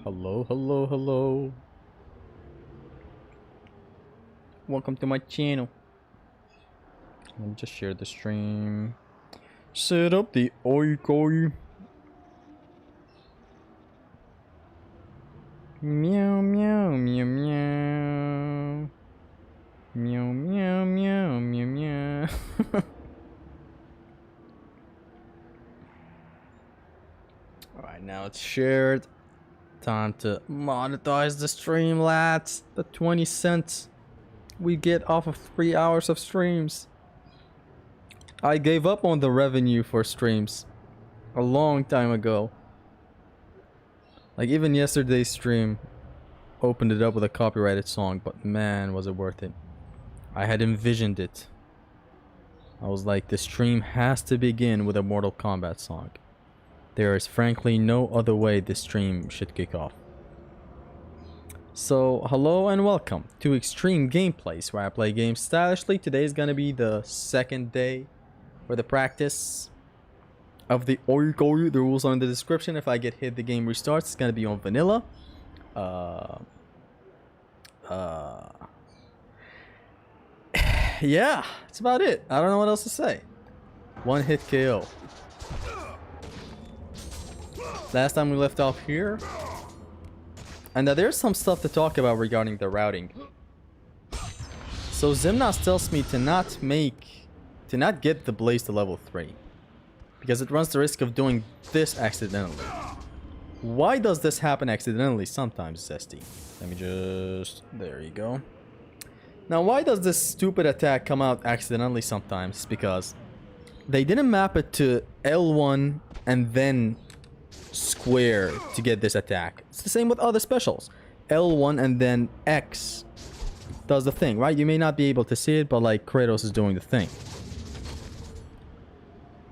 Hello, hello, hello. Welcome to my channel. Let me just share the stream. Set up the OHKO. Meow, meow, meow, meow. Meow, meow, meow, meow, meow. Alright, now it's shared. Time to monetize the stream, lads. The 20 cents we get off of 3 hours of streams. I gave up on the revenue for streams a long time ago. Like even yesterday's stream opened it up with a copyrighted song, but man, was it worth it. I had envisioned it. I was like, the stream has to begin with a Mortal Kombat song. There is frankly no other way this stream should kick off. So, hello and welcome to Extreme Gameplays, where I play games stylishly. Today is gonna be the second day for the practice of the OHKO. The rules are in the description. If I get hit, the game restarts. It's gonna be on vanilla. Yeah, that's about it. I don't know what else to say. One hit KO. Last time we left off here. And there's some stuff to talk about regarding the routing. So Ximnas tells me to not get the blaze to level 3. Because it runs the risk of doing this accidentally. Why does this happen accidentally sometimes, Zesty? Let me just... There you go. Now why does this stupid attack come out accidentally sometimes? It's because they didn't map it to L1 and then square to get this attack. It's the same with other specials. L1 and then X does the thing, right? You may not be able to see it, but like Kratos is doing the thing.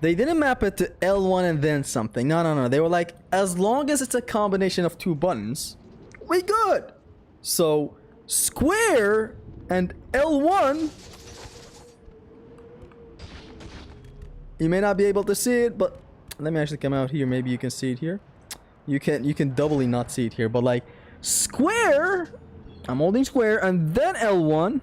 They didn't map it to L1 and then something. No. They were like, as long as it's a combination of two buttons, we good. So square and L1, you may not be able to see it, but let me actually come out here. Maybe you can see it here. You can doubly not see it here, but like square, I'm holding square and then L1.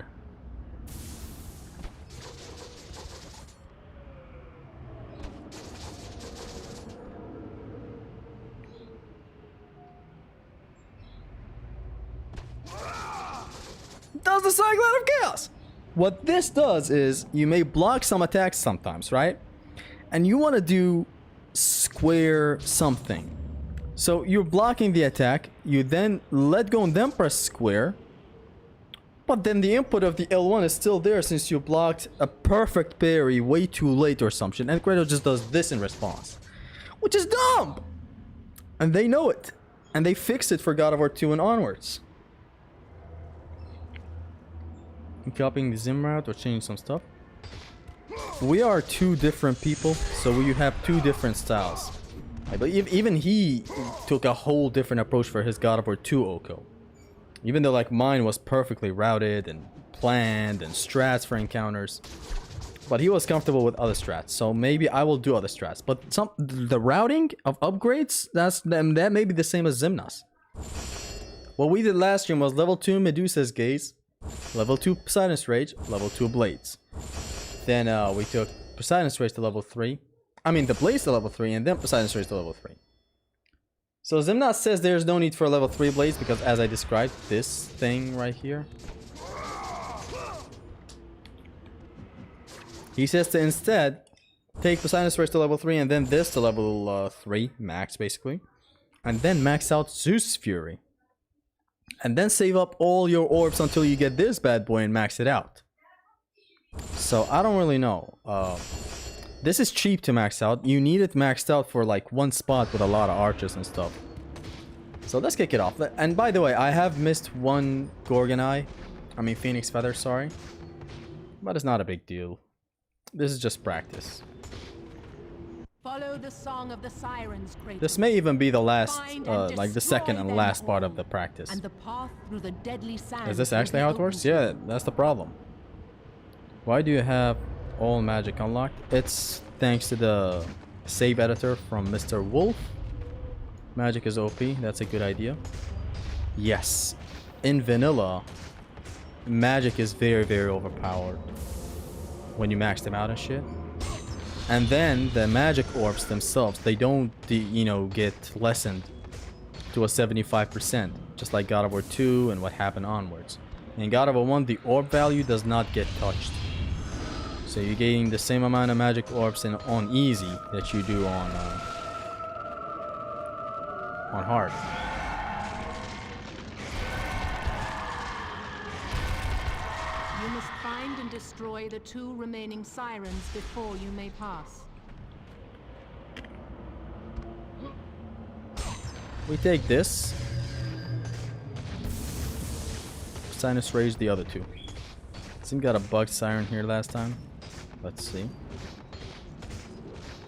Does the cycle out of chaos. What this does is you may block some attacks sometimes, right? And you want to do square something. So you're blocking the attack, you then let go and then press square, but then the input of the L1 is still there since you blocked a perfect parry way too late or something, and Kratos just does this in response, which is dumb, and they know it, and they fixed it for God of War 2 and onwards. I'm copying the Zim route or changing some stuff. We are two different people, so we have two different styles. I believe even he took a whole different approach for his God of War 2 OHKO. Even though like mine was perfectly routed and planned and strats for encounters. But he was comfortable with other strats, so maybe I will do other strats. But the routing of upgrades, that may be the same as Ximnas. What we did last stream was level 2 Medusa's Gaze, level 2 Poseidon's Rage, level 2 Blades. Then we took Poseidon's Rage to level 3. I mean, the Blaze to level 3, and then Poseidon's Rage to level 3. So Ximnas says there's no need for level 3 Blaze because, as I described, this thing right here. He says to instead take Poseidon's Rage to level 3 and then this to level 3, max basically. And then max out Zeus' Fury. And then save up all your orbs until you get this bad boy and max it out. So I don't really know. This is cheap to max out. You need it maxed out for like one spot with a lot of archers and stuff. So let's kick it off. And by the way, I have missed one Gorgon Eye. I mean Phoenix Feather, sorry. But it's not a big deal. This is just practice. Follow the song of the sirens, Kratos. This may even be the last, like the second and last part of the practice. And the path through the deadly sands. Is this actually how it works? Yeah, that's the problem. Why do you have all magic unlocked? It's thanks to the save editor from Mr. Wolf. Magic is OP. That's a good idea. Yes. In vanilla, magic is very, very overpowered when you max them out and shit. And then the magic orbs themselves, they don't, you know, get lessened to a 75%, just like God of War 2 and what happened onwards. In God of War 1, the orb value does not get touched. So you're getting the same amount of magic orbs on easy that you do on hard. You must find and destroy the 2 remaining sirens before you may pass. We take this. Sinus Rage the other 2. Seems got a bugged siren here last time. Let's see.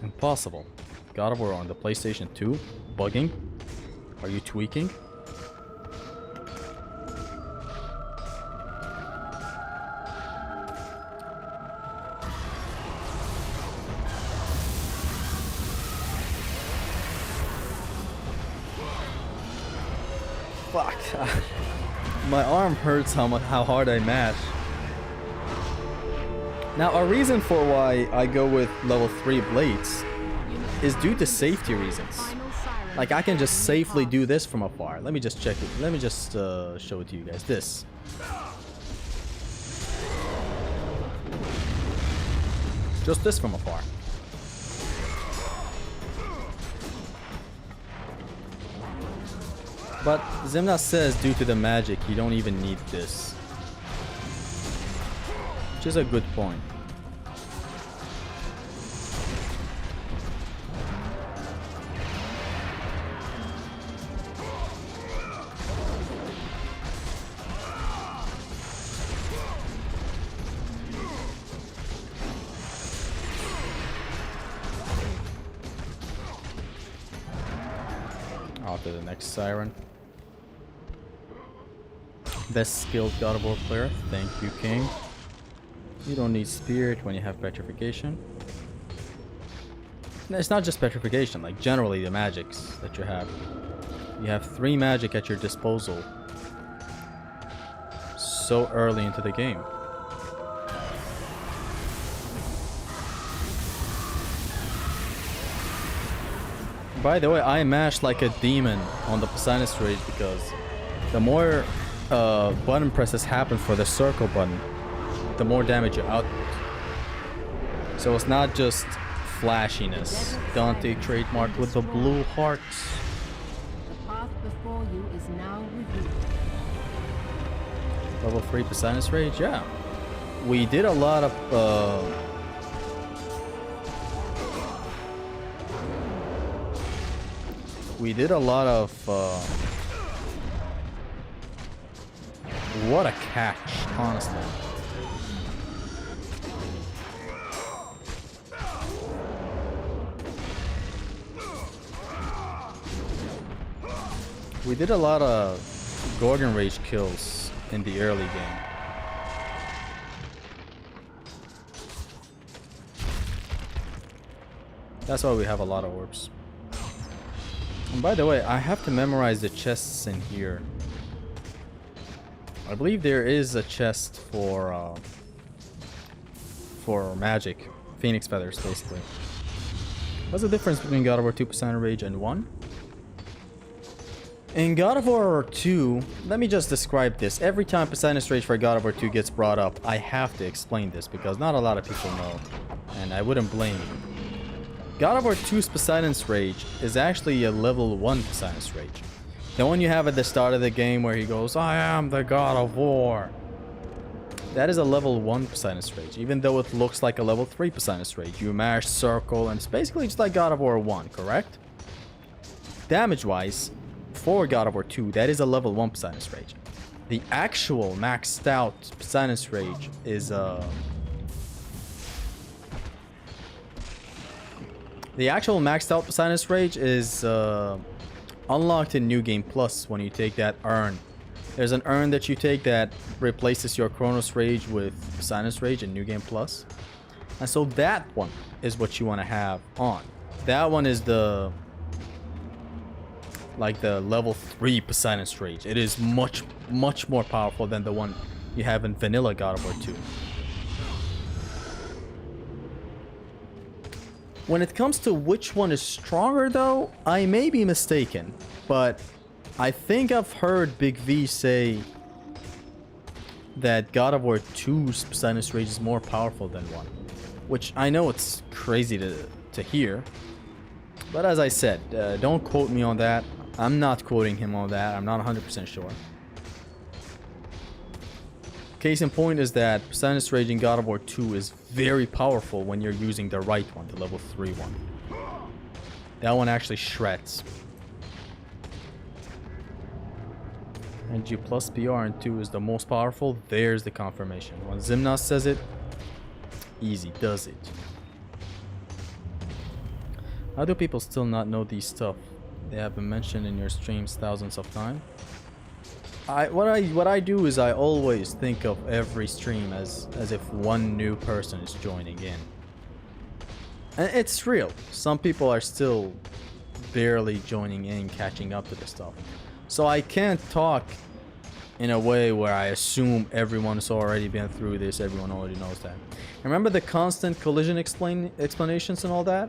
Impossible. God of War on the PlayStation 2? Bugging? Are you tweaking? Fuck. My arm hurts how hard I mash. Now, a reason for why I go with level 3 blades is due to safety reasons. Like, I can just safely do this from afar. Let me just check it. Let me just show it to you guys. This. Just this from afar. But Zemna says due to the magic, you don't even need this. Which is a good point. On to the next siren. Best skilled God of War player. Thank you, King. You don't need spirit when you have petrification. It's not just petrification, like generally the magics that you have. You have 3 magic at your disposal so early into the game. By the way, I mashed like a demon on the Poseidon's Rage because the more button presses happen for the circle button, the more damage you output. So it's not just flashiness. Dante trademark with the blue hearts. The path before you is now revealed. Level 3 Poseidon's Rage, yeah. We did a lot of what a catch, honestly. We did a lot of Gorgon Rage kills in the early game. That's why we have a lot of orbs. And by the way, I have to memorize the chests in here. I believe there is a chest for magic. Phoenix feathers, basically. What's the difference between God of War 2 Poseidon Rage and 1? In God of War 2, let me just describe this. Every time Poseidon's Rage for God of War 2 gets brought up, I have to explain this because not a lot of people know. And I wouldn't blame you. God of War 2's Poseidon's Rage is actually a level 1 Poseidon's Rage. The one you have at the start of the game where he goes, I am the God of War. That is a level 1 Poseidon's Rage, even though it looks like a level 3 Poseidon's Rage. You mash circle and it's basically just like God of War 1, correct? Damage-wise, for God of War 2, that is a level 1 Poseidon's Rage. The actual maxed out Poseidon's Rage is the actual maxed out Poseidon's Rage is unlocked in New Game Plus when you take that urn. There's an urn that you take that replaces your Chronos Rage with Poseidon's Rage in New Game Plus. And so that one is what you want to have on. That one is the like the level 3 Poseidon's Rage. It is much more powerful than the one you have in vanilla God of War 2. When it comes to which one is stronger though, I may be mistaken, but I think I've heard Big V say that God of War 2's Poseidon's Rage is more powerful than 1, which I know it's crazy to hear, but as I said, don't quote me on that. I'm not quoting him on that. I'm not 100% sure. Case in point is that Poseidon's Rage in God of War 2 is very powerful when you're using the right one, the level 3 one. That one actually shreds. And G plus PR in 2 is the most powerful. There's the confirmation. When Zimnas says it, easy does it. How do people still not know these stuff? They have been mentioned in your streams thousands of times. What I do is I always think of every stream as if one new person is joining in. And it's real. Some people are still barely joining in, catching up to the stuff. So I can't talk in a way where I assume everyone's already been through this, everyone already knows that. Remember the constant collision explanations and all that?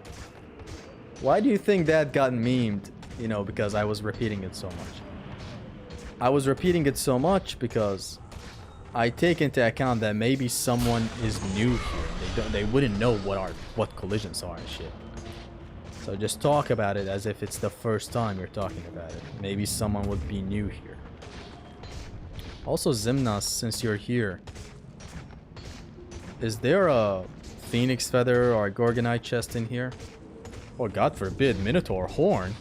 Why do you think that got memed? You know, because I was repeating it so much. I was repeating it so much because I take into account that maybe someone is new here. They wouldn't know what collisions are and shit. So just talk about it as if it's the first time you're talking about it. Maybe someone would be new here. Also, Zimnas, since you're here, is there a Phoenix Feather or a Gorgonite chest in here? Or God forbid, Minotaur Horn?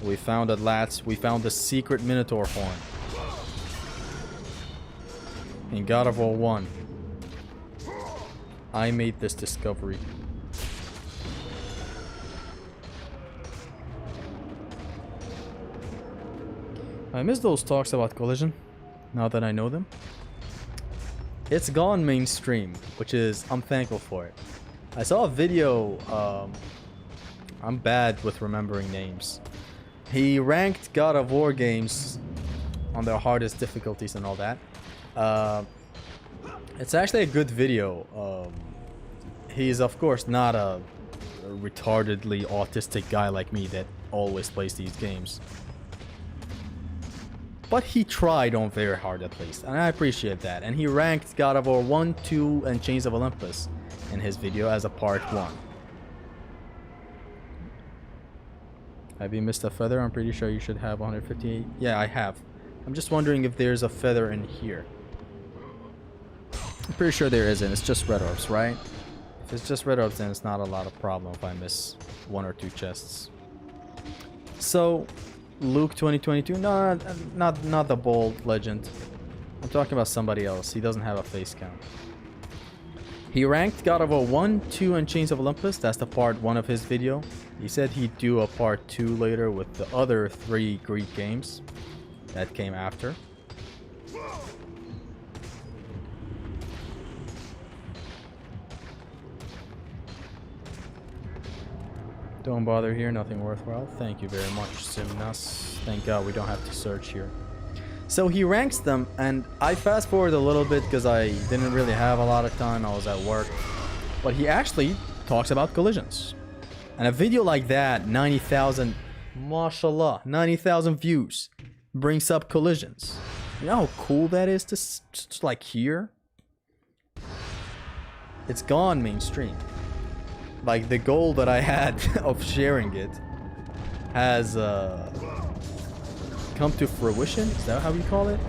We found it, lads. We found the secret Minotaur Horn in God of War 1. I made this discovery. I miss those talks about collision, now that I know them. It's gone mainstream, which is, I'm thankful for it. I saw a video, I'm bad with remembering names. He ranked God of War games on their hardest difficulties and all that. It's actually a good video. He's of course not a retardedly autistic guy like me that always plays these games. But he tried on very hard at least, and I appreciate that. And he ranked God of War 1, 2, and Chains of Olympus in his video as a part 1. Have you missed a feather? I'm pretty sure you should have 158. Yeah, I have. I'm just wondering if there's a feather in here. I'm pretty sure there isn't. It's just red orbs, right? If it's just red orbs, then it's not a lot of problem if I miss 1 or 2 chests. So, Luke 2022? No, not the bold legend. I'm talking about somebody else. He doesn't have a face count. He ranked God of War 1, 2, and Chains of Olympus. That's the part 1 of his video. He said he'd do a part 2 later with the other 3 Greek games that came after. Don't bother here, nothing worthwhile. Thank you very much, Simnas. Thank God we don't have to search here. So he ranks them, and I fast forward a little bit because I didn't really have a lot of time. I was at work. But he actually talks about collisions. And a video like that, 90,000, mashallah, 90,000 views, brings up collisions. You know how cool that is to just like hear? It's gone mainstream. Like the goal that I had of sharing it has come to fruition. Is that how you call it?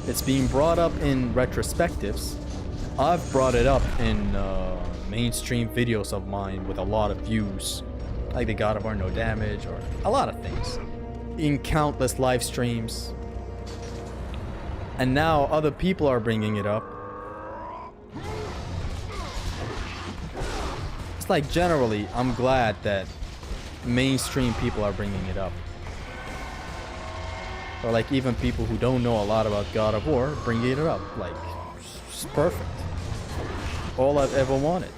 It's being brought up in retrospectives. I've brought it up in mainstream videos of mine with a lot of views, like the God of War No Damage or a lot of things, in countless live streams. And now other people are bringing it up. It's like generally, I'm glad that mainstream people are bringing it up. Or like even people who don't know a lot about God of War bringing it up. Like, it's perfect. All I've ever wanted.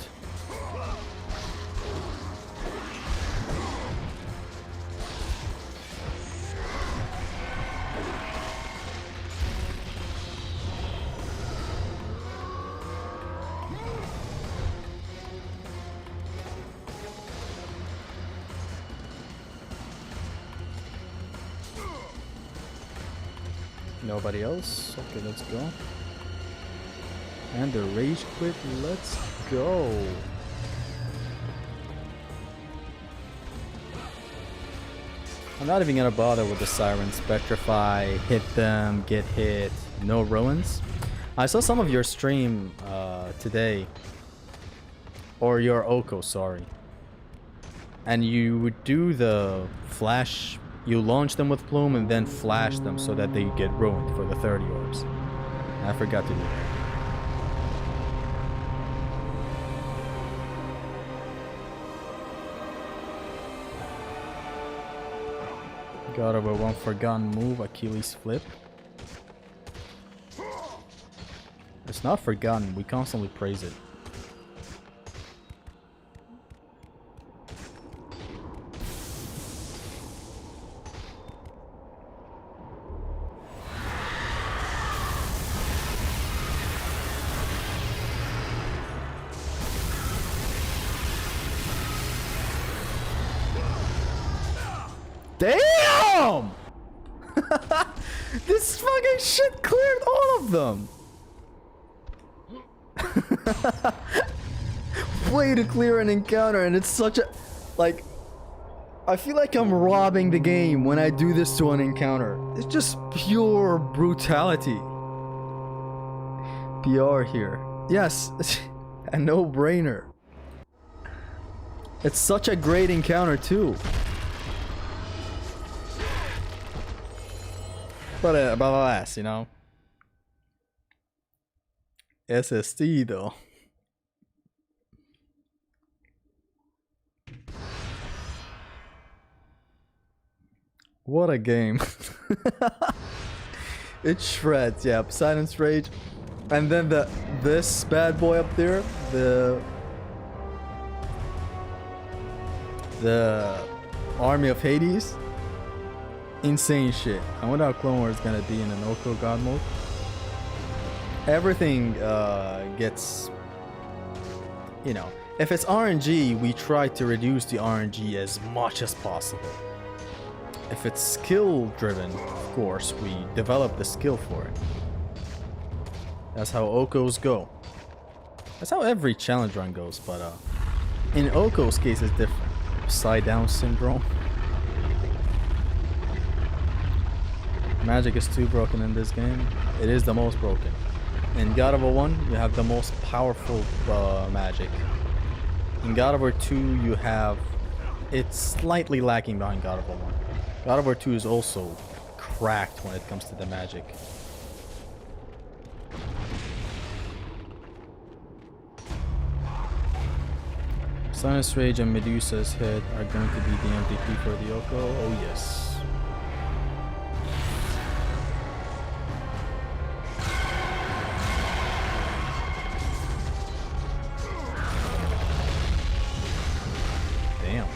Nobody else. Okay, let's go. And the rage quit. Let's go. I'm not even gonna bother with the sirens. Petrify, hit them, get hit. No ruins. I saw some of your stream today. Or your OHKO, sorry. And you would do the flash. You launch them with plume and then flash them so that they get ruined for the 30 orbs. I forgot to do that. God of a one forgotten move, Achilles flip. It's not forgotten, we constantly praise it. Damn! This fucking shit cleared all of them. Way to clear an encounter, and it's such a... Like... I feel like I'm robbing the game when I do this to an encounter. It's just pure brutality. PR here. Yes, a no-brainer. It's such a great encounter too. But alas, you know. SSD though. What a game. It shreds, yeah. Poseidon's Rage. And then this bad boy up there, the Army of Hades. Insane shit. I wonder how Clone Wars is gonna be in an OHKO God mode. Everything gets, you know, if it's RNG, we try to reduce the RNG as much as possible. If it's skill driven, of course, we develop the skill for it. That's how OHKOs go. That's how every challenge run goes, but in OHKO's case it's different. Upside down syndrome. Magic is too broken in this game. It is the most broken. In God of War 1, you have the most powerful magic. In God of War 2, you have... It's slightly lacking behind God of War 1. God of War 2 is also cracked when it comes to the magic. Sinus Rage and Medusa's Head are going to be the MVP for the OHKO. Oh yes. Damn.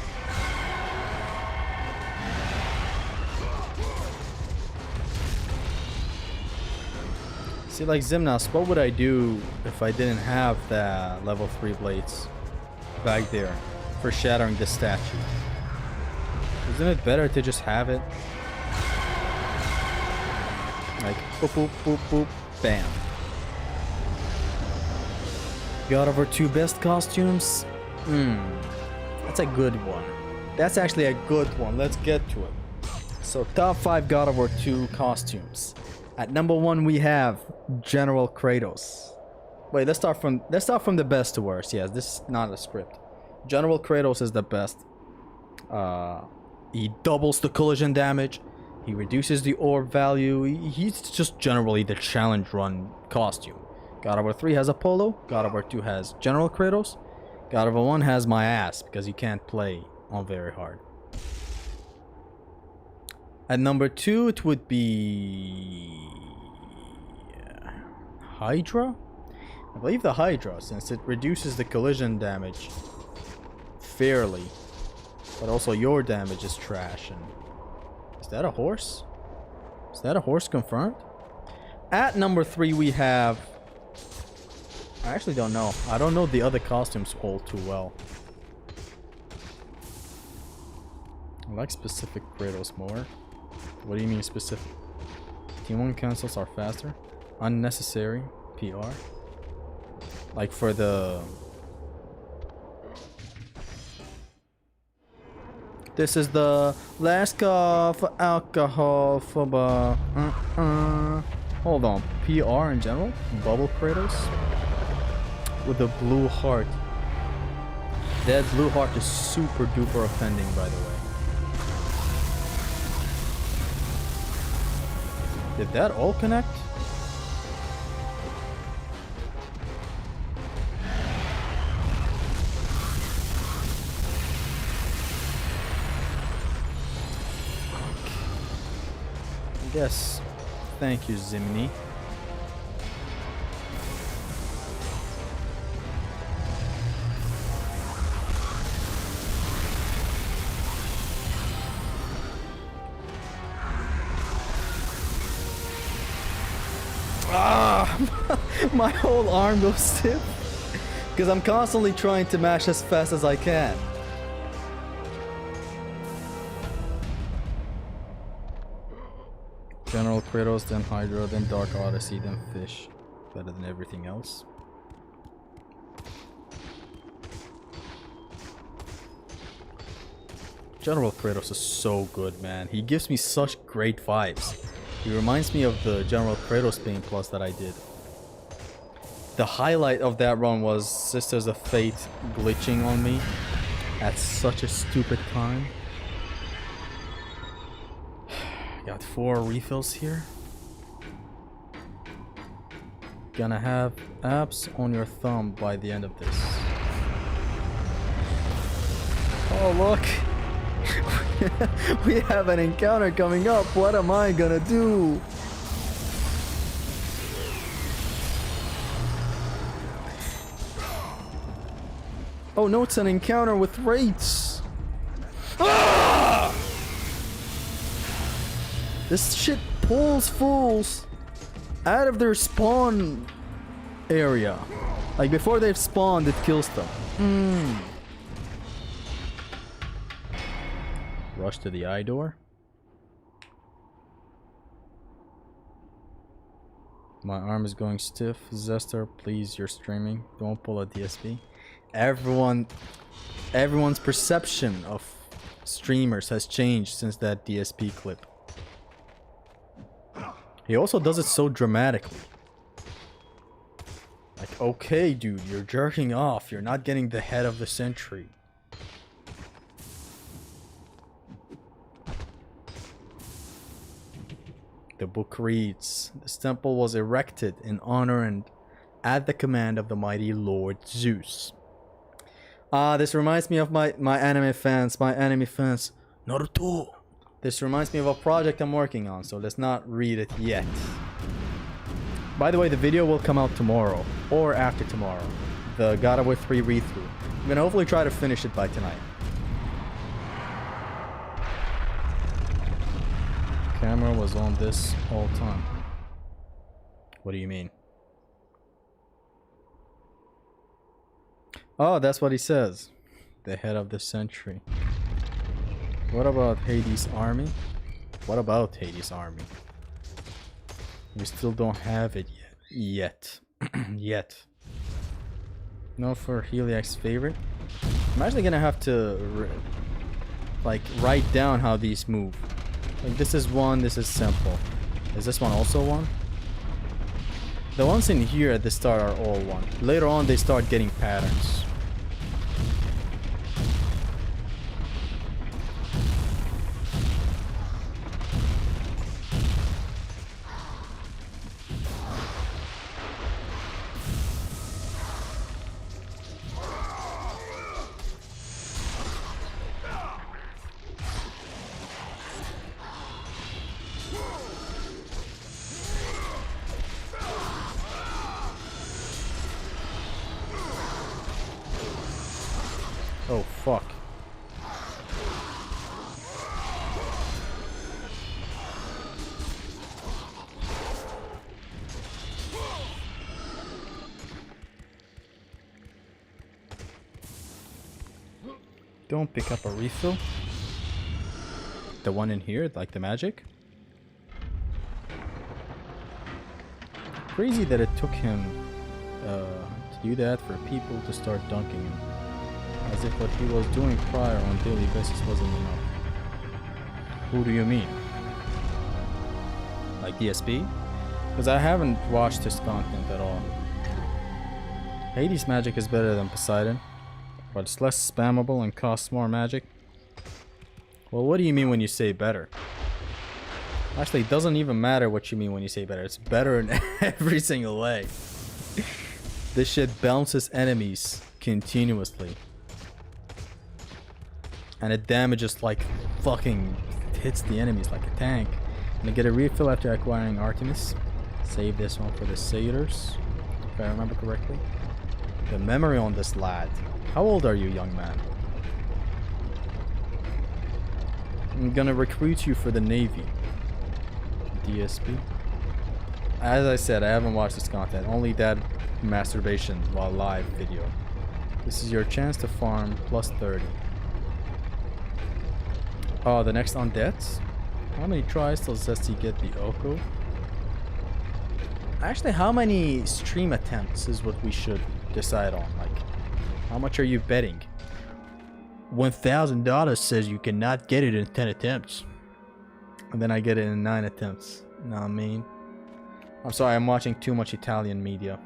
See, like Ximnas, what would I do if I didn't have the level 3 blades back there for shattering the statue? Isn't it better to just have it? Like, boop, boop, boop, boop, bam. God of War 2 best costumes? That's a good one. That's actually a good one. Let's get to it. So, top 5 God of War 2 costumes. At number 1 we have General Kratos. Wait, let's start from the best to worst. Yes, this is not a script. General Kratos is the best. He doubles the collision damage. He reduces the orb value. He's just generally the challenge run costume. God of War 3 has Apollo. God of War 2 has General Kratos. God of War 1 has my ass because you can't play on very hard. At number 2 it would be Hydra? I believe the Hydra, since it reduces the collision damage fairly. But also your damage is trash. And is that a horse? Is that a horse confirmed? At number 3 we have... I actually don't know. I don't know the other costumes all too well. I like specific Kratos more. What do you mean specific? T1 cancels are faster. Unnecessary PR. Like for the... This is the last call for alcohol for Hold on. PR in general? Bubble Kratos? With the blue heart. That blue heart is super duper offending, by the way. Did that all connect? Yes. Thank you, Zimni. My whole arm goes stiff because I'm constantly trying to mash as fast as I can. General Kratos, then Hydra, then Dark Odyssey, then Fish. Better than everything else. General Kratos is so good, man. He gives me such great vibes. He reminds me of the General Kratos Pain Plus that I did. The highlight of that run was Sisters of Fate glitching on me at such a stupid time. Got 4 refills here. Gonna have abs on your thumb by the end of this. Oh look! We have an encounter coming up. What am I gonna do? Oh no, it's an encounter with Wraiths. Ah! This shit pulls fools out of their spawn area. Like before they've spawned, it kills them. Rush to the eye door. My arm is going stiff. Zester, please, you're streaming. Don't pull a DSP. Everyone's perception of streamers has changed since that DSP clip. He also does it so dramatically. Like, okay, dude, you're jerking off. You're not getting the head of the century. The book reads, this temple was erected in honor and at the command of the mighty Lord Zeus. This reminds me of my anime fans, Naruto. This reminds me of a project I'm working on, so let's not read it yet. By the way, the video will come out tomorrow, or after tomorrow. The God of War 3 read-through. I'm gonna hopefully try to finish it by tonight. Camera was on this whole time. What do you mean? Oh, that's what he says. The head of the century. What about Hades' army? What about Hades' army? We still don't have it yet. Yet. No for Heliac's favorite. I'm actually gonna have to like write down how these move. Like this is one, this is simple. Is this one also one? The ones in here at the start are all one. Later on they start getting patterns. Oh, fuck. Don't pick up a refill. The one in here, like the magic. crazy that it took him to do that for people to start dunking him. As if what he was doing prior on a daily basis wasn't enough. Who do you mean? Like DSP? Because I haven't watched his content at all. Hades magic is better than Poseidon, but it's less spammable and costs more magic. Well, what do you mean when you say better? Actually, it doesn't even matter what you mean when you say better. It's better in every single way. This shit bounces enemies continuously. And it damages like fucking hits the enemies like a tank. And I get a refill after acquiring Artemis. Save this one for the sailors, if I remember correctly. The memory on this lad. How old are you, young man? I'm gonna recruit you for the Navy. DSP. As I said, I haven't watched this content. Only that masturbation while live video. This is your chance to farm plus 30. Oh, the next undeads? How many tries till Zesty get the OHKO? Actually, how many stream attempts is what we should decide on? Like, how much are you betting? $1,000 says you cannot get it in 10 attempts. And then I get it in 9 attempts. Know what I mean? I'm sorry, I'm watching too much Italian media.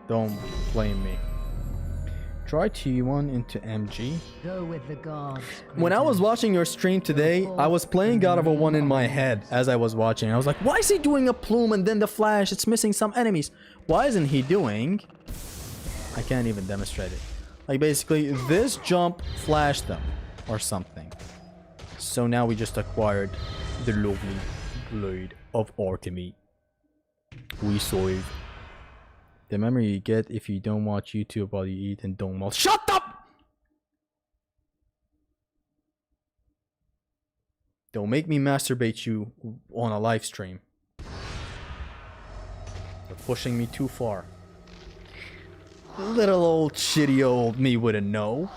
Don't blame me. Try T1 into MG. Go with the gods. When I was watching your stream today, I was playing God of War 1 in my head as I was watching. I was like, why is he doing a plume and then the flash? It's missing some enemies. Why isn't he doing... I can't even demonstrate it. Like basically, this jump flashed them or something. So now we just acquired the lovely blade of Artemis. We solved. The memory you get if you don't watch YouTube while you eat and don't mouth. Shut up! Don't make me masturbate you on a live stream. You're pushing me too far. Little old shitty old me wouldn't know.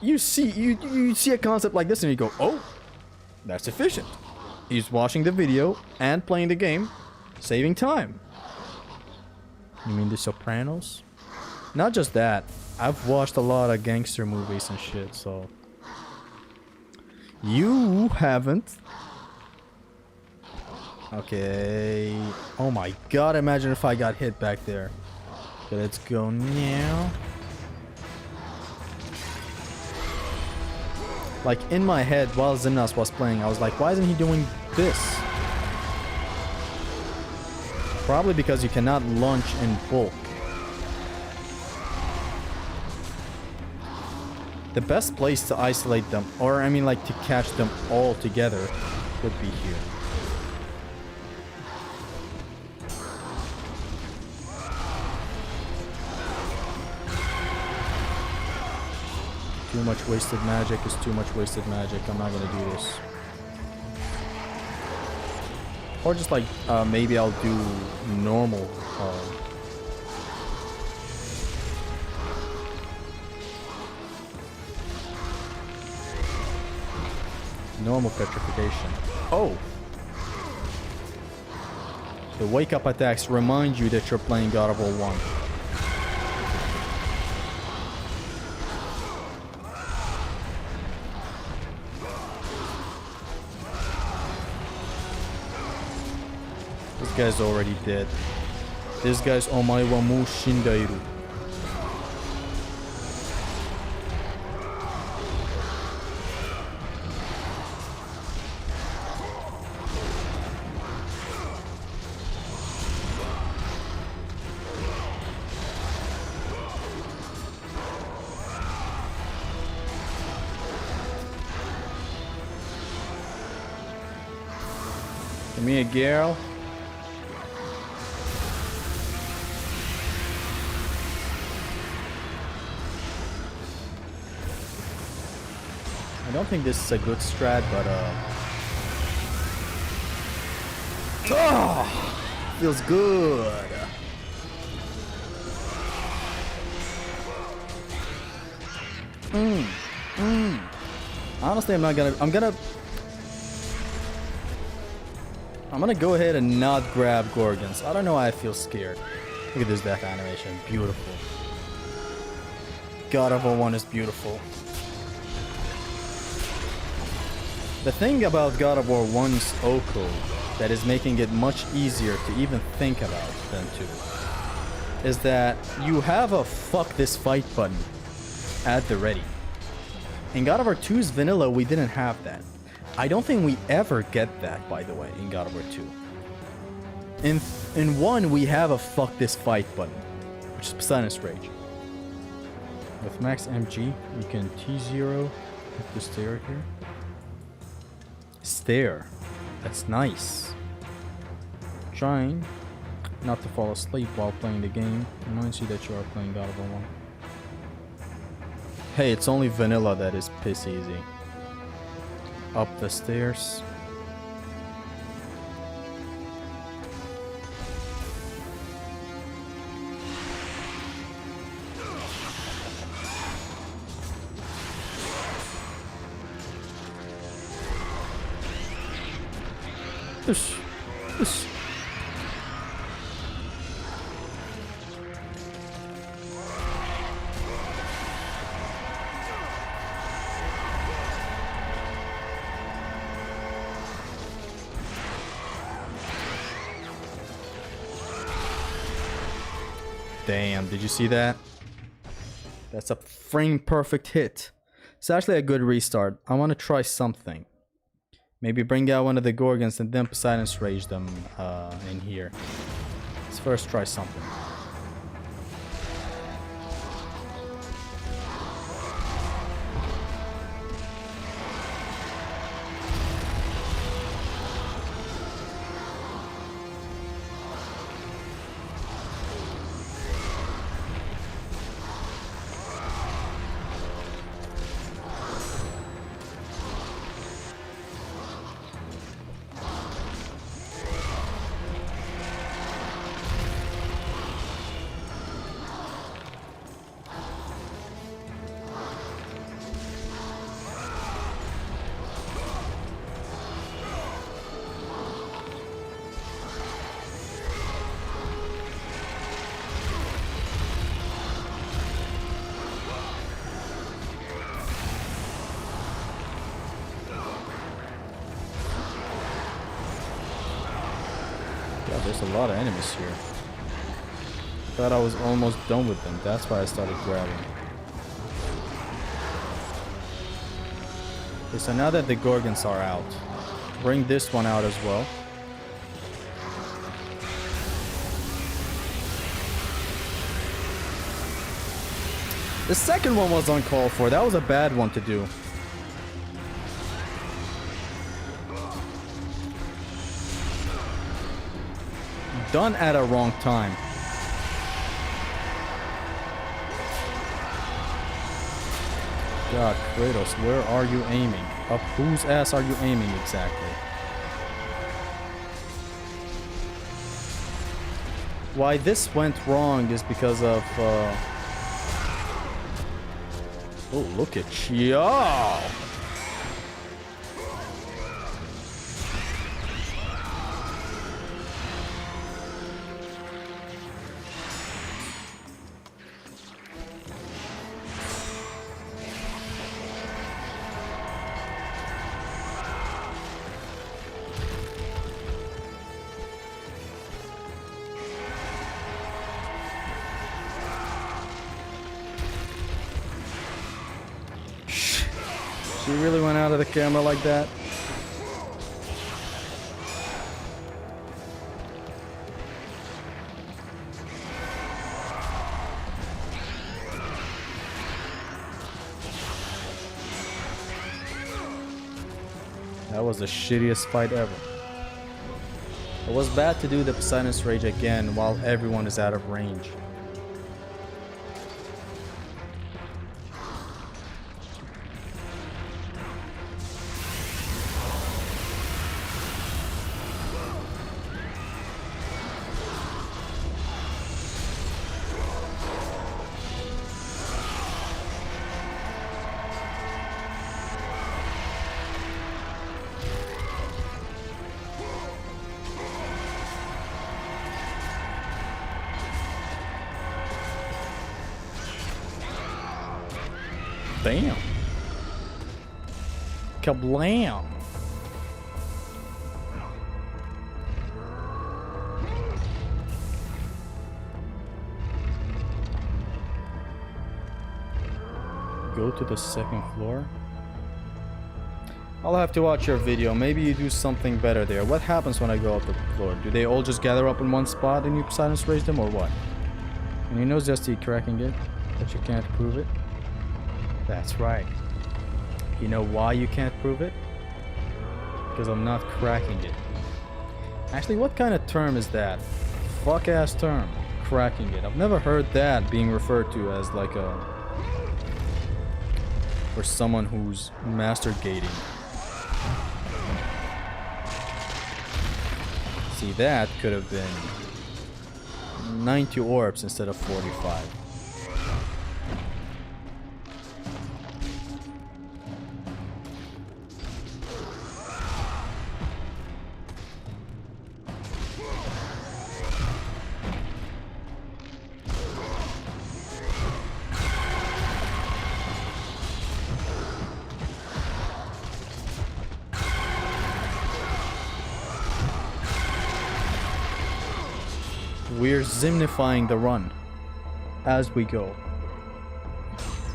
You see a concept like this and you go, oh, that's efficient. He's watching the video and playing the game, saving time. You mean The Sopranos? Not just that. I've watched a lot of gangster movies and shit, so... You haven't. Okay. Oh my god, imagine if I got hit back there. Okay, let's go now. Like, in my head, while Zimnas was playing, I was like, why isn't he doing this? Probably because you cannot launch in bulk. The best place to isolate them, or I mean like to catch them all together, would be here. Too much wasted magic is too much wasted magic. I'm not gonna do this. Or just like, maybe I'll do normal. Normal petrification. Oh! The wake up attacks remind you that you're playing God of War 1. This guy's already dead. This guy's omae wa mou shindairu. Give me a girl. I don't think this is a good strat, but oh, feels good. Honestly, I'm I'm gonna go ahead and not grab Gorgons. I don't know why I feel scared. Look at this death animation. Beautiful. God of War 1 is beautiful. The thing about God of War 1's OHKO that is making it much easier to even think about than 2 is that you have a fuck this fight button at the ready. In God of War 2's vanilla, we didn't have that. I don't think we ever get that, by the way, in God of War 2. In 1, we have a fuck this fight button, which is Poseidon's Rage. With max MG, you can T0 hit the stair here. Stair. That's nice. Trying not to fall asleep while playing the game. Reminds you that you are playing God of War 1. Hey, it's only vanilla that is piss easy. Up the stairs. This. Damn, did you see that? That's a frame perfect hit. It's actually a good restart. I want to try something. Maybe bring out one of the Gorgons and then Poseidon's Rage them in here. Let's first try something. There's a lot of enemies here. Thought I was almost done with them. That's why I started grabbing. Okay, so now that the Gorgons are out, bring this one out as well. The second one was uncalled for. That was a bad one to do. Done at a wrong time. God, Kratos, where are you aiming? Up whose ass are you aiming exactly? Why this went wrong is because of oh, look at y'all! She really went out of the camera like that? That was the shittiest fight ever. It was bad to do the Poseidon's Rage again while everyone is out of range. Damn. Kablam. Go to the second floor. I'll have to watch your video. Maybe you do something better there. What happens when I go up the floor? Do they all just gather up in one spot and you silence rage them, or what? And you know just you cracking it, but you can't prove it? That's right. You know why you can't prove it? Because I'm not cracking it. Actually, what kind of term is that? Fuck ass term. Cracking it. I've never heard that being referred to as like a... for someone who's master gating. See, that could have been 90 orbs instead of 45. We're zimnifying the run as we go.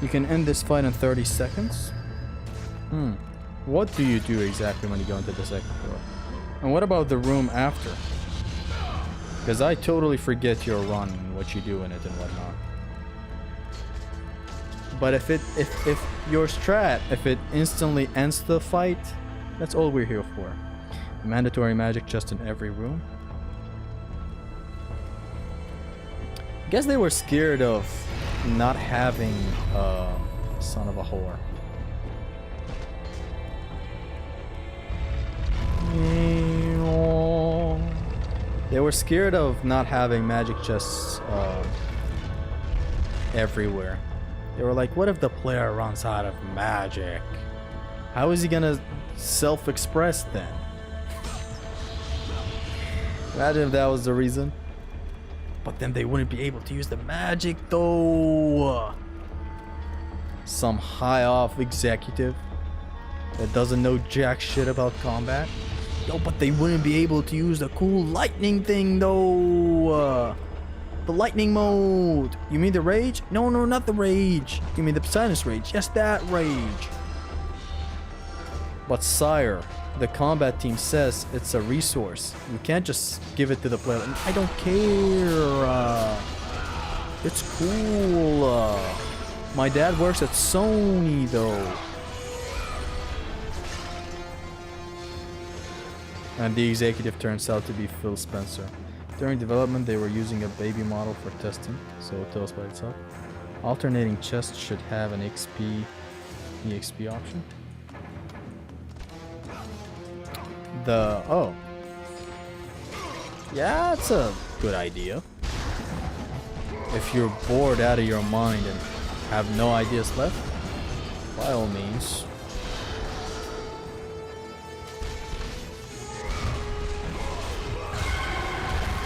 You can end this fight in 30 seconds. What do you do exactly when you go into the second floor? And what about the room after? Because I totally forget your run and what you do in it and whatnot. But if your strat, if it instantly ends the fight, that's all we're here for. Mandatory magic chest in every room. I guess they were scared of not having son of a whore. They were scared of not having magic chests everywhere. They were like, what if the player runs out of magic? How is he gonna self-express then? Imagine if that was the reason. But then they wouldn't be able to use the magic though. Some high off executive that doesn't know jack shit about combat. Yo, but they wouldn't be able to use the cool lightning thing though. The lightning mode. You mean the rage? No, not the rage. You mean the silence rage? Yes, that rage. But sire, the combat team says it's a resource. You can't just give it to the player. I don't care. It's cool. My dad works at Sony though. And the executive turns out to be Phil Spencer. During development, they were using a baby model for testing, so it tells by itself. Alternating chests should have an EXP option. Oh. Yeah, that's a good idea. If you're bored out of your mind and have no ideas left, by all means.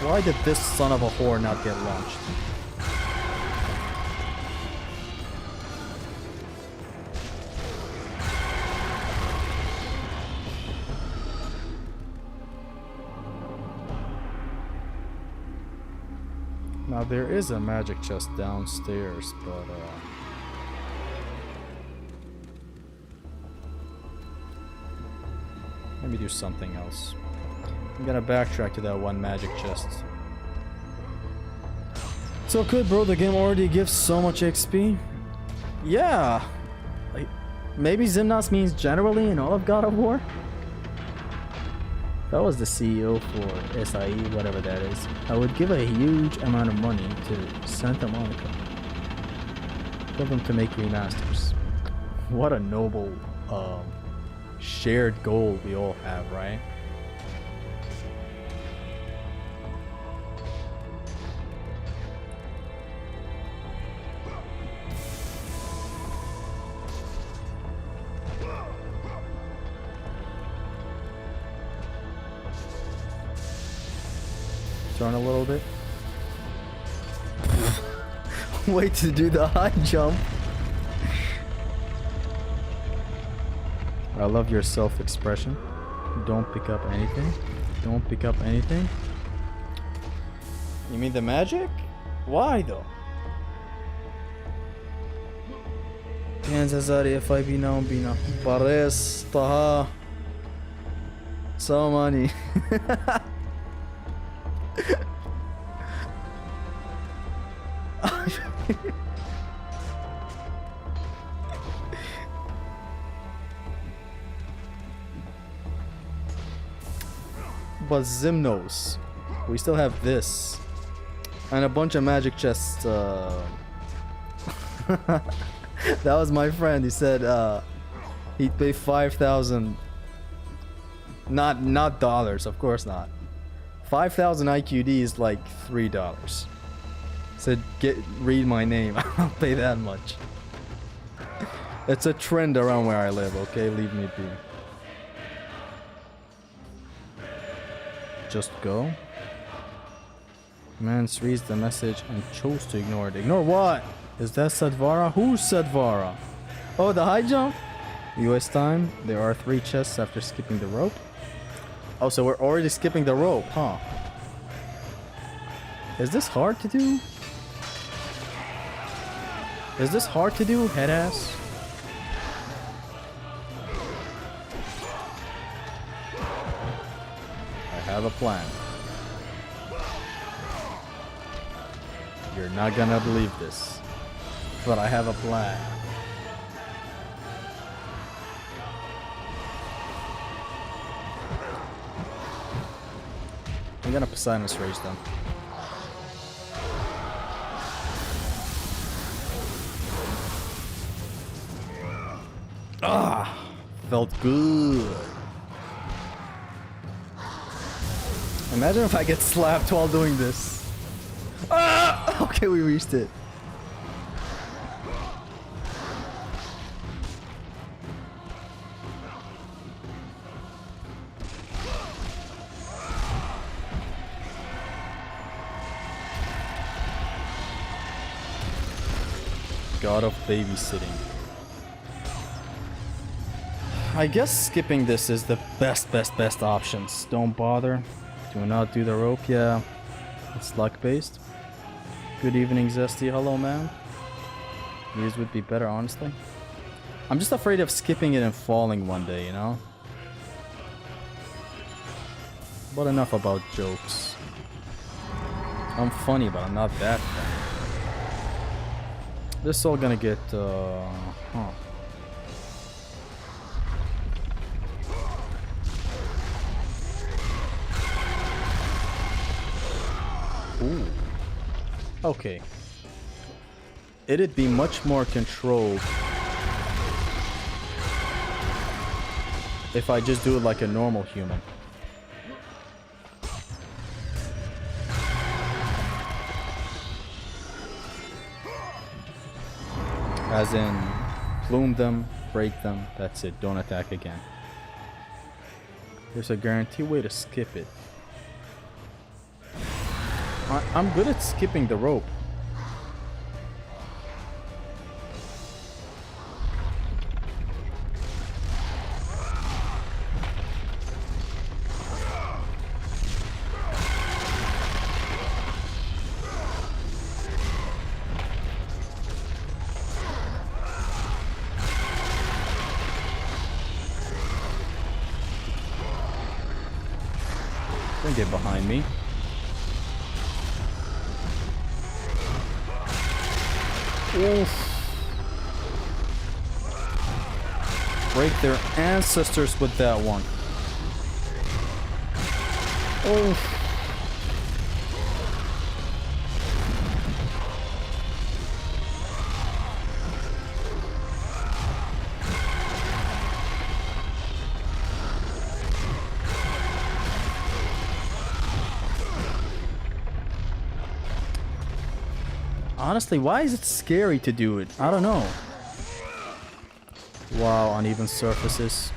Why did this son of a whore not get launched? Now there is a magic chest downstairs, but let me do something else. I'm gonna backtrack to that one magic chest. So good, bro. The game already gives so much XP. Yeah. Like, maybe Ximnas means generally in all of God of War. If I was the CEO for SIE, whatever that is, I would give a huge amount of money to Santa Monica. Tell them to make remasters. What a noble shared goal we all have, right? Turn a little bit. Wait to do the high jump. I love your self-expression. Don't pick up anything. Don't pick up anything. You mean the magic? Why though? Piensa FIB não bina. Parece tá. So money. But Zimnos, we still have this and a bunch of magic chests. That was my friend. He said he'd pay 5,000. Not dollars, of course not. 5,000 IQD is like $3. Said read my name. I'll pay that much. It's a trend around where I live. Okay, leave me be. Just go. Man reads the message and chose to ignore it. Ignore what? Is that Sadvara? Who's Sadvara? Oh, the high jump? US time. There are 3 chests after skipping the rope. Oh, so we're already skipping the rope, huh? Is this hard to do? Is this hard to do, headass? I have a plan. You're not gonna believe this, but I have a plan. I'm gonna Poseidon's Rage them. Ah, felt good. Imagine if I get slapped while doing this. Ah! Okay, we reached it. God of babysitting. I guess skipping this is the best options. Don't bother. Do not do the rope. Yeah, it's luck based. Good evening, Zesty. Hello, man. These would be better, honestly. I'm just afraid of skipping it and falling one day, you know? But enough about jokes. I'm funny, but I'm not that funny. This is all gonna get, huh. Ooh. Okay. It'd be much more controlled if I just do it like a normal human. As in, plume them, break them, that's it, don't attack again. There's a guaranteed way to skip it. I'm good at skipping the rope. Don't get behind me. Oof. Break their ancestors with that one. Oof. Honestly, why is it scary to do it? I don't know. Wow, uneven surfaces.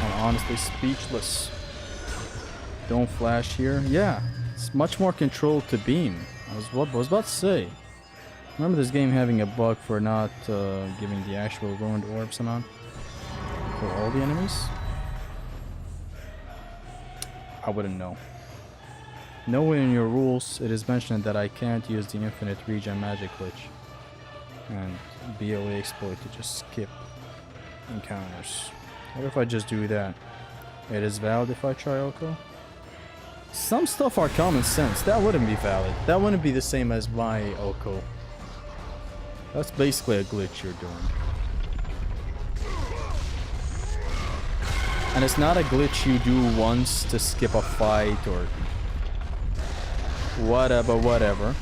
I'm honestly speechless. Don't flash here. Yeah, it's much more controlled to beam. I was about to say. Remember this game having a bug for not giving the actual ruined orbs on for all the enemies? I wouldn't know. Nowhere in your rules it is mentioned that I can't use the infinite regen magic glitch and BOA exploit to just skip encounters. What if I just do that? It is valid if I try OHKO? Some stuff are common sense. That wouldn't be valid. That wouldn't be the same as my OHKO. That's basically a glitch you're doing. And it's not a glitch you do once to skip a fight or whatever.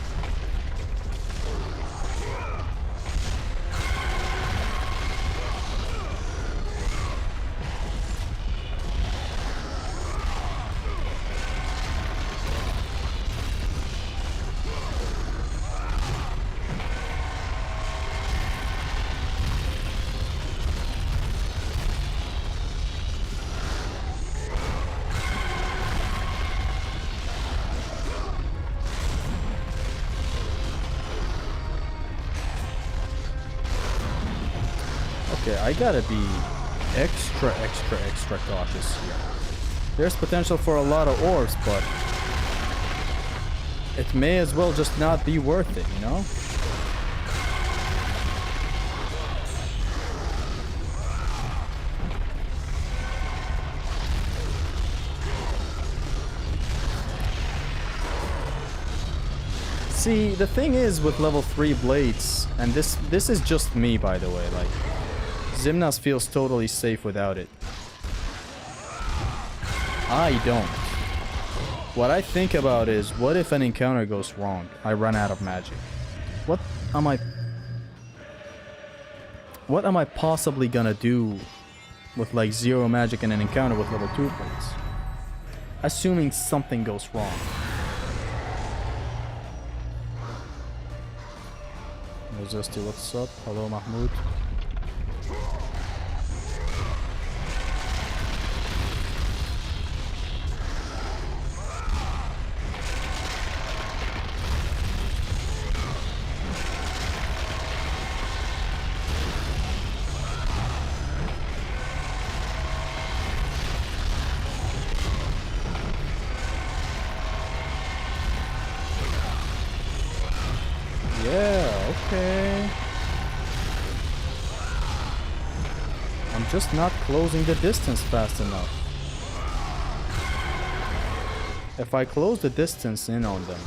Okay, I gotta be extra cautious here. There's potential for a lot of orbs, but it may as well just not be worth it, you know? See, the thing is with level 3 blades, and this is just me, by the way, like, Ximnas feels totally safe without it. I don't. What I think about is, what if an encounter goes wrong? I run out of magic. What am I possibly gonna do with like 0 magic in an encounter with level 2 blades? Assuming something goes wrong. Justy, what's up? Hello, Mahmoud. Yeah, okay. I'm just not closing the distance fast enough. If I close the distance in on them,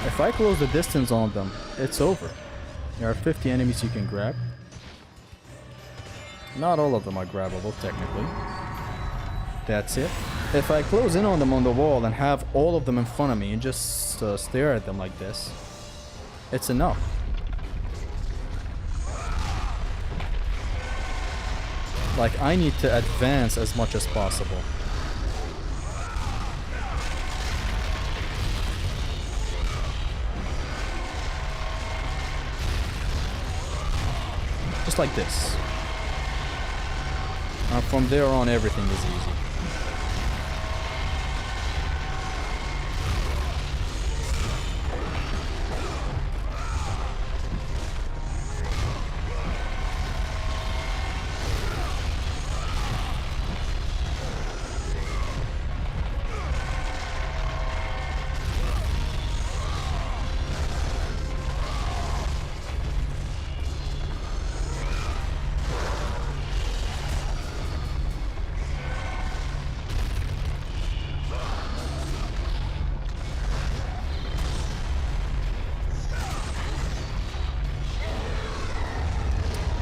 if I close the distance on them, it's over. There are 50 enemies you can grab. Not all of them are grabbable, technically. That's it. If I close in on them on the wall and have all of them in front of me and just stare at them like this, it's enough. Like, I need to advance as much as possible. Just like this. And from there on, everything is easy.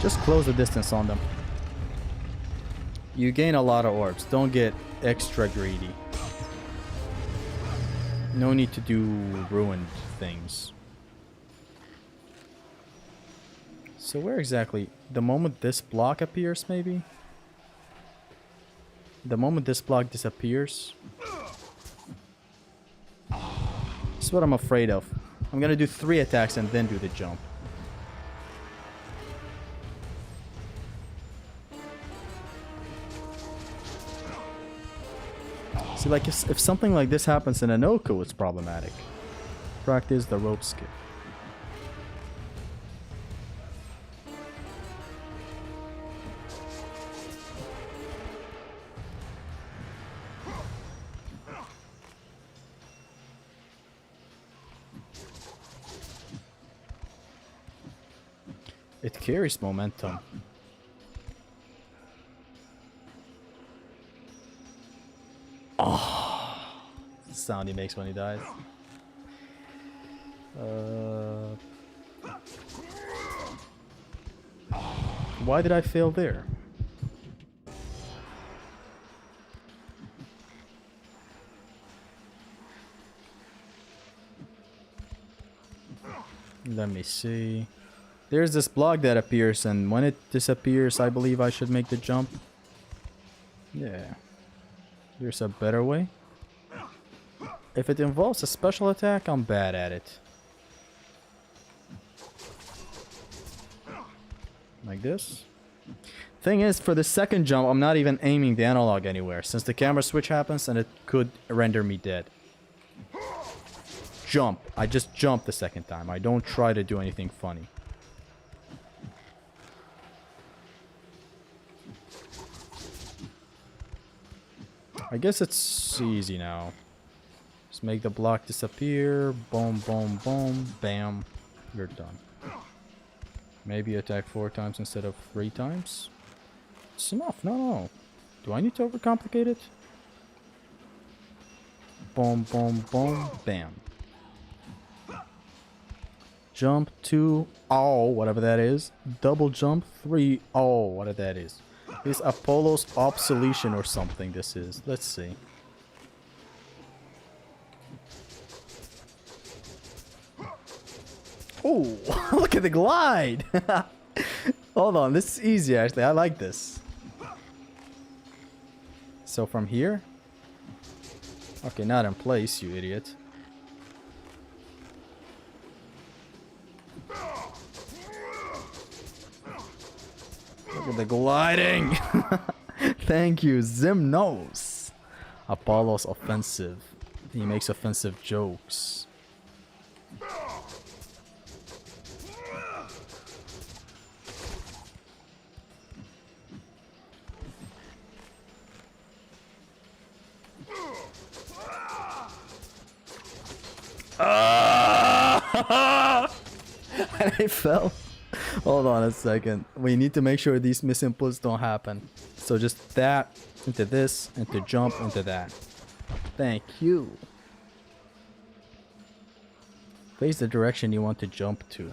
Just close the distance on them. You gain a lot of orbs. Don't get extra greedy. No need to do ruined things. So where exactly? The moment this block appears, maybe? The moment this block disappears? That's what I'm afraid of. I'm gonna do 3 attacks and then do the jump. See, like, if something like this happens in an OHKO, it's problematic. Practice the rope skip. It carries momentum. Oh, the sound he makes when he dies. Why did I fail there? Let me see. There's this block that appears, and when it disappears, I believe I should make the jump. Yeah. There's a better way. If it involves a special attack, I'm bad at it. Like this. Thing is, for the second jump, I'm not even aiming the analog anywhere, since the camera switch happens and it could render me dead. Jump. I just jump the second time. I don't try to do anything funny. I guess it's easy now. Just make the block disappear. Boom, boom, boom. Bam. You're done. Maybe attack 4 times instead of 3 times. It's enough. No. Do I need to overcomplicate it? Boom, boom, boom. Bam. Jump 2. Oh, whatever that is. Double jump 3. Oh, whatever that is. It's Apollo's obsolescence or something this is. Let's see. Oh, look at the glide. Hold on, this is easy actually. I like this. So from here. Okay, not in place, you idiot. Look at the gliding. Thank you, Zim knows. Apollo's offensive. He makes offensive jokes. And I fell. Hold on a second. We need to make sure these misinputs don't happen. So just that into this, into jump, into that. Thank you. Face the direction you want to jump to.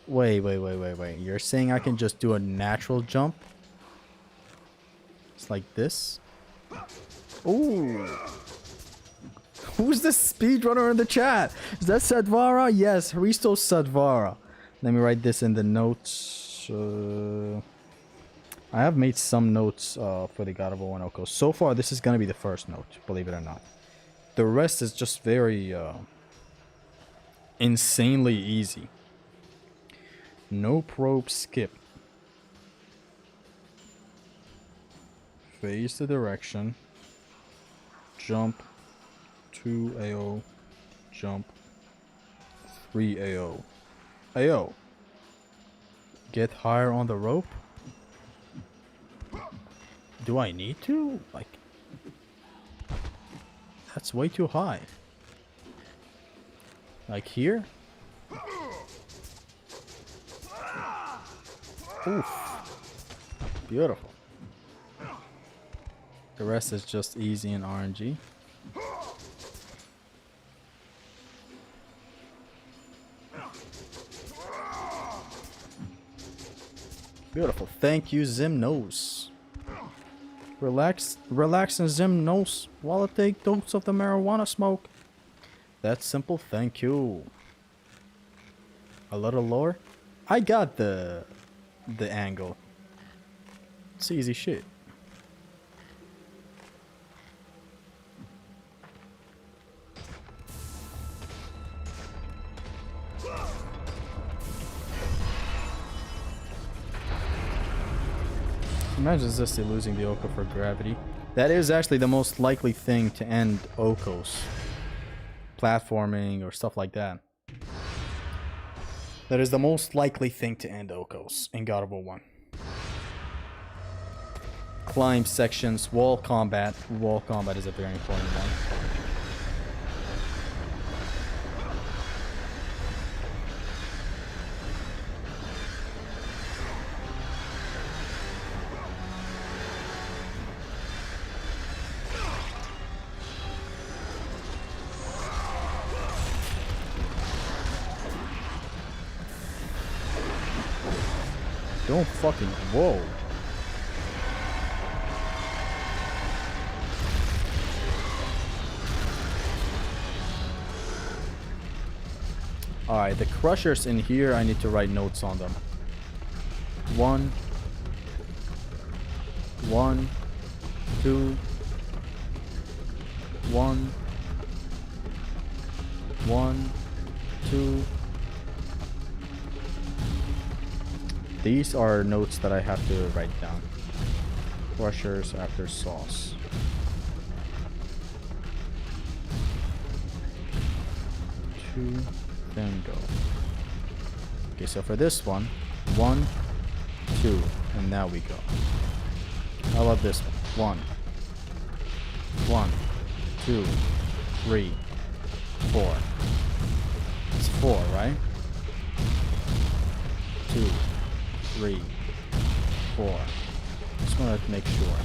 Wait. You're saying I can just do a natural jump? It's like this? Ooh. Who's the speedrunner in the chat? Is that Sadvara? Yes, Hristo Sadvara. Let me write this in the notes. I have made some notes for the God of War 1 OHKO. So far, this is going to be the first note, believe it or not. The rest is just very insanely easy. No probe skip. Face the direction. Jump. 2 AO. Jump. 3 AO. AO. Get higher on the rope? Do I need to? Like... That's way too high. Like here? Oof. Beautiful. The rest is just easy and RNG. Beautiful. Thank you, Zim knows. Relax and Zim knows while I take dose of the marijuana smoke. That's simple. Thank you. A little lower. I got the angle. It's easy shit. Imagine Zesty losing the OHKO for gravity. That is actually the most likely thing to end OHKOs. Platforming or stuff like that. That is the most likely thing to end OHKOs in God of War 1. Climb sections, wall combat. Wall combat is a very important one. Don't fucking... Whoa. Alright, the crushers in here, I need to write notes on them. 1, 2, 1, 2. These are notes that I have to write down. Crushers after sauce. Two, then go. Okay, so for this one, 1, 2, and now we go. How about this one? 1, 2, 3, 4. It's 4, right? 2, 3, 4. Just want to make sure.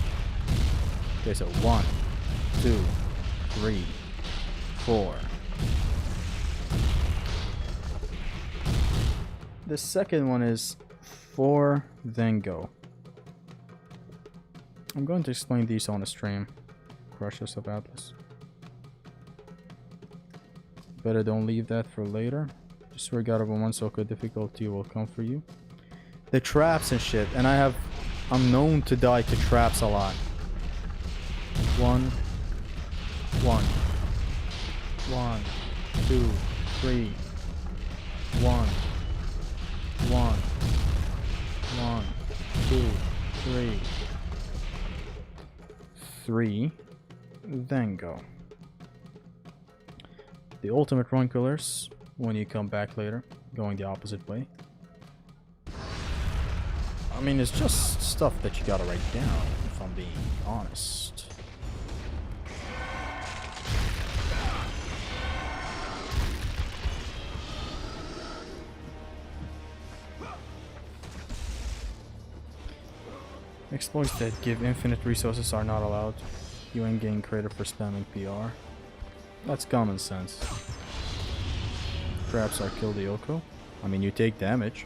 Okay, so 1, 2, 3, 4. The second one is 4, then go. I'm going to explain these on the stream. Crushes of Atlas. Better don't leave that for later. Just where God of War 1 OHKO difficulty will come for you. The traps and shit, and I'm known to die to traps a lot. 1, 1, 1, 2, 3, 1, 1, 1, 2, 3, 3, then go. The ultimate run killers when you come back later, going the opposite way. I mean, it's just stuff that you gotta write down, if I'm being honest. Exploits that give infinite resources are not allowed. You ain't getting credit for spamming PR. That's common sense. Traps are kill the OHKO. I mean, you take damage.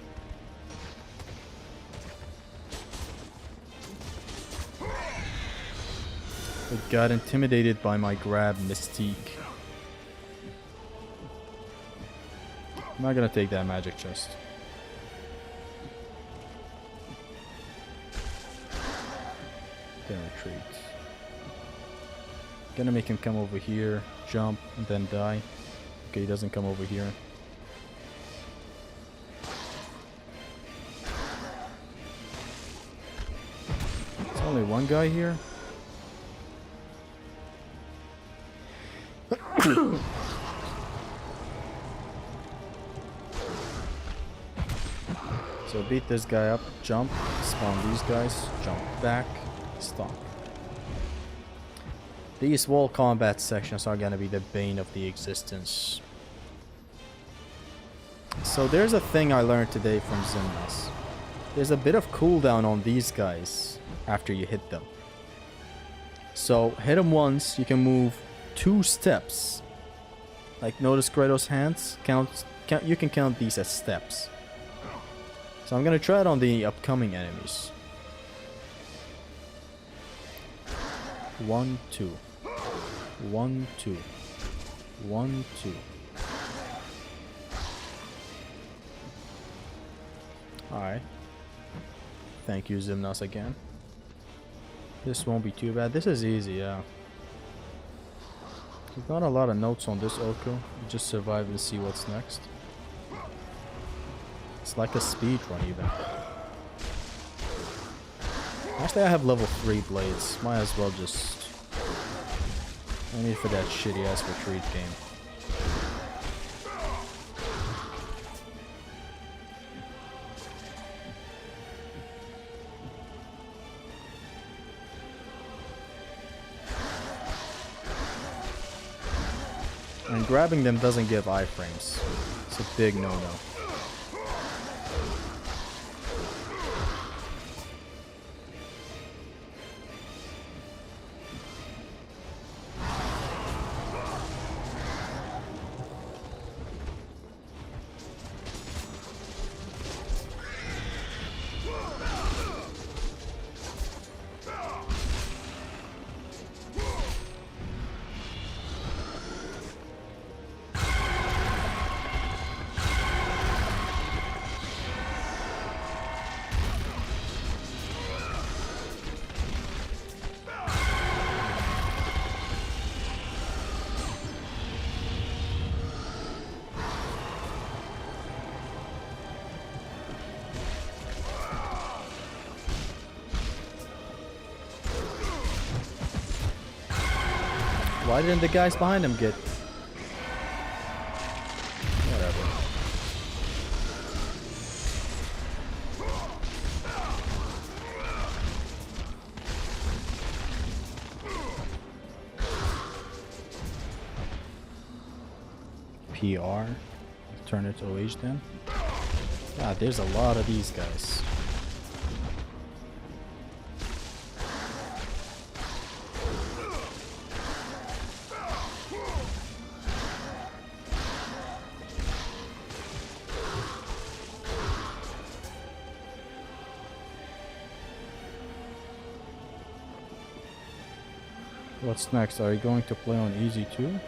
But got intimidated by my grab mystique. I'm not gonna take that magic chest. Then retreat. Gonna make him come over here, jump, and then die. Okay, he doesn't come over here. There's only one guy here. So beat this guy up, jump, spawn these guys, jump back, stop. These wall combat sections are gonna be the bane of the existence. So there's a thing I learned today from Zimnas. There's a bit of cooldown on these guys after you hit them. So hit them once, you can move 2 steps. Like notice Kratos' hands? You can count these as steps. So I'm gonna try it on the upcoming enemies. 1, 2. 1, 2. 1, 2. Alright. Thank you, Zimnas, again. This won't be too bad. This is easy, yeah. There's not a lot of notes on this OHKO. You just survive and see what's next. It's like a speed run even. Actually, I have level 3 blades. Might as well just... I need for that shitty ass retreat game. And grabbing them doesn't give iframes. It's a big no-no. Why didn't the guys behind him get... Whatever. PR? Turn it to OH then? God, there's a lot of these guys. What's next? Are you going to play on easy too?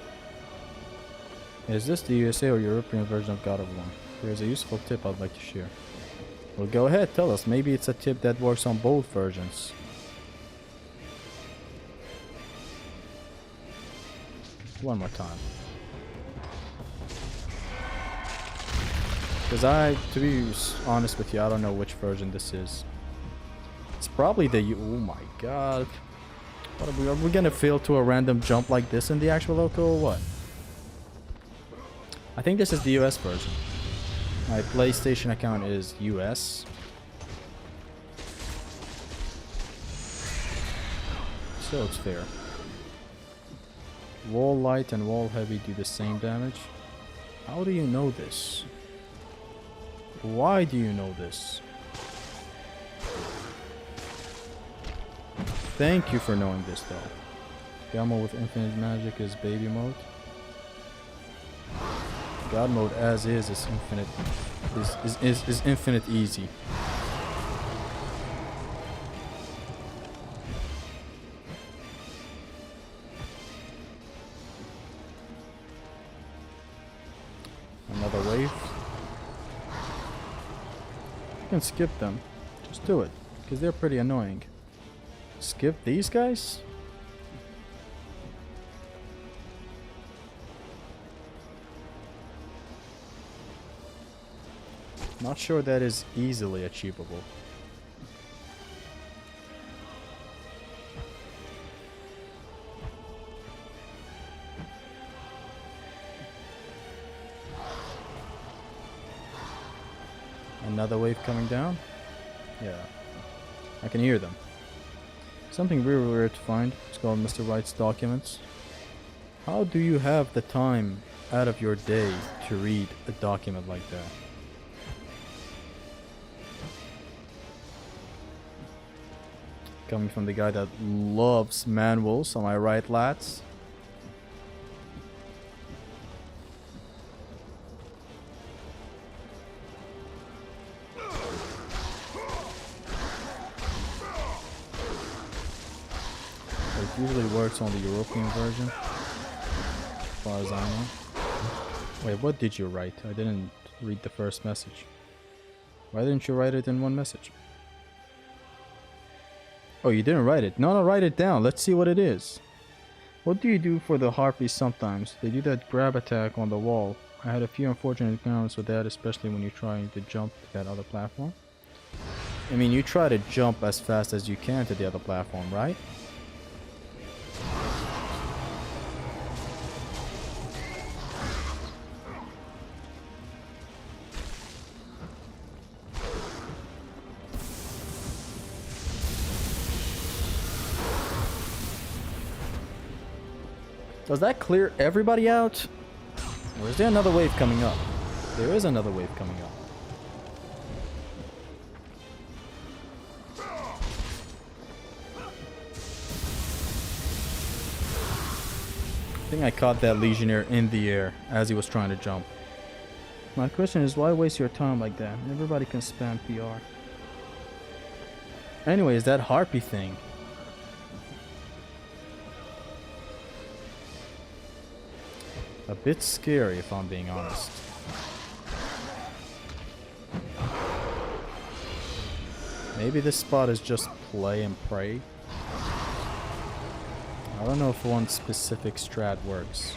Is this the USA or European version of God of War? Here's a useful tip I'd like to share. Well, go ahead, tell us. Maybe it's a tip that works on both versions. One more time. Because to be honest with you, I don't know which version this is. It's probably the... Oh my god. What are we gonna fail to a random jump like this in the actual local or what? I think this is the US version. My PlayStation account is US. So it's fair. Wall light and wall heavy do the same damage. How do you know this? Why do you know this? Thank you for knowing this though. Gamma with infinite magic is baby mode. God mode as is infinite is infinite easy. Another wave. You can skip them. Just do it, because they're pretty annoying. Skip these guys? Not sure that is easily achievable. Another wave coming down? Yeah. I can hear them. Something very rare to find. It's called Mr. Wright's documents. How do you have the time out of your day to read a document like that? Coming from the guy that loves manuals, am I right, lads? It usually works on the European version, as far as I know. Wait, what did you write? I didn't read the first message. Why didn't you write it in one message? Oh, you didn't write it. No, write it down. Let's see what it is. What do you do for the harpies sometimes? They do that grab attack on the wall. I had a few unfortunate encounters with that, especially when you're trying to jump to that other platform. I mean, you try to jump as fast as you can to the other platform, right? Does that clear everybody out? Or is there another wave coming up? There is another wave coming up. I think I caught that Legionnaire in the air as he was trying to jump. My question is, why waste your time like that? Everybody can spam PR. Anyways, that harpy thing. A bit scary, if I'm being honest. Maybe this spot is just play and pray. I don't know if one specific strat works.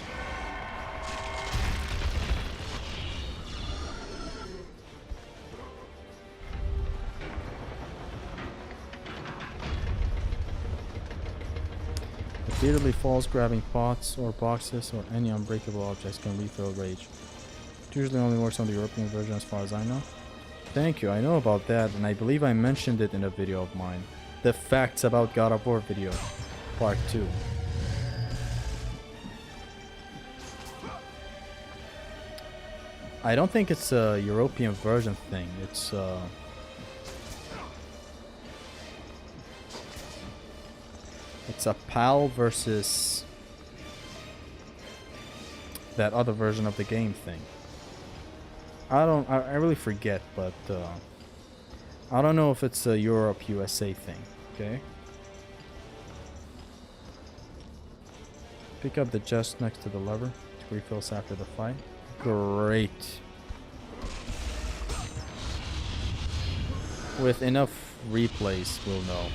Repeatedly falls grabbing pots or boxes or any unbreakable objects can refill rage. It usually only works on the European version as far as I know. Thank you, I know about that, and I believe I mentioned it in a video of mine. The Facts About God of War video, part 2. I don't think it's a European version thing, it's a PAL versus that other version of the game thing. I really forget, but I don't know if it's a Europe USA thing. Okay. Pick up the chest next to the lever to refills after the fight. Great. With enough replays, we'll know.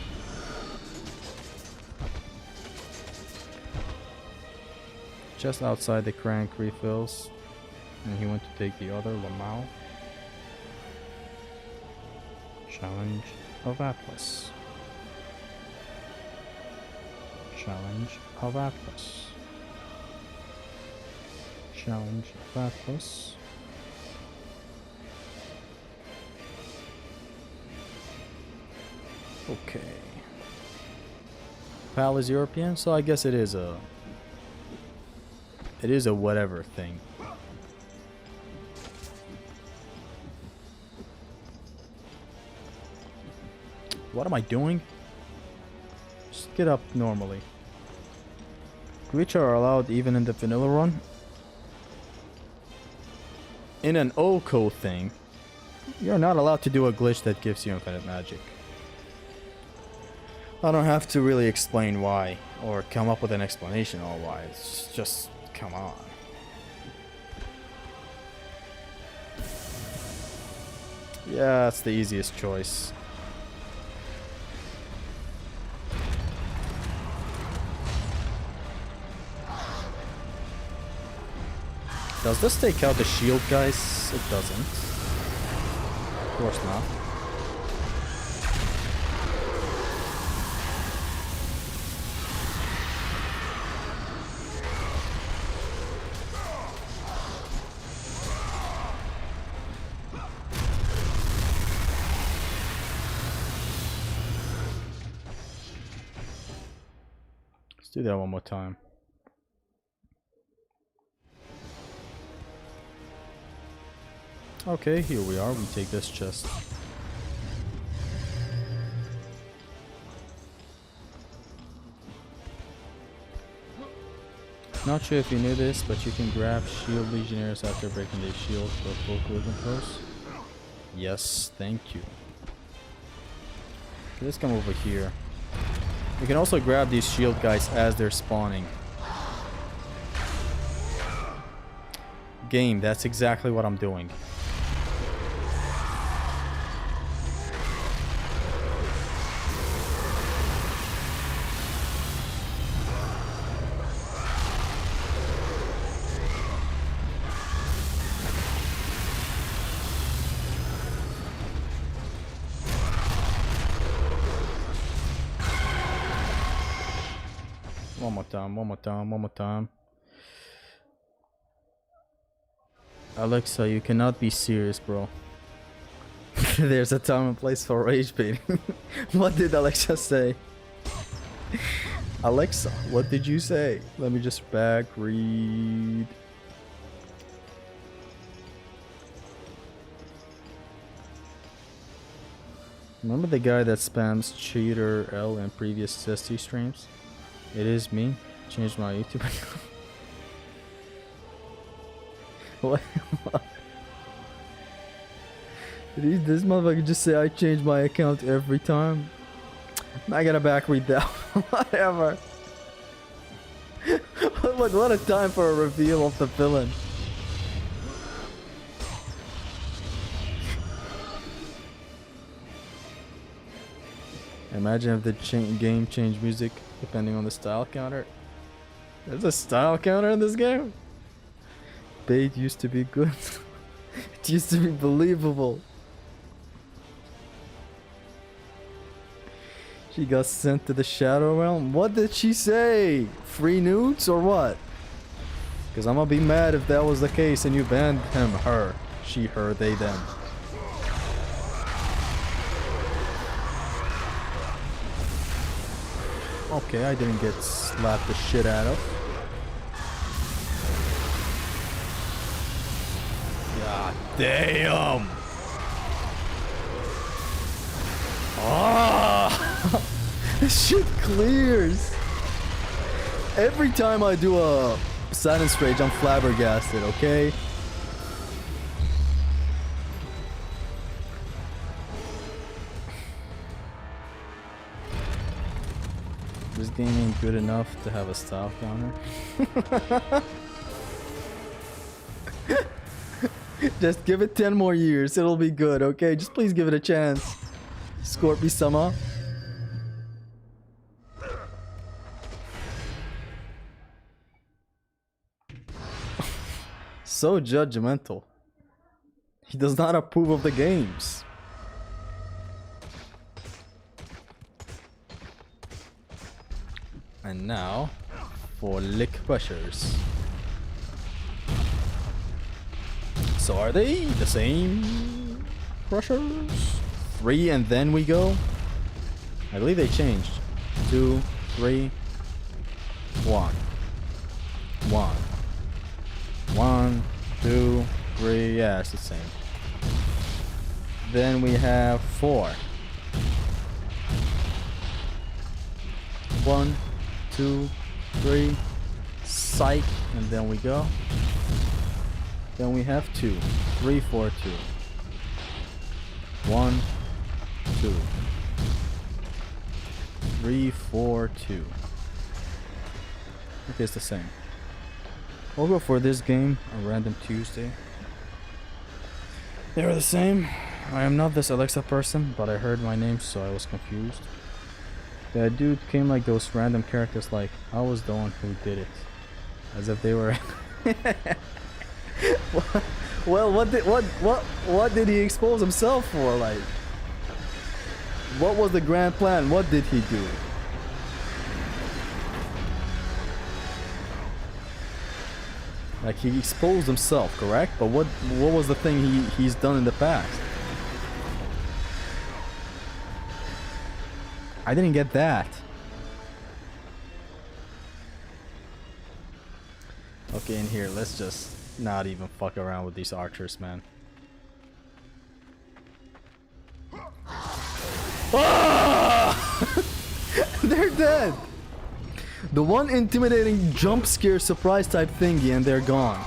Just outside the crank refills, and he went to take the other Lamau. Challenge of Atlas. Challenge of Atlas. Challenge of Atlas. Okay. PAL is European, so I guess it is a whatever thing. What am I doing? Just get up normally. Glitches are allowed even in the vanilla run. In an OHKO thing, you're not allowed to do a glitch that gives you infinite magic. I don't have to really explain why, or come up with an explanation on why. It's just, come on. Yeah, that's the easiest choice. Does this take out the shield, guys? It doesn't. Of course not. Let's do that one more time. Okay, here we are. We take this chest. Not sure if you knew this, but you can grab shield legionnaires after breaking their shield for full collision pose. Yes, thank you. Okay, let's come over here. You can also grab these shield guys as they're spawning. Game, that's exactly what I'm doing. One more time, one more time, one more time. Alexa, you cannot be serious, bro. There's a time and place for rage baiting. What did Alexa say? Alexa, what did you say? Let me just back read. Remember the guy that spams cheater L in previous SST streams? It is me. Changed my YouTube account. What? Did this motherfucker just say I change my account every time? I gotta back read that. Whatever. What a time for a reveal of the villain. Imagine if the game changed music depending on the style counter. There's a style counter in this game? Bait used to be good. It used to be believable. She got sent to the Shadow Realm? What did she say? Free nudes or what? Because I'm gonna be mad if that was the case and you banned him, her, she, her, they, them. Okay, I didn't get slapped the shit out of. God damn! Ah! This shit clears! Every time I do a silence rage, I'm flabbergasted, okay? This game ain't good enough to have a style counter. Just give it 10 more years, it'll be good, okay? Just please give it a chance. Scorpy-sama. So judgmental. He does not approve of the games. And now for lick pressures. So are they the same pressures? 3 and then we go? I believe they changed. 2, 3, 1. 1. 1, 2, 3. Yeah, it's the same. Then we have 4. 1, 2, 3. Psych. And then we go. Then we have 2. 3, 4, 2. 1, 2. 3, 4, 2. Okay, it's the same. We'll go for this game, a random Tuesday. They're the same. I am not this Alexa person, but I heard my name, so I was confused. That dude came like those random characters, like I was the one who did it, as if they were. Well, what did he expose himself for? Like, what was the grand plan? What did he do? Like, he exposed himself, correct? But what was the thing he's done in the past? I didn't get that. Okay, in here, let's just not even fuck around with these archers, man. Ah! They're dead. The one intimidating jump scare surprise type thingy and they're gone.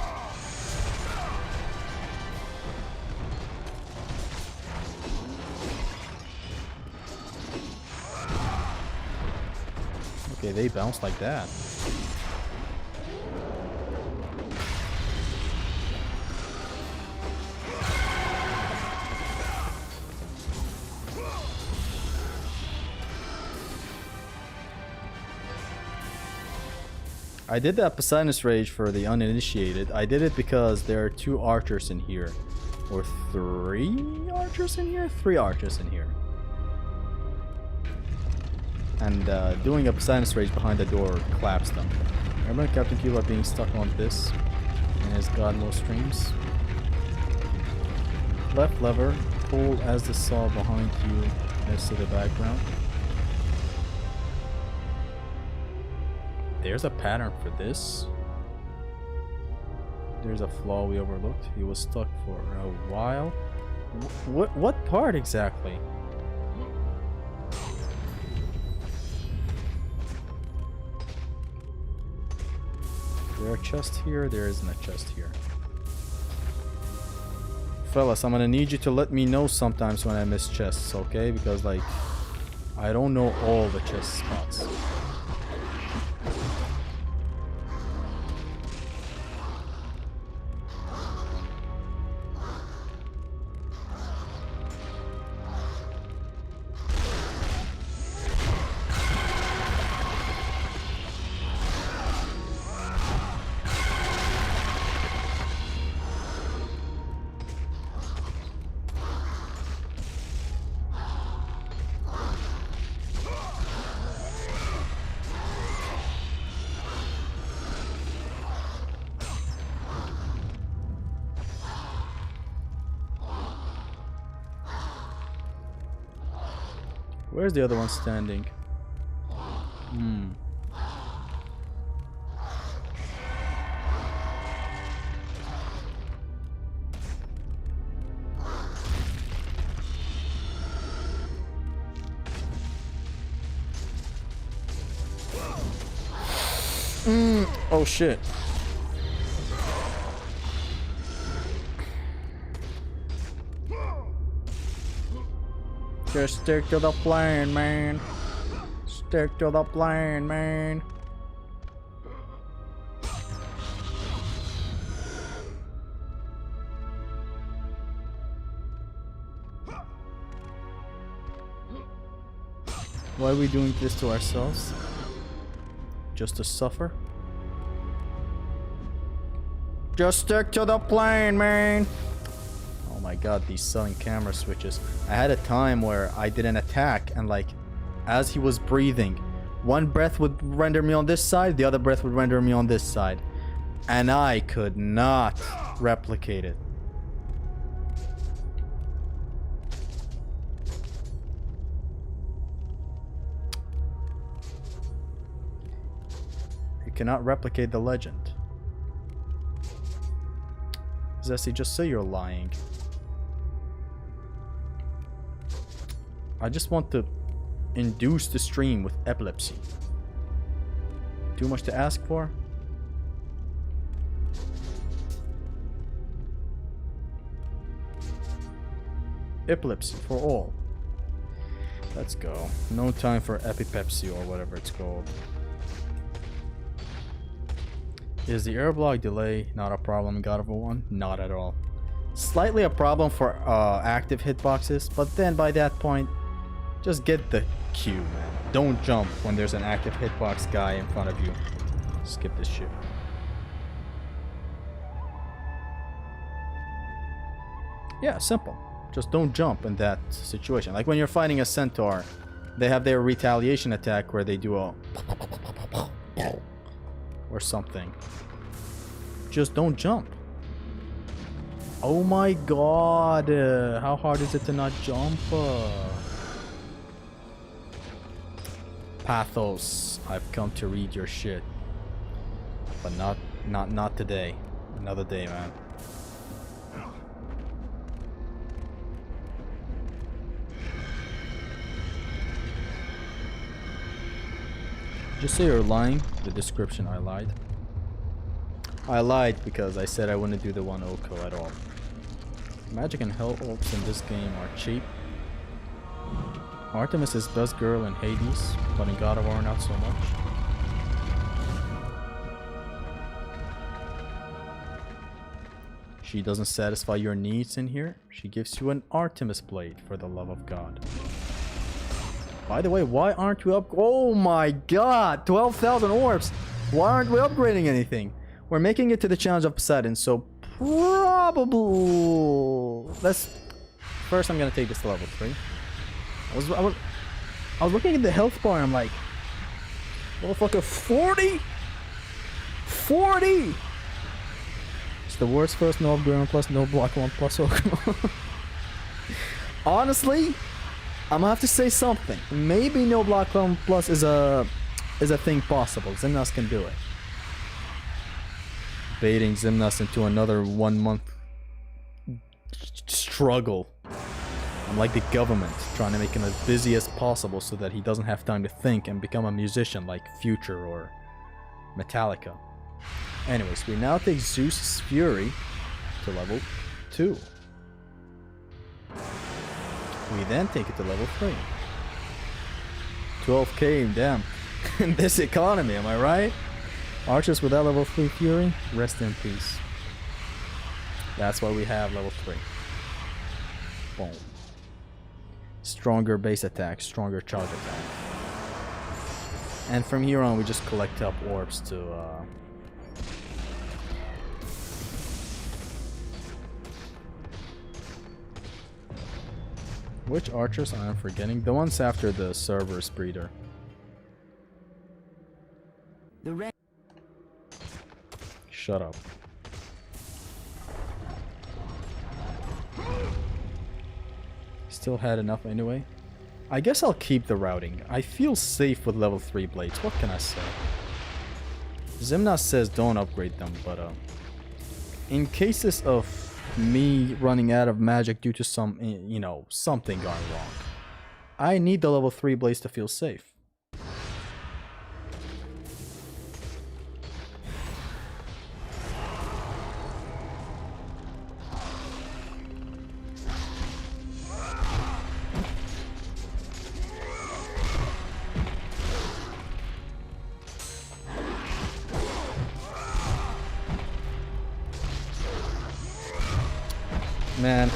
Okay, they bounce like that. I did that Poseidon's Rage for the uninitiated. I did it because there are 2 archers in here. Or 3 archers in here? 3 archers in here. and doing a Poseidon's Rage behind the door claps them. Remember Captain Cuba being stuck on this in his God mode streams? Left lever, pull as the saw behind you heads to the background. There's a pattern for this. There's a flaw we overlooked. He was stuck for a while. What part exactly? Is there a chest here? There isn't a chest here. Fellas, I'm gonna need you to let me know sometimes when I miss chests, okay? Because like, I don't know all the chest spots. Where's the other one standing? Oh shit. Just stick to the plan, man. Stick to the plan, man. Why are we doing this to ourselves? Just to suffer? Just stick to the plan, man. Oh my god, these selling camera switches. I had a time where I did an attack and like, as he was breathing, one breath would render me on this side, the other breath would render me on this side. And I could not replicate it. You cannot replicate the legend. Zesty, just say you're lying. I just want to induce the stream with epilepsy. Too much to ask for? Epilepsy for all. Let's go. No time for epipepsy or whatever it's called. Is the air block delay not a problem in God of War 1? Not at all. Slightly a problem for active hitboxes, but then by that point, just get the cue, man. Don't jump when there's an active hitbox guy in front of you. Skip this shit. Yeah, simple. Just don't jump in that situation. Like when you're fighting a centaur, they have their retaliation attack where they do a or something. Just don't jump. Oh my god, how hard is it to not jump? Pathos, I've come to read your shit, but not today. Another day, man. Just say you're lying. The description, I lied. I lied because I said I wouldn't do the one OHKO at all. Magic and hell orbs in this game are cheap. Artemis is best girl in Hades, but in God of War not so much. She doesn't satisfy your needs in here. She gives you an Artemis blade, for the love of God. By the way, why aren't we oh my god, 12,000 orbs. Why aren't we upgrading anything? We're making it to the challenge of Poseidon, so probably... First I'm gonna take this to level 3. I was looking at the health bar and I'm like, motherfucker, 40? 40! It's the worst first no upgrade plus no block 1 plus OHKO. Honestly, I'm gonna have to say something. Maybe no block 1 plus is a thing possible. Xemnas can do it. Baiting Xemnas into another 1 month struggle. I'm like the government, trying to make him as busy as possible so that he doesn't have time to think and become a musician like Future or Metallica. Anyways, we now take Zeus's Fury to level 2. We then take it to level 3. 12k, damn. In this economy, am I right? Archers with that level 3 Fury, rest in peace. That's why we have level 3. Boom. Stronger base attack, stronger charge attack. And from here on we just collect up orbs to which archers I am forgetting? The ones after the Cerberus breeder. Shut up. Still had enough anyway. I guess I'll keep the routing. I feel safe with level 3 blades. What can I say? Xemnas says don't upgrade them, but in cases of me running out of magic due to some, you know, something going wrong, I need the level 3 blades to feel safe. Man.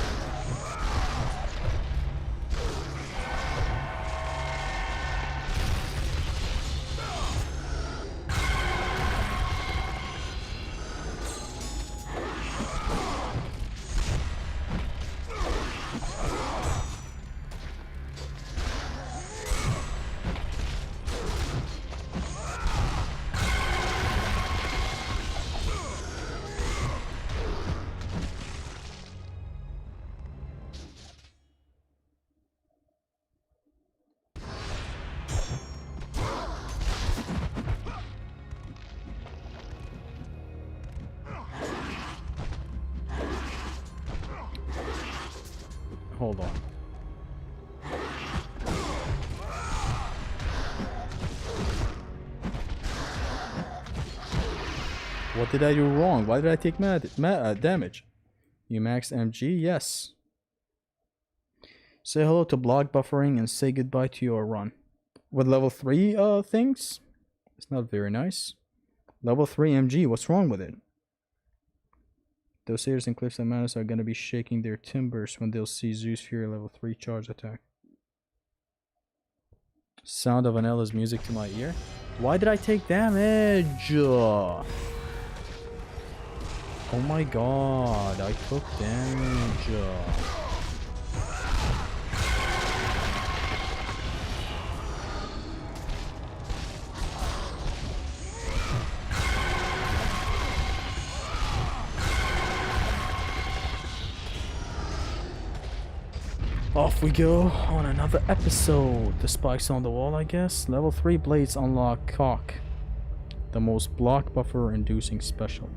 Hold on. What did I do wrong? Why did I take damage? You max MG? Yes. Say hello to block buffering and say goodbye to your run. With level 3 things? It's not very nice. Level 3 MG, what's wrong with it? Those Sayers and Cliffs and Manus are gonna be shaking their timbers when they'll see Zeus Fury level 3 charge attack. Sound of Anella's music to my ear. Why did I take damage? Oh my god, I took damage. Off we go on another episode. The spikes on the wall, I guess. Level 3 blades unlock cock. The most block buffer inducing special.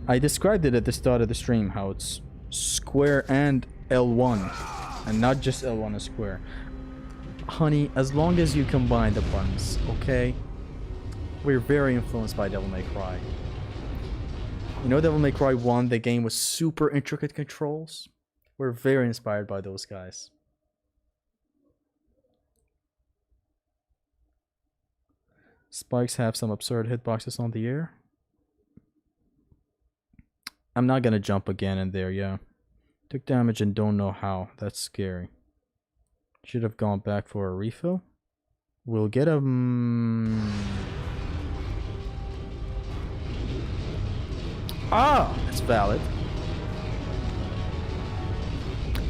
I described it at the start of the stream how it's square and L1 and not just L1 and square. Honey, as long as you combine the buttons, okay? We're very influenced by Devil May Cry. You know Devil May Cry 1, the game with super intricate controls? We're very inspired by those guys. Spikes have some absurd hitboxes on the air. I'm not gonna jump again in there, yeah. Took damage and don't know how. That's scary. Should have gone back for a refill. We'll get a... Ah! That's valid.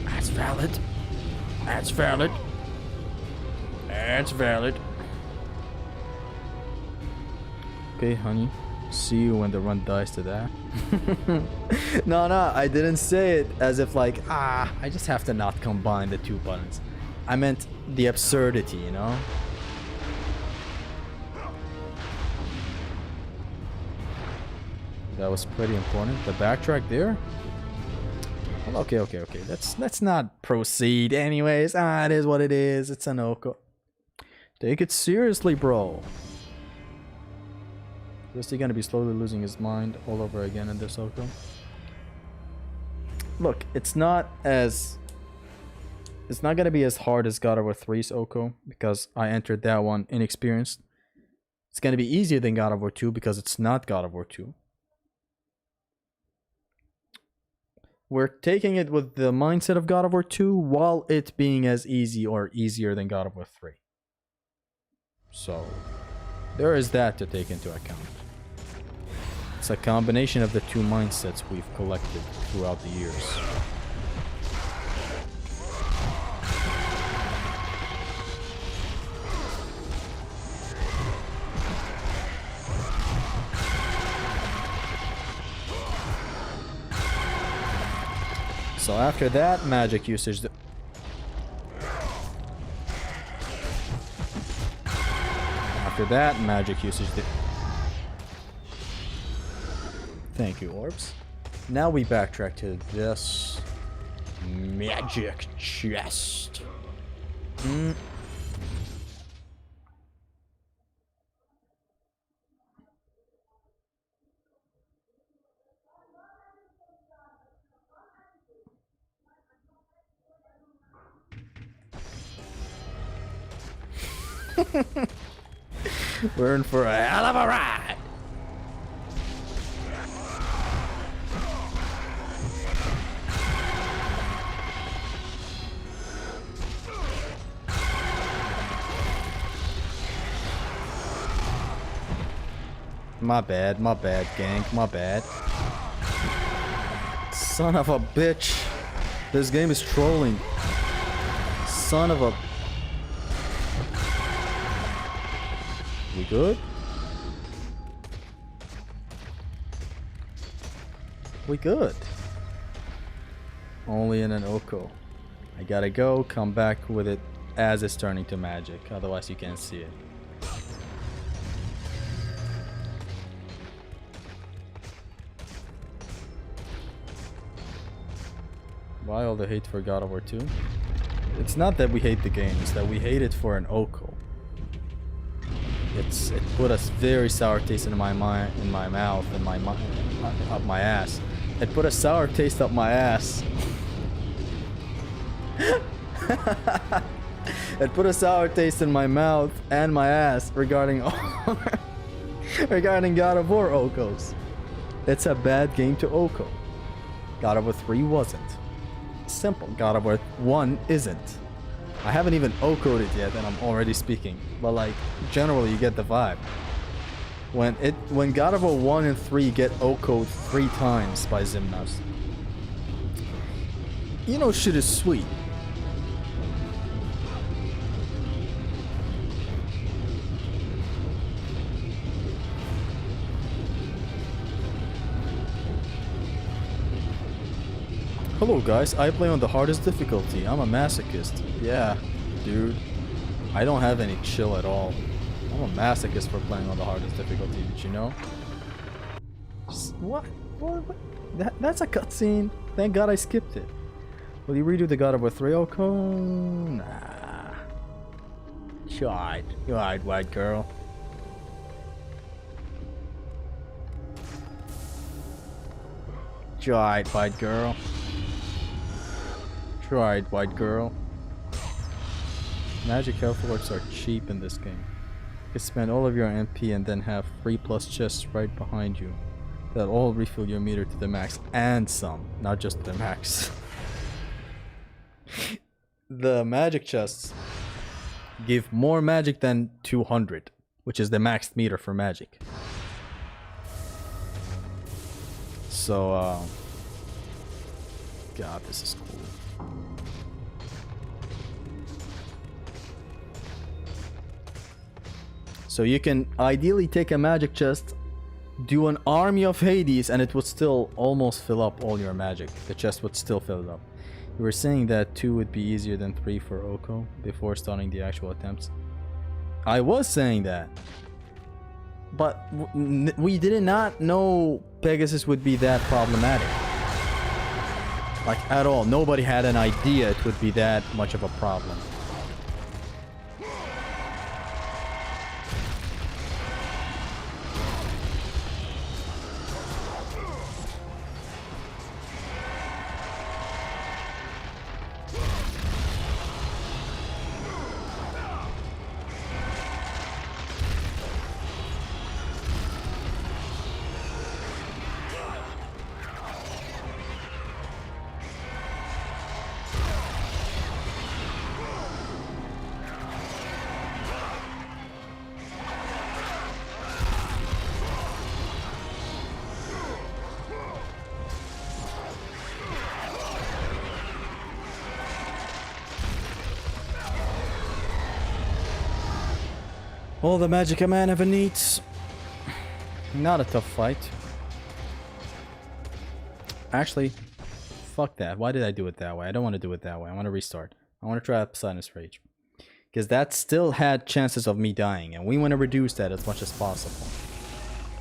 That's valid. That's valid. It's valid. Okay, honey. See you when the run dies to that. No, I didn't say it as if like, I just have to not combine the two buttons. I meant the absurdity, you know? That was pretty important. The backtrack there? Well, okay. Let's not proceed anyways. It is what it is. It's an OHKO. Take it seriously, bro. Is he gonna be slowly losing his mind all over again in this OHKO? Look, it's not gonna be as hard as God of War 3's OHKO because I entered that one inexperienced. It's gonna be easier than God of War 2 because it's not God of War 2. We're taking it with the mindset of God of War 2 while it being as easy or easier than God of War 3. So, there is that to take into account. It's a combination of the two mindsets we've collected throughout the years. So after that magic usage, thank you, orbs. Now we backtrack to this magic chest. We're in for a hell of a ride. My bad, gang, my bad. Son of a bitch. This game is trolling. Son of a... We good? We good. Only in an OHKO. I gotta go, come back with it as it's turning to magic. Otherwise you can't see it. Why all the hate for God of War 2? It's not that we hate the game, it's that we hate it for an OHKO. It put a very sour taste in my mind, in my mouth, in my up my ass. It put a sour taste up my ass. It put a sour taste in my mouth and my ass regarding regarding God of War OHKOs. It's a bad game to OHKO. God of War 3 wasn't. Simple. God of War 1 isn't. I haven't even OHKO'd it yet and I'm already speaking. But like, generally you get the vibe. When God of War 1 and 3 get OHKO'd 3 times by Ximnas, you know shit is sweet. Hello guys, I play on the hardest difficulty. I'm a masochist. Yeah, dude. I don't have any chill at all. I'm a masochist for playing on the hardest difficulty, did you know? What? That's a cutscene. Thank God I skipped it. Will you redo the God of War 3 OHKO? Nah. You alright, white girl. You alright, white girl. Tried, white girl. Magic health orbs are cheap in this game. You can spend all of your MP and then have 3+ chests right behind you that all refill your meter to the max and some, not just the max. The magic chests give more magic than 200, which is the maxed meter for magic. So, God, this is cool. So you can ideally take a magic chest, do an army of Hades, and it would still almost fill up all your magic. The chest would still fill it up. You were saying that 2 would be easier than 3 for OHKO before starting the actual attempts. I was saying that. But we did not know Pegasus would be that problematic. Like, at all. Nobody had an idea it would be that much of a problem. All the magic a man ever needs. Not a tough fight. Actually, fuck that. Why did I do it that way? I don't want to do it that way. I want to restart. I want to try Poseidon's Rage. Because that still had chances of me dying. And we want to reduce that as much as possible.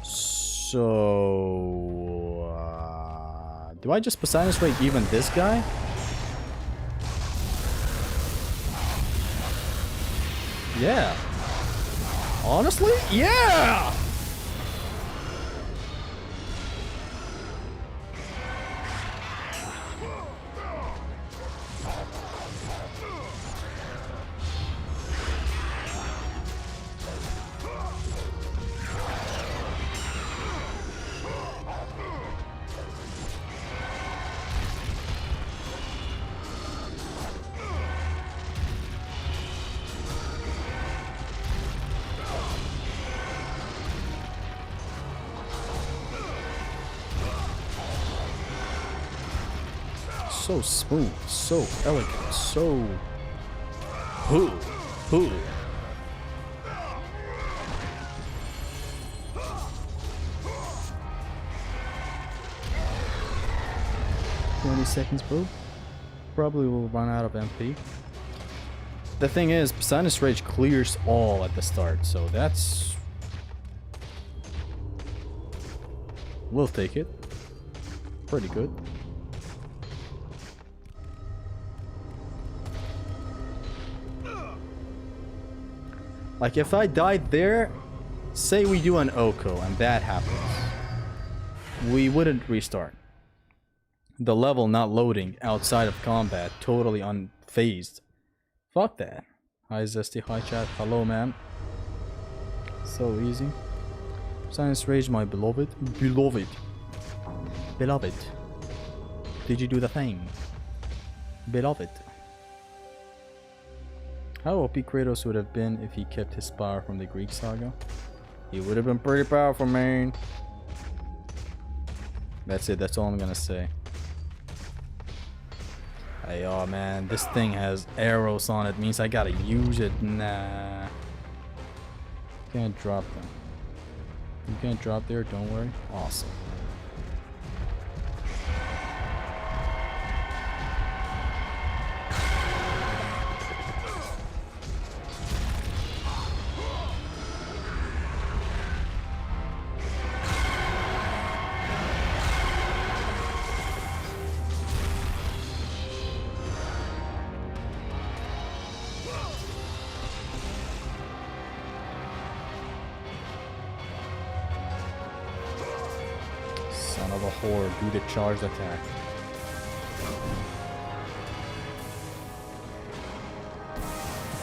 So... do I just Poseidon's Rage even this guy? Yeah. Honestly? Yeah! So smooth, so elegant, so... Hoo! 20 seconds, bro. Probably will run out of MP. The thing is, Poseidon's Rage clears all at the start, so that's... we'll take it. Pretty good. Like, if I died there, say we do an OHKO and that happens, we wouldn't restart. The level not loading outside of combat, totally unfazed. Fuck that. Hi Zesty, hi chat, hello man. So easy. Poseidon's Rage, my beloved. Beloved. Did you do the thing? Beloved. How OP Kratos would have been if he kept his power from the Greek saga? He would have been pretty powerful, man. That's it, that's all I'm gonna say. Hey, oh man, this thing has arrows on it, means I gotta use it. Nah. Can't drop them. You can't drop there, don't worry. Awesome. Son of a whore, do the charged attack.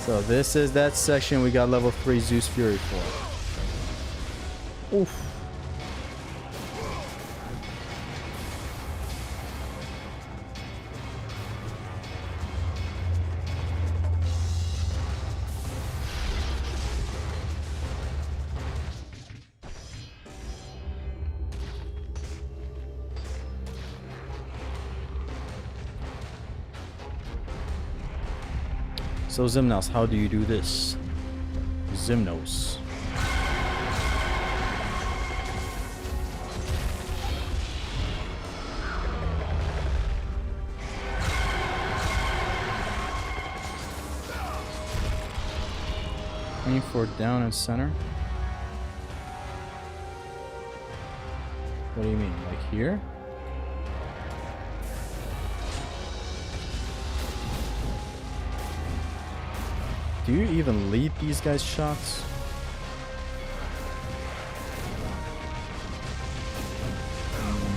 So this is that section we got level 3 Zeus Fury for. Oof. So Zimnos, how do you do this? Zimnos. Aim for down and center. What do you mean? Like here? Do you even lead these guys' shots?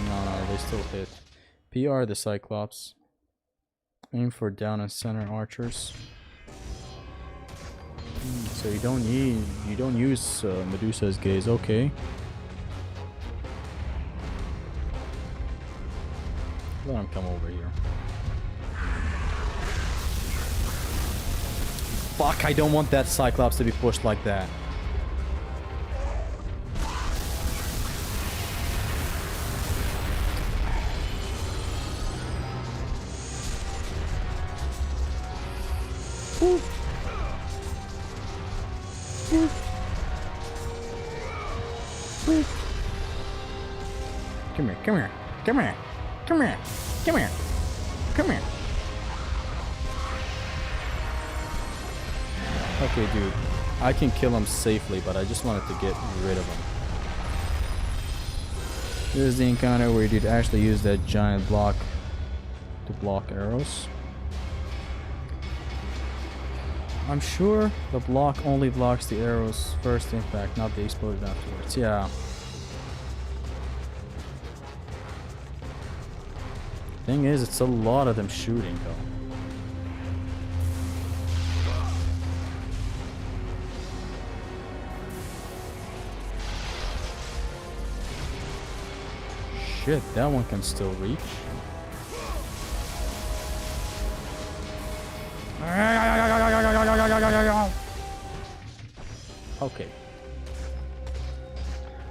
No, they still hit. PR the Cyclops. Aim for down and center archers. So you don't use Medusa's gaze, okay. Let him come over here. Fuck, I don't want that Cyclops to be pushed like that. Woo. Woo. Woo. Come here, come here, come here, come here, come here, come here. Okay, dude. I can kill him safely, but I just wanted to get rid of him. This is the encounter where you did actually use that giant block to block arrows. I'm sure the block only blocks the arrows first impact, not the explosion afterwards. Yeah. Thing is, it's a lot of them shooting though. Shit, that one can still reach. Okay.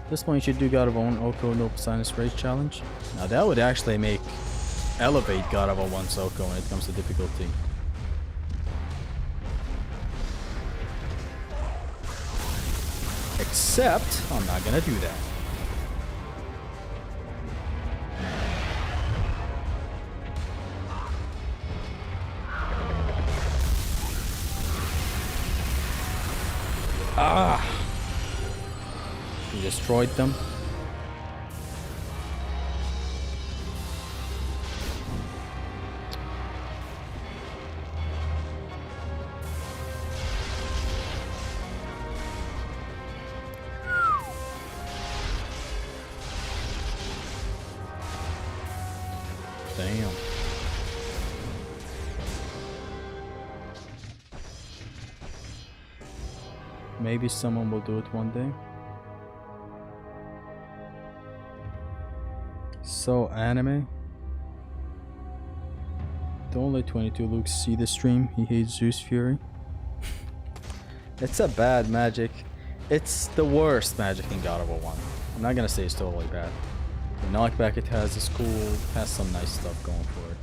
At this point, you should do God of War 1 OHKO no Sinus Rage challenge. Now that would actually elevate God of War 1's OHKO when it comes to difficulty. Except, I'm not gonna do that. Ah! You destroyed them. Damn. Maybe someone will do it one day. So anime. Don't let 22 Luke see the stream. He hates Zeus Fury. It's a bad magic. It's the worst magic in God of War 1. I'm not gonna say it's totally bad. The knockback it has is cool. It has some nice stuff going for it.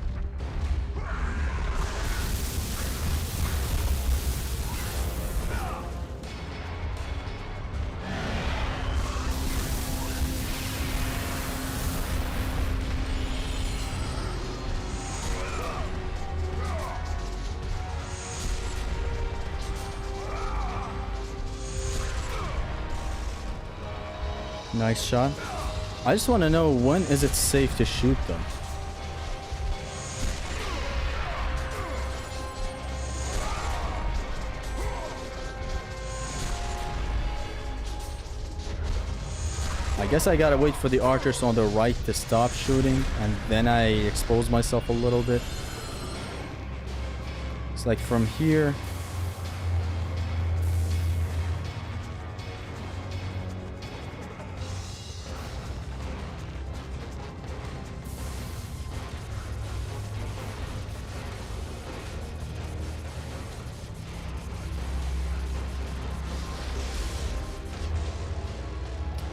Nice shot. I just want to know, when is it safe to shoot them? I guess I gotta wait for the archers on the right to stop shooting, and then I expose myself a little bit. It's like from here.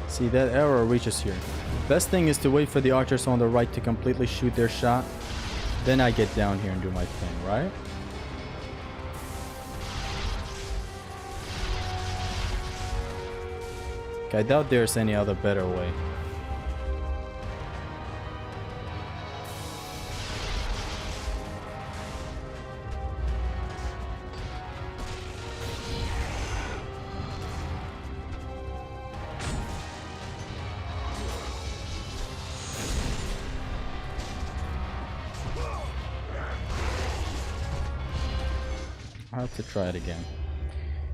See, that arrow reaches here. Best thing is to wait for the archers on the right to completely shoot their shot. Then I get down here and do my thing, right? Okay, I doubt there's any other better way. I'll have to try it again.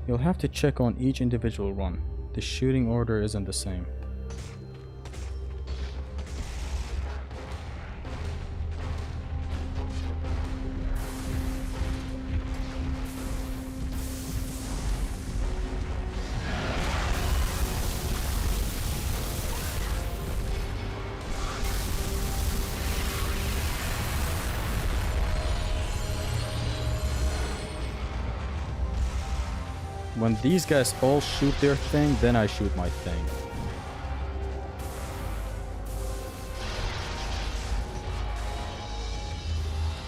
You'll have to check on each individual run. The shooting order isn't the same. When these guys all shoot their thing, then I shoot my thing.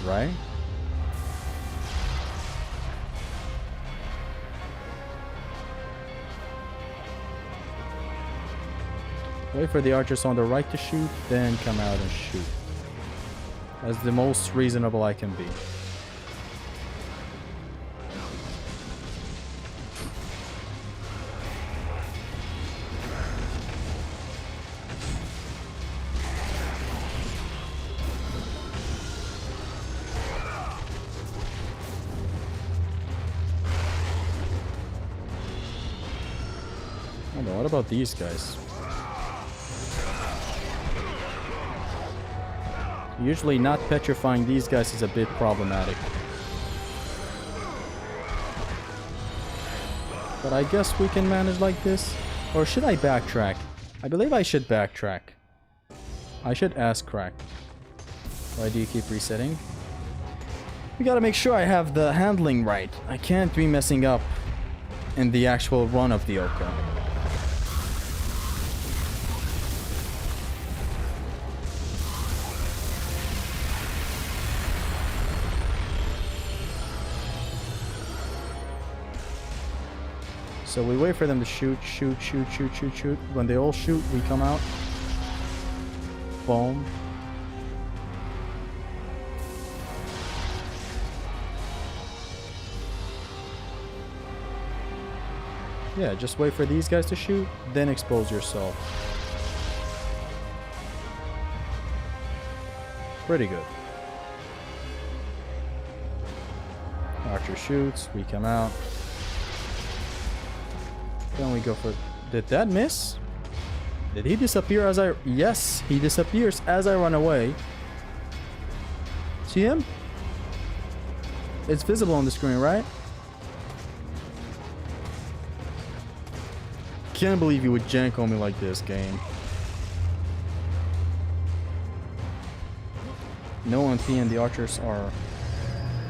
Right? Wait for the archers on the right to shoot, then come out and shoot. That's the most reasonable I can be. What about these guys? Usually not petrifying these guys is a bit problematic. But I guess we can manage like this. Or should I backtrack? I believe I should backtrack. I should ask Crack. Why do you keep resetting? We gotta make sure I have the handling right. I can't be messing up in the actual run of the OHKO. So we wait for them to shoot. When they all shoot, we come out. Boom. Yeah, just wait for these guys to shoot, then expose yourself. Pretty good. Archer shoots, we come out. Then we go for... Did that miss? Did he disappear as I... Yes, he disappears as I run away. See him? It's visible on the screen, right? Can't believe you would jank on me like this, game. No MP and the archers are...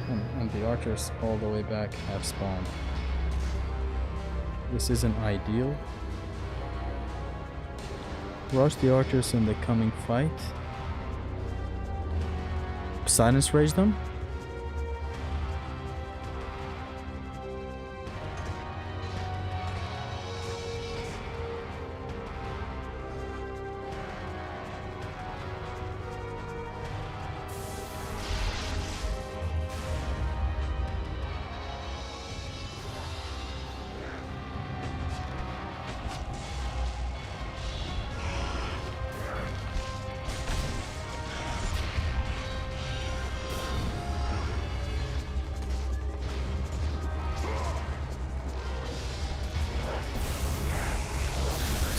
And the archers all the way back have spawned. This isn't ideal. Rush the archers in the coming fight. Silence rage them.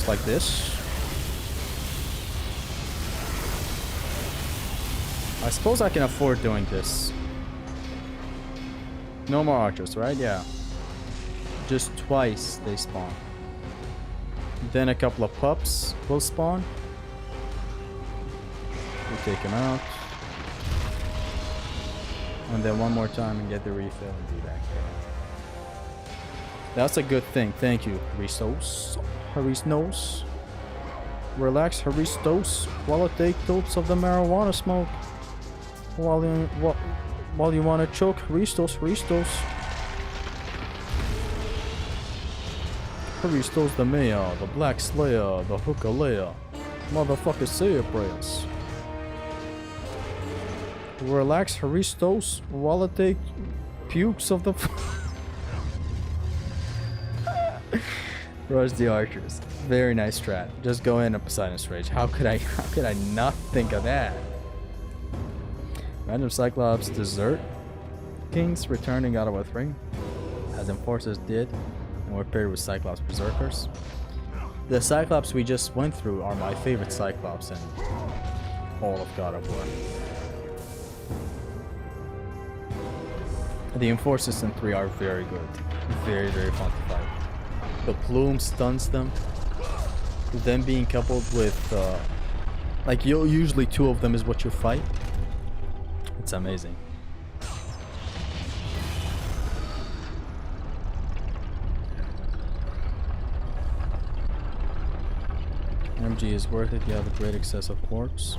Like this. I suppose I can afford doing this. No more archers, right? Yeah. Just twice they spawn. Then a couple of pups will spawn. We take him out. And then one more time and get the refill and be back here. That's a good thing. Thank you, Haristos. Harisnos. Relax, Haristos, while I take totes of the marijuana smoke. While you wanna choke, Haristos. Haristos the mayor, the black slayer, the hooker layer. Motherfucker, say your prayers. Relax, Haristos, while I take pukes of the... Rush the archers. Very nice strat. Just go in a Poseidon's Rage. How could I not think of that? Random Cyclops dessert. Kings returning out of a 3, as Enforcers did, and were paired with Cyclops Berserkers. The Cyclops we just went through are my favorite Cyclops in all of God of War. The Enforcers in 3 are very good. Very, very fun to fight. The plume stuns them. Them being coupled with, like, usually 2 of them is what you fight. It's amazing. MG is worth it. You have a great excess of orcs.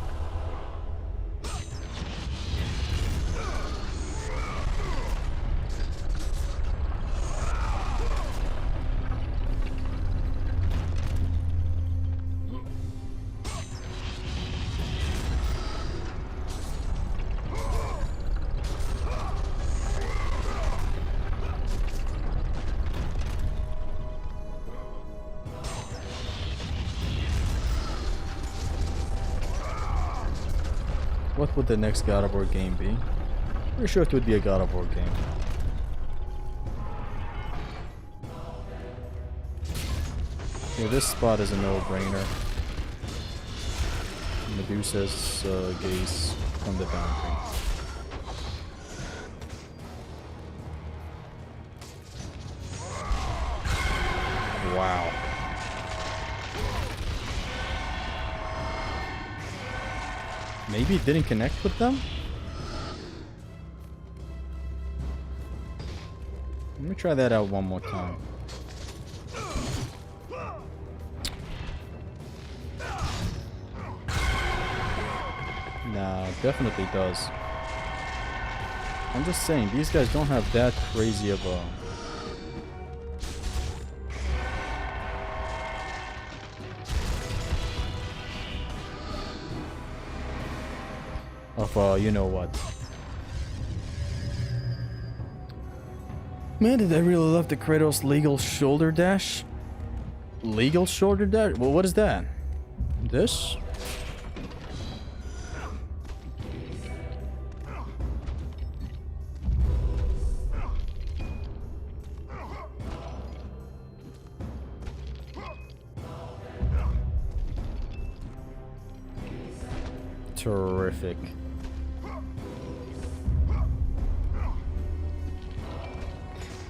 What would the next God of War game be? Pretty sure it would be a God of War game. Yeah, this spot is a no-brainer. Medusa's gaze from the boundary. Wow. Maybe it didn't connect with them? Let me try that out one more time. Nah, definitely does. I'm just saying, these guys don't have that crazy of a... you know what. Man, did I really love the Kratos legal shoulder dash? Legal shoulder dash? Well, what is that? This? Terrific.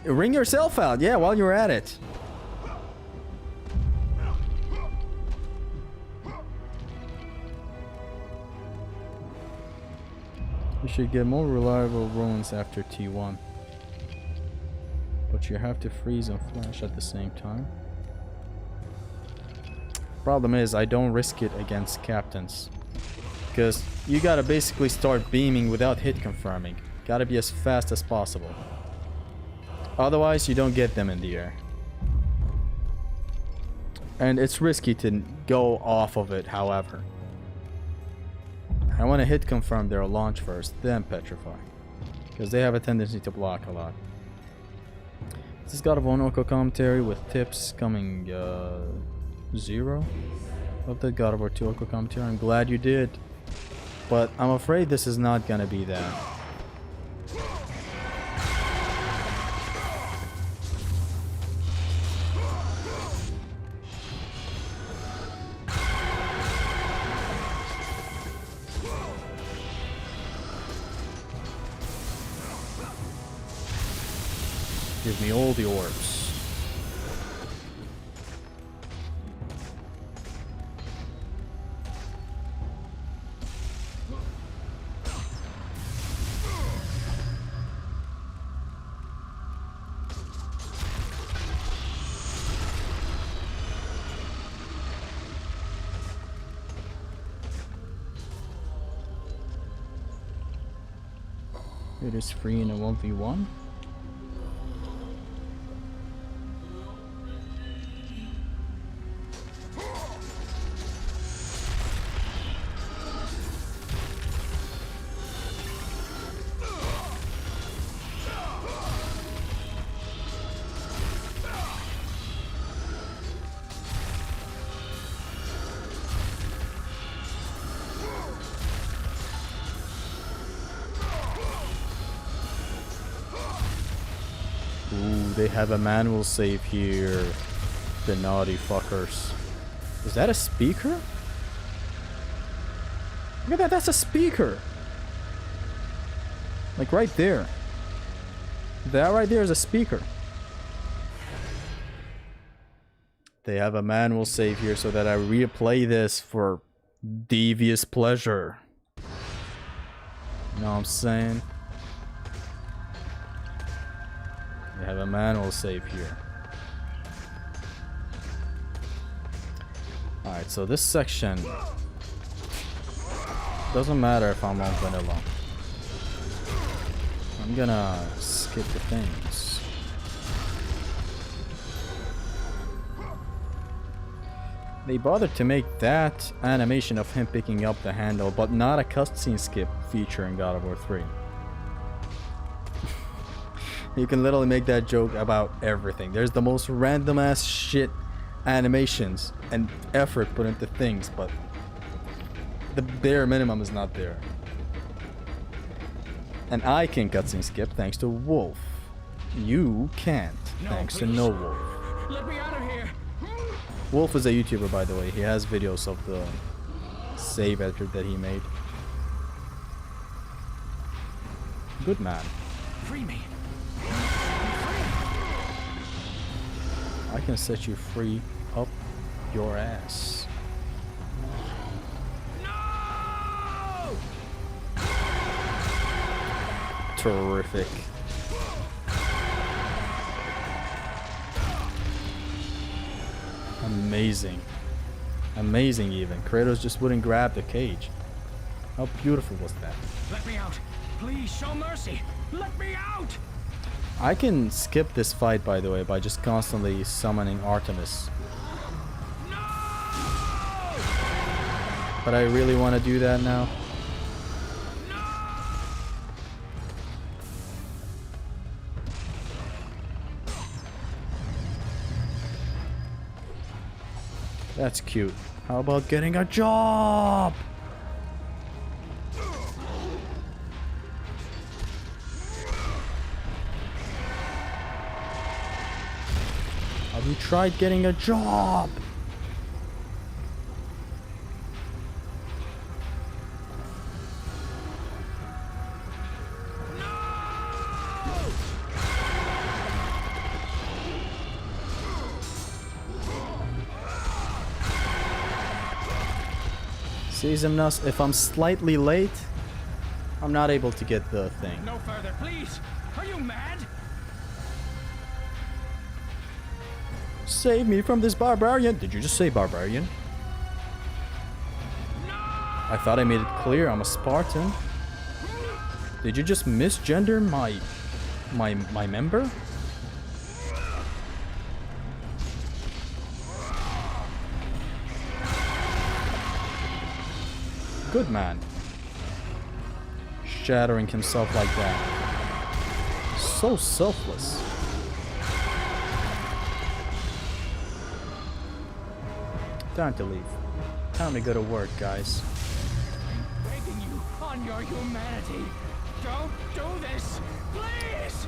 Ring yourself out, yeah, while you're at it. You should get more reliable runes after T1. But you have to freeze and flash at the same time. Problem is, I don't risk it against captains. Because you gotta basically start beaming without hit confirming. Gotta be as fast as possible. Otherwise, you don't get them in the air. And it's risky to go off of it, however. I want to hit confirm their launch first, then petrify. Because they have a tendency to block a lot. This is God of War OHKO commentary with tips coming 0 of the God of War 2 OHKO commentary. I'm glad you did. But I'm afraid this is not gonna be that. Give me all the orbs. It is free in a 1v1. Ooh, they have a manual save here. The naughty fuckers. Is that a speaker? Look at that, that's a speaker! Like right there. That right there is a speaker. They have a manual save here so that I replay this for devious pleasure. You know what I'm saying? They have a manual save here. Alright, so this section doesn't matter if I'm on vanilla. I'm gonna skip the things. They bothered to make that animation of him picking up the handle, but not a cutscene skip feature in God of War 3. You can literally make that joke about everything. There's the most random ass shit animations and effort put into things, but the bare minimum is not there. And I can cutscene skip thanks to Wolf. You can't, thanks to No Wolf. Let me out of here. Wolf is a YouTuber, by the way. He has videos of the save editor that he made. Good man. Free me. I can set you free up your ass. No! Terrific. Amazing. Amazing even. Kratos just wouldn't grab the cage. How beautiful was that? Let me out. Please show mercy. Let me out. I can skip this fight, by the way, by just constantly summoning Artemis. No! But I really want to do that now. That's cute. How about getting a job? Have you tried getting a job? See, Zimnas, if I'm slightly late, I'm not able to get the thing. No further, please. Are you mad? Save me from this barbarian. Did you just say barbarian? No! I thought I made it clear I'm a Spartan. Did you just misgender my member? Good man. Shattering himself like that. So selfless. Time to leave. Time to go to work, guys. Begging you on your humanity. Don't do this. Please!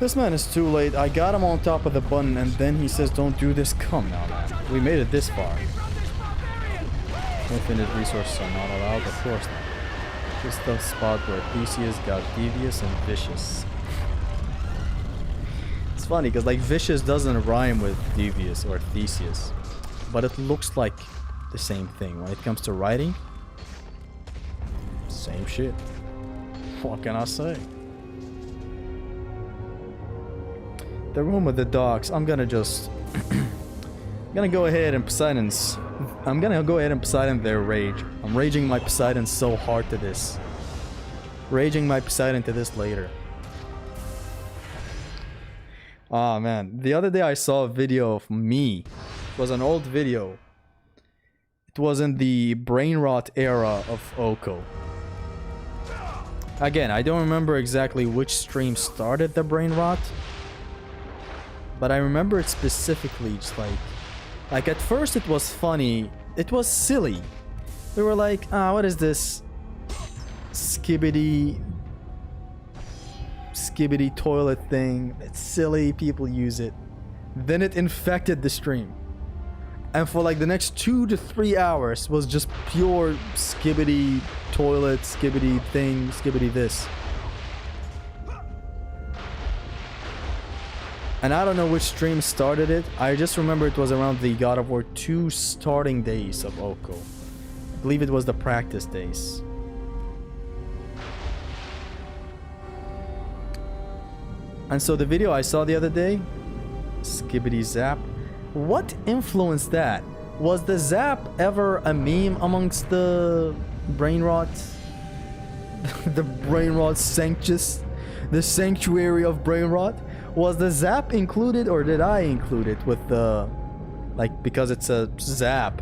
This man is too late. I got him on top of the button and then he says don't do this. Come now, man. We made it this far. From this barbarian! Infinite resources are not allowed, of course not. Just the spot where Theseus got devious and vicious. It's funny because like vicious doesn't rhyme with devious or Theseus, but it looks like the same thing when it comes to writing. Same shit. What can I say? The room with the dogs. I'm gonna just I'm gonna go ahead and Poseidon their rage. I'm raging my Poseidon so hard to this. Raging my Poseidon to this later. Ah man, the other day I saw a video of me. It was an old video. It was in the brain rot era of OHKO. Again, I don't remember exactly which stream started the brain rot, but I remember it specifically. Just like at first it was funny, it was silly. We were like, what is this skibbity skibidi toilet thing. It's silly, people use it. Then it infected the stream. And for like the next 2 to 3 hours was just pure skibidi toilet, skibidi thing, skibidi this. And I don't know which stream started it. I just remember it was around the God of War 2 starting days of OHKO. I believe it was the practice days. And so the video I saw the other day, skibidi zap. What influenced that? Was the zap ever a meme amongst the brain rot? The brain rot sanctus? The sanctuary of brain rot? Was the zap included, or did I include it with the... like, because it's a zap?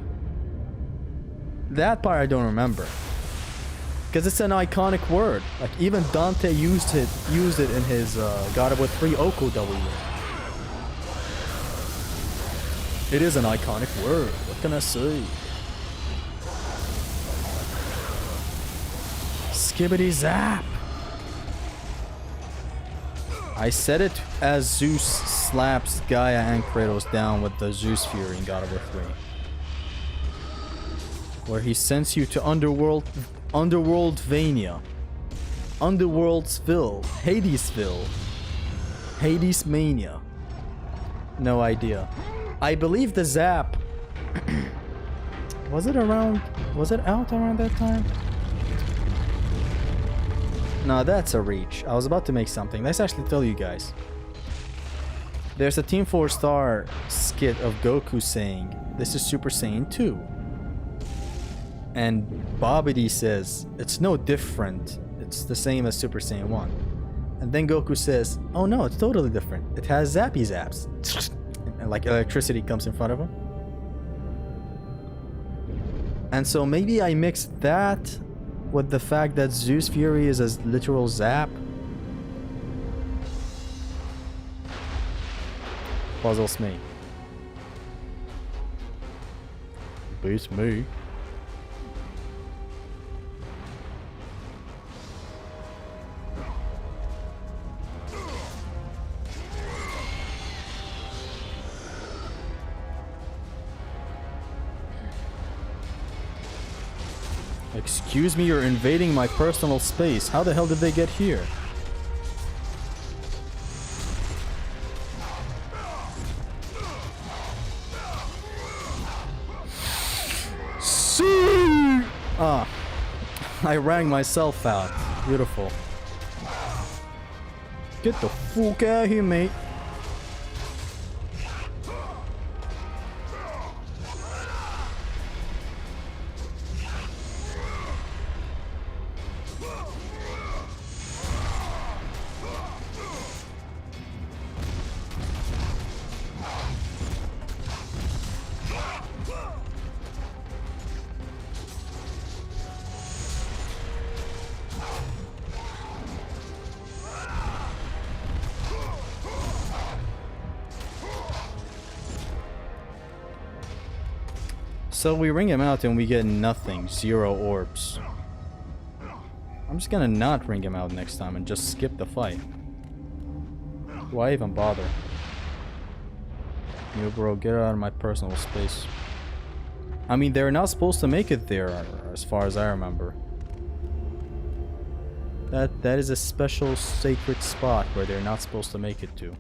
That part I don't remember. Because it's an iconic word. Like, even Dante used it in his God of War 3 OHKO W. It is an iconic word. What can I say? Skibidi zap. I said it as Zeus slaps Gaia and Kratos down with the Zeus Fury in God of War 3. Where he sends you to Underworldvania. Underworldsville. Hadesville. Hadesmania. No idea. I believe the zap... was it out around that time? No, that's a reach. I was about to make something. Let's actually tell you guys. There's a Team 4-star skit of Goku saying, "This is Super Saiyan 2." And Babidi says, "It's no different. It's the same as Super Saiyan 1." And then Goku says, "Oh no, it's totally different. It has zappy zaps." And like electricity comes in front of him. And so maybe I mixed that with the fact that Zeus Fury is a literal zap. Puzzles me. Beats me. Excuse me, you're invading my personal space. How the hell did they get here? See! Ah, I rang myself out. Beautiful. Get the fuck out of here, mate. So we ring him out and we get nothing. 0 orbs. I'm just gonna not ring him out next time and just skip the fight. Why even bother? Yo, bro, get out of my personal space. I mean, they're not supposed to make it there, as far as I remember. That is a special sacred spot where they're not supposed to make it to.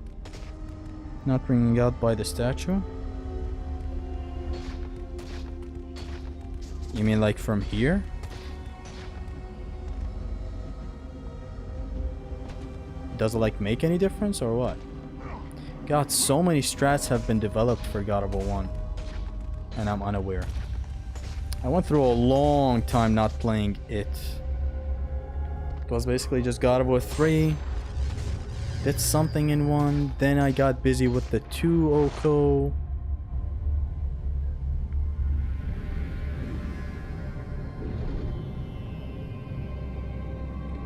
Not ringing out by the statue? You mean like from here? Does it like make any difference or what? God, so many strats have been developed for God of War 1. And I'm unaware. I went through a long time not playing it. It was basically just God of War 3. Did something in 1. Then I got busy with the 2 OHKO.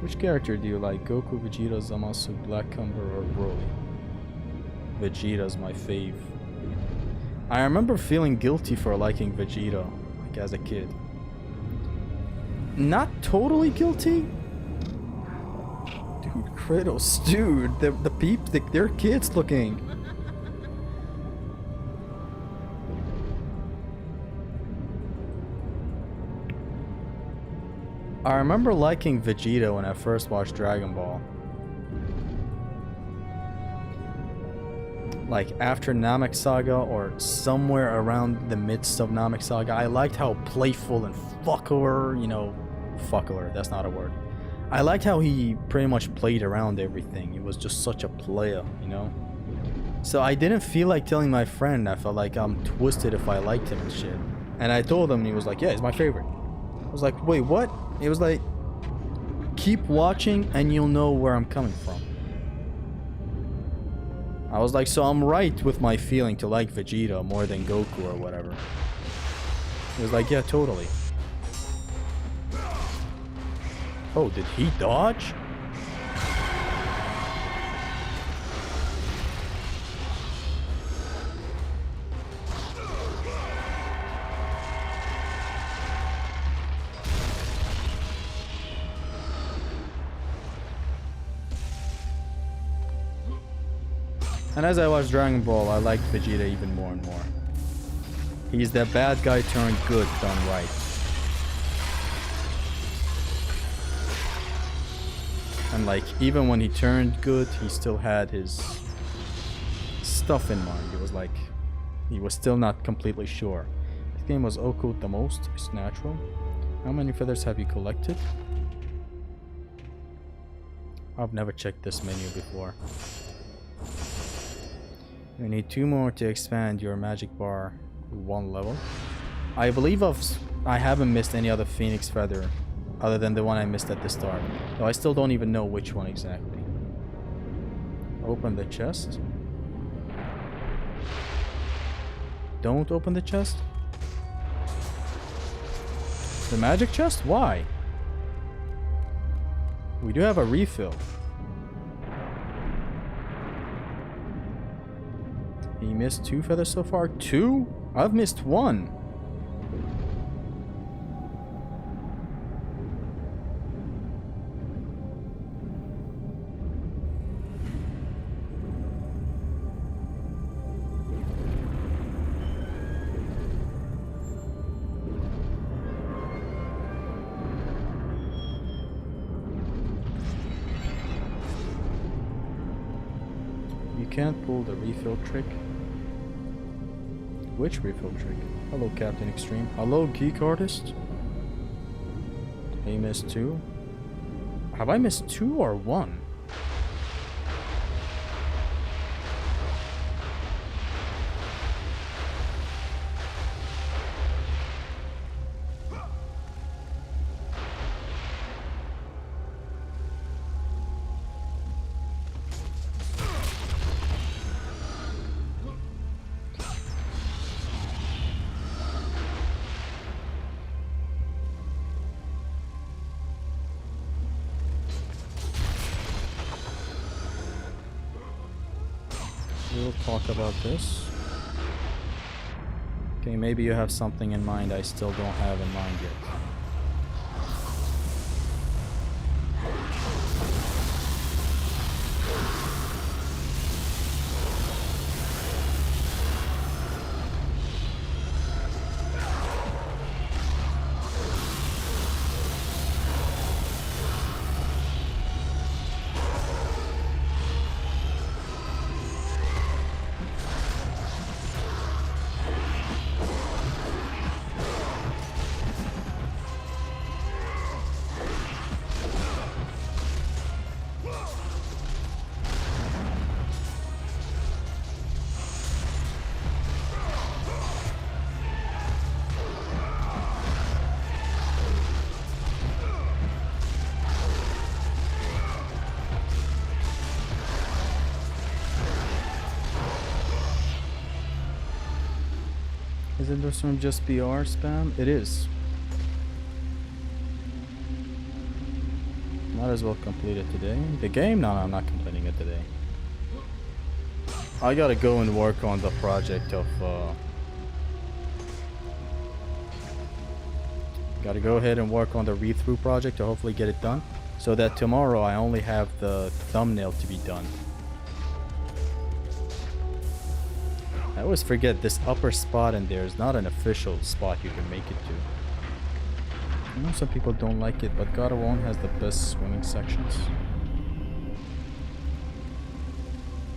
Which character do you like? Goku, Vegeta, Zamasu, Black Cumber, or Broly? Vegeta's my fave. I remember feeling guilty for liking Vegeta, like as a kid. Not totally guilty. Dude, Kratos, dude, the peeps, they're kids looking. I remember liking Vegeta when I first watched Dragon Ball. Like after Namek Saga or somewhere around the midst of Namek Saga, I liked how playful and fuckler, you know, fuckler, that's not a word. I liked how he pretty much played around everything. He was just such a player, you know? So I didn't feel like telling my friend. I felt like I'm twisted if I liked him and shit. And I told him and he was like, yeah, he's my favorite. I was like, wait, what? It was like, keep watching and you'll know where I'm coming from. I was like, so I'm right with my feeling to like Vegeta more than Goku or whatever. He was like, yeah, totally. Oh, did he dodge? And as I watched Dragon Ball, I liked Vegeta even more and more. He's the bad guy turned good done right. And like, even when he turned good, he still had his stuff in mind. It was like, he was still not completely sure. This game was OHKO the most, it's natural. How many feathers have you collected? I've never checked this menu before. You need 2 more to expand your magic bar 1 level. I believe I haven't missed any other Phoenix feather other than the one I missed at the start. Though I still don't even know which one exactly. Open the chest. Don't open the chest? The magic chest? Why? We do have a refill. He missed 2 feathers so far? 2? I've missed 1. You can't pull the refill trick. Which refill trick? Hello, Captain Extreme. Hello, Geek Artist. He missed 2. Have I missed 2 or 1? We'll talk about this. Okay, maybe you have something in mind I still don't have in mind yet. Isn't this one just BR spam? It is. Might as well complete it today. The game? No, I'm not completing it today. I gotta go and work on the project of gotta go ahead and work on the read-through project to hopefully get it done. so that tomorrow I only have the thumbnail to be done. I always forget this upper spot in there is not an official spot you can make it to. I know some people don't like it, but God of War has the best swimming sections.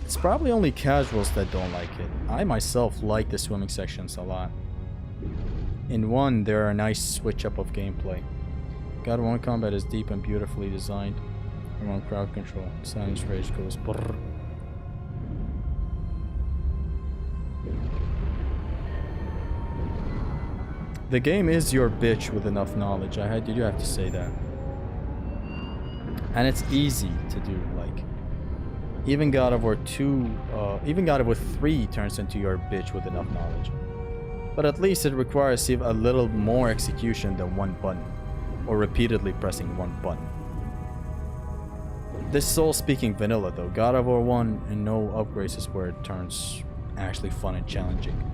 It's probably only casuals that don't like it. I myself like the swimming sections a lot. In 1, there are a nice switch up of gameplay. God of War combat is deep and beautifully designed. Around crowd control, Silence Rage goes brrr. The game is your bitch with enough knowledge. I do have to say that. And it's easy to do. Like, even God of War 2, even God of War 3 turns into your bitch with enough knowledge. But at least it requires a little more execution than one button, or repeatedly pressing one button. This is all speaking vanilla though. God of War 1 and no upgrades is where it turns actually fun and challenging.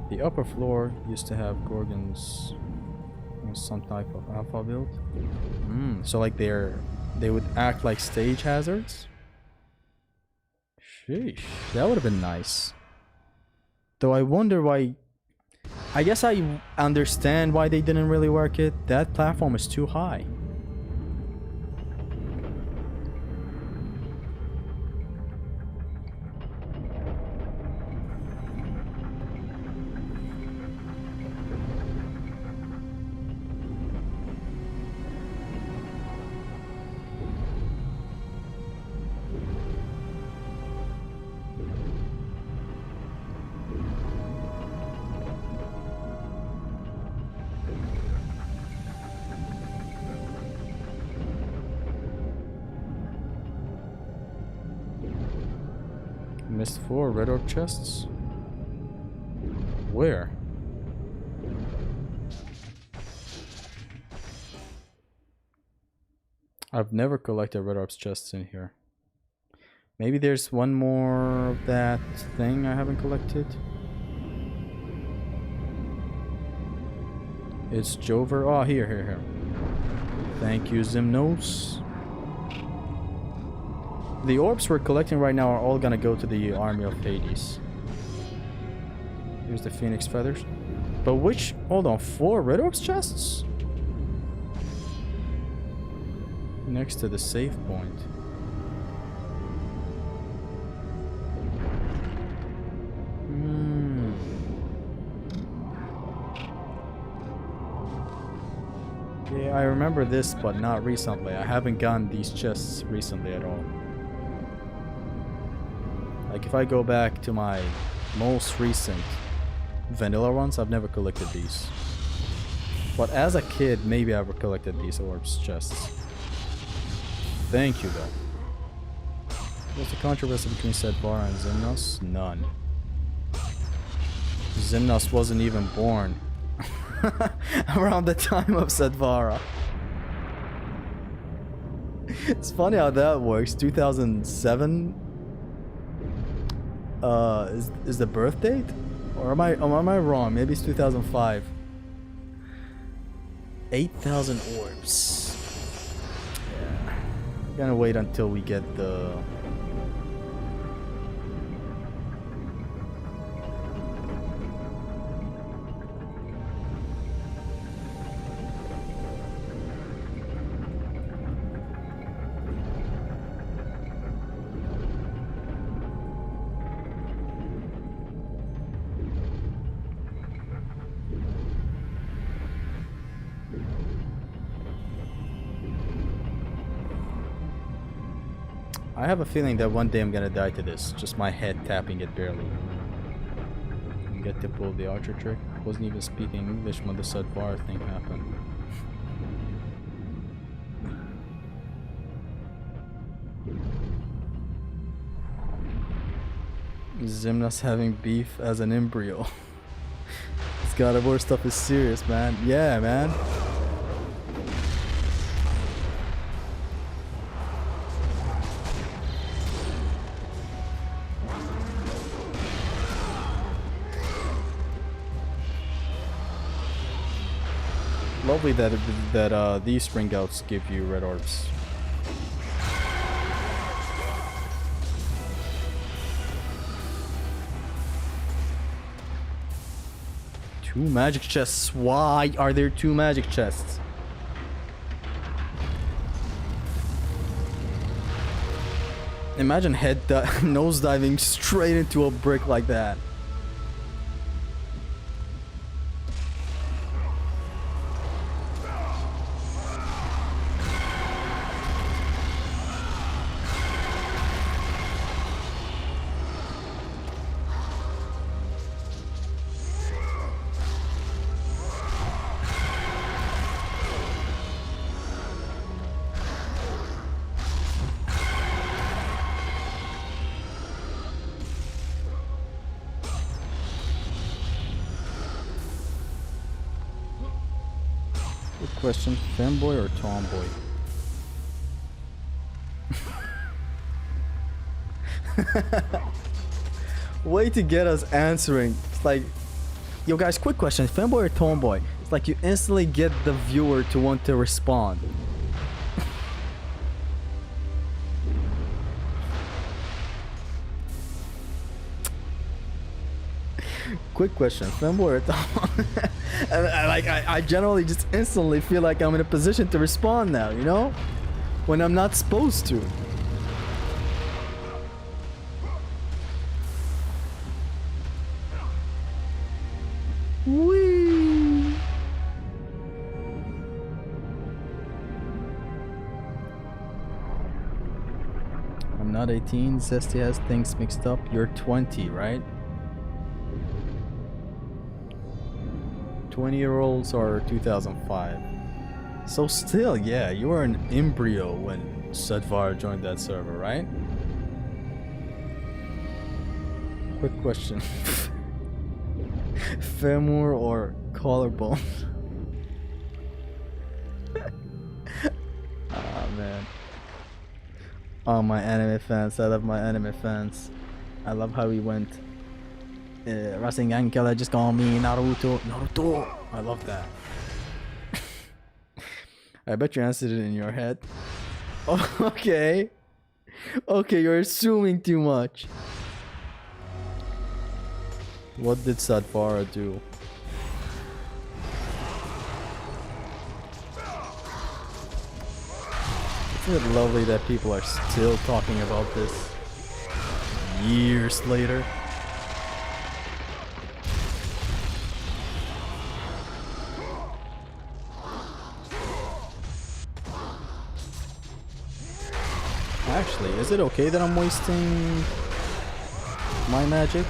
The upper floor used to have Gorgons on some type of alpha build. So like they would act like stage hazards? Sheesh, that would have been nice. Though I wonder why... I guess I understand why they didn't really work it. That platform is too high. Missed 4 red orb chests? Where? I've never collected red orbs chests in here. Maybe there's one more of that thing I haven't collected. It's Jover. Oh, here. Thank you, Zimnos. The orbs we're collecting right now are all gonna go to the army of Hades. Here's the Phoenix feathers. But which... Hold on, 4 red orbs chests? Next to the save point. Yeah, I remember this, but not recently. I haven't gotten these chests recently at all. Like, if I go back to my most recent vanilla ones, I've never collected these. But as a kid, maybe I've collected these orbs chests. Thank you, though. What's the controversy between Sedvara and Xemnas? None. Xemnas wasn't even born around the time of Sedvara. It's funny how that works. 2007 is the birth date? Or am I wrong? Maybe it's 2005. 8,000 orbs. Yeah. I'm gonna wait until we get the... I have a feeling that one day I'm gonna die to this. Just my head tapping it barely. And get to pull the archer trick. Wasn't even speaking English when the Sedvar thing happened. Xemnas having beef as an embryo. This God of War stuff is serious, man. Yeah, man. Lovely that these spring outs give you red orbs. Two magic chests. Why are there two magic chests? Imagine nose diving straight into a brick like that. Good question, femboy or tomboy? Way to get us answering. It's like, yo guys, quick question, femboy or tomboy? It's like you instantly get the viewer to want to respond. Quick question, femboy or tomboy? And I generally just instantly feel like I'm in a position to respond now, you know? When I'm not supposed to. Whee! I'm not 18, Zesty has things mixed up. You're 20, right? 20-year-olds are 2005. So still, yeah, you were an embryo when Sadvar joined that server, right? Quick question. Femur or collarbone? Ah, man. Oh, my anime fans. I love my anime fans. I love how he went. Rasengan killer just call me Naruto. Naruto! I love that. I bet you answered it in your head. Oh, okay. Okay, you're assuming too much. What did Sadvara do? Isn't it lovely that people are still talking about this years later? Actually, is it okay that I'm wasting my magic?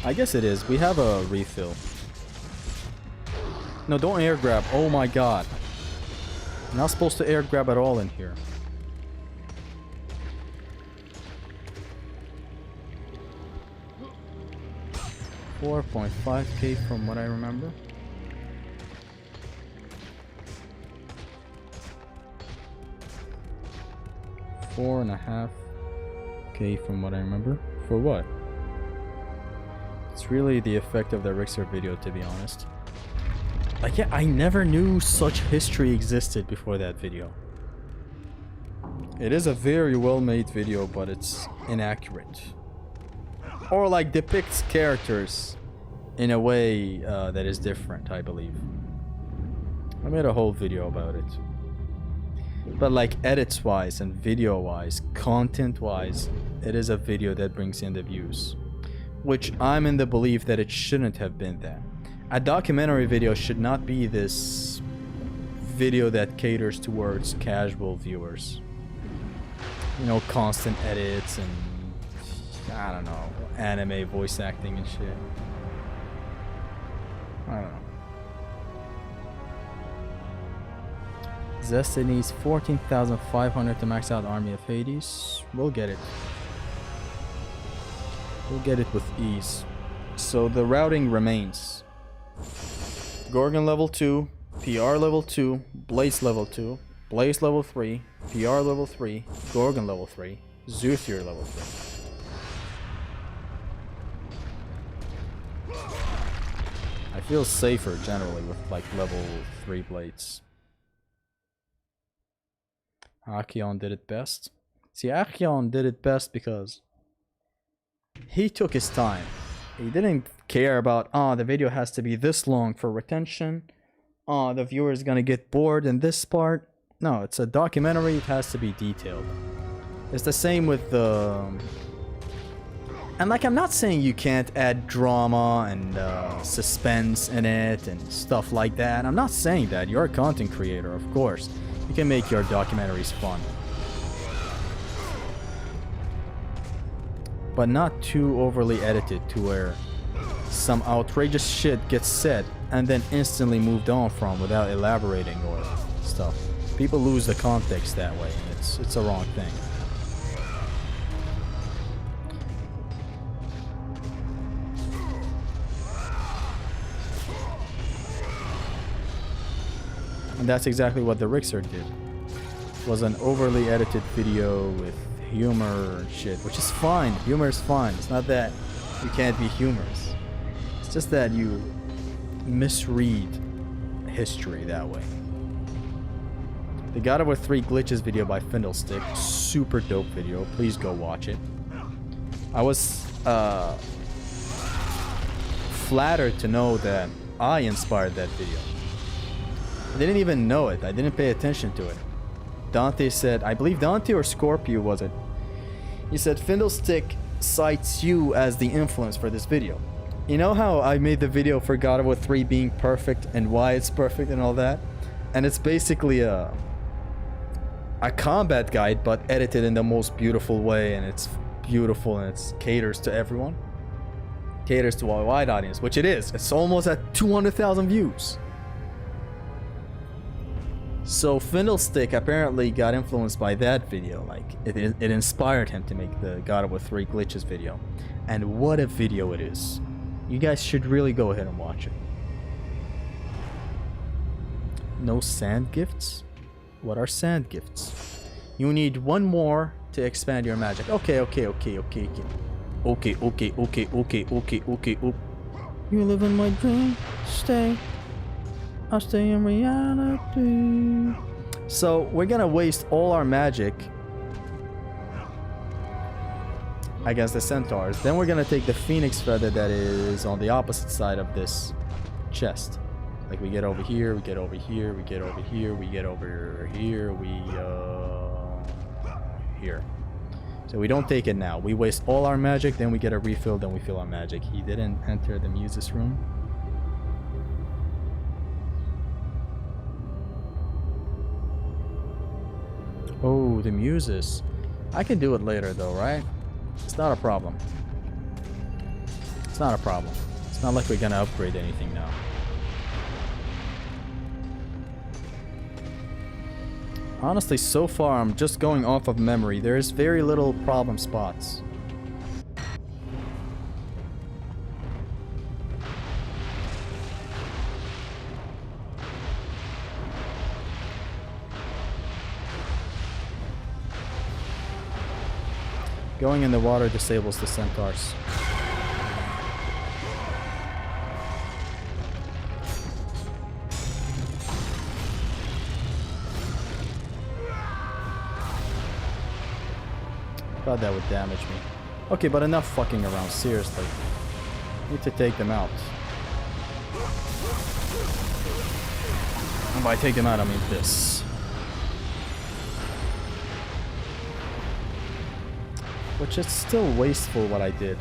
I guess it is. We have a refill. No, don't air grab. Oh my god. I'm not supposed to air grab at all in here. $4.5k from what I remember. $4.5k from what I remember. For what? It's really the effect of the Rixer video, to be honest. Like, yeah, I never knew such history existed before that video. It is a very well made video, but it's inaccurate. Or like depicts characters in a way that is different, I believe. I made a whole video about it. But like edits wise and video wise, content wise, it is a video that brings in the views. Which I'm in the belief that it shouldn't have been that. A documentary video should not be this video that caters towards casual viewers. You know, constant edits and I don't know, anime voice acting and shit. I don't know. Zesty needs 14,500 to max out Army of Hades. We'll get it. We'll get it with ease. So the routing remains. Gorgon level 2, PR level 2, Blaze level 2, Blaze level 3, PR level 3, Gorgon level 3, Zuthier level 3. I feel safer generally with like level 3 blades. Archeon did it best. See, Archeon did it best because he took his time. He didn't care about, the video has to be this long for retention. The viewer is gonna get bored in this part. No, it's a documentary, it has to be detailed. It's the same with the... And like, I'm not saying you can't add drama and suspense in it and stuff like that. I'm not saying that. You're a content creator, of course. You can make your documentaries fun. But not too overly edited to where some outrageous shit gets said and then instantly moved on from without elaborating or stuff. People lose the context that way. It's a wrong thing. And that's exactly what the Rixer did. It was an overly edited video with humor and shit, which is fine. Humor is fine. It's not that you can't be humorous. It's just that you misread history that way. The God of War 3 Glitches video by Fiddlestick, super dope video. Please go watch it. I was flattered to know that I inspired that video. I didn't even know it. I didn't pay attention to it. Dante said, I believe Dante or Scorpio was it? He said, Fiddlestick cites you as the influence for this video. You know how I made the video for God of War 3 being perfect and why it's perfect and all that? And it's basically a combat guide, but edited in the most beautiful way, and it's beautiful and it caters to everyone. Caters to a wide audience, which it is. It's almost at 200,000 views. So Fiddlestick apparently got influenced by that video. Like, it inspired him to make the God of War 3 Glitches video. And what a video it is. You guys should really go ahead and watch it. No sand gifts? What are sand gifts? You need one more to expand your magic. Okay. Okay. You live in my dream. Stay. I'll stay in reality. So we're gonna waste all our magic against the centaurs. Then we're gonna take the phoenix feather that is on the opposite side of this chest. Like, we get over here, we get over here, we get over here, we get over here, here. So we don't take it now. We waste all our magic, then we get a refill, then we fill our magic. He didn't enter the Muses room. Oh, the Muses. I can do it later though, right? It's not a problem. It's not a problem. It's not like we're gonna upgrade anything now. Honestly, so far I'm just going off of memory. There's very little problem spots. Going in the water disables the centaurs. Thought that would damage me. Okay, but enough fucking around, seriously. Need to take them out. And by take them out, I mean this. Which is still wasteful what I did.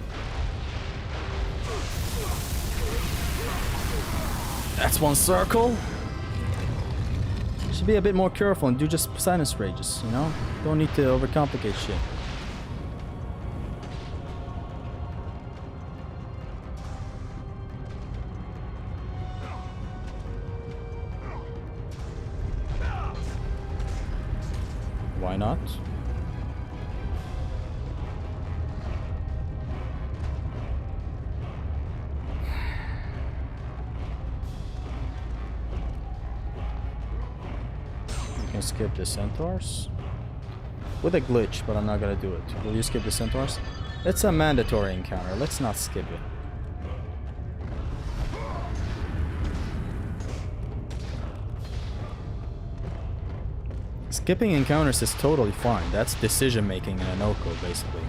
That's one circle. Should be a bit more careful and do just silence rages, you know? Don't need to overcomplicate shit. Why not? We can skip the centaurs. with a glitch, but I'm not gonna do it. Will you skip the centaurs? It's a mandatory encounter. Let's not skip it. Skipping encounters is totally fine. That's decision making in an OHKO, basically.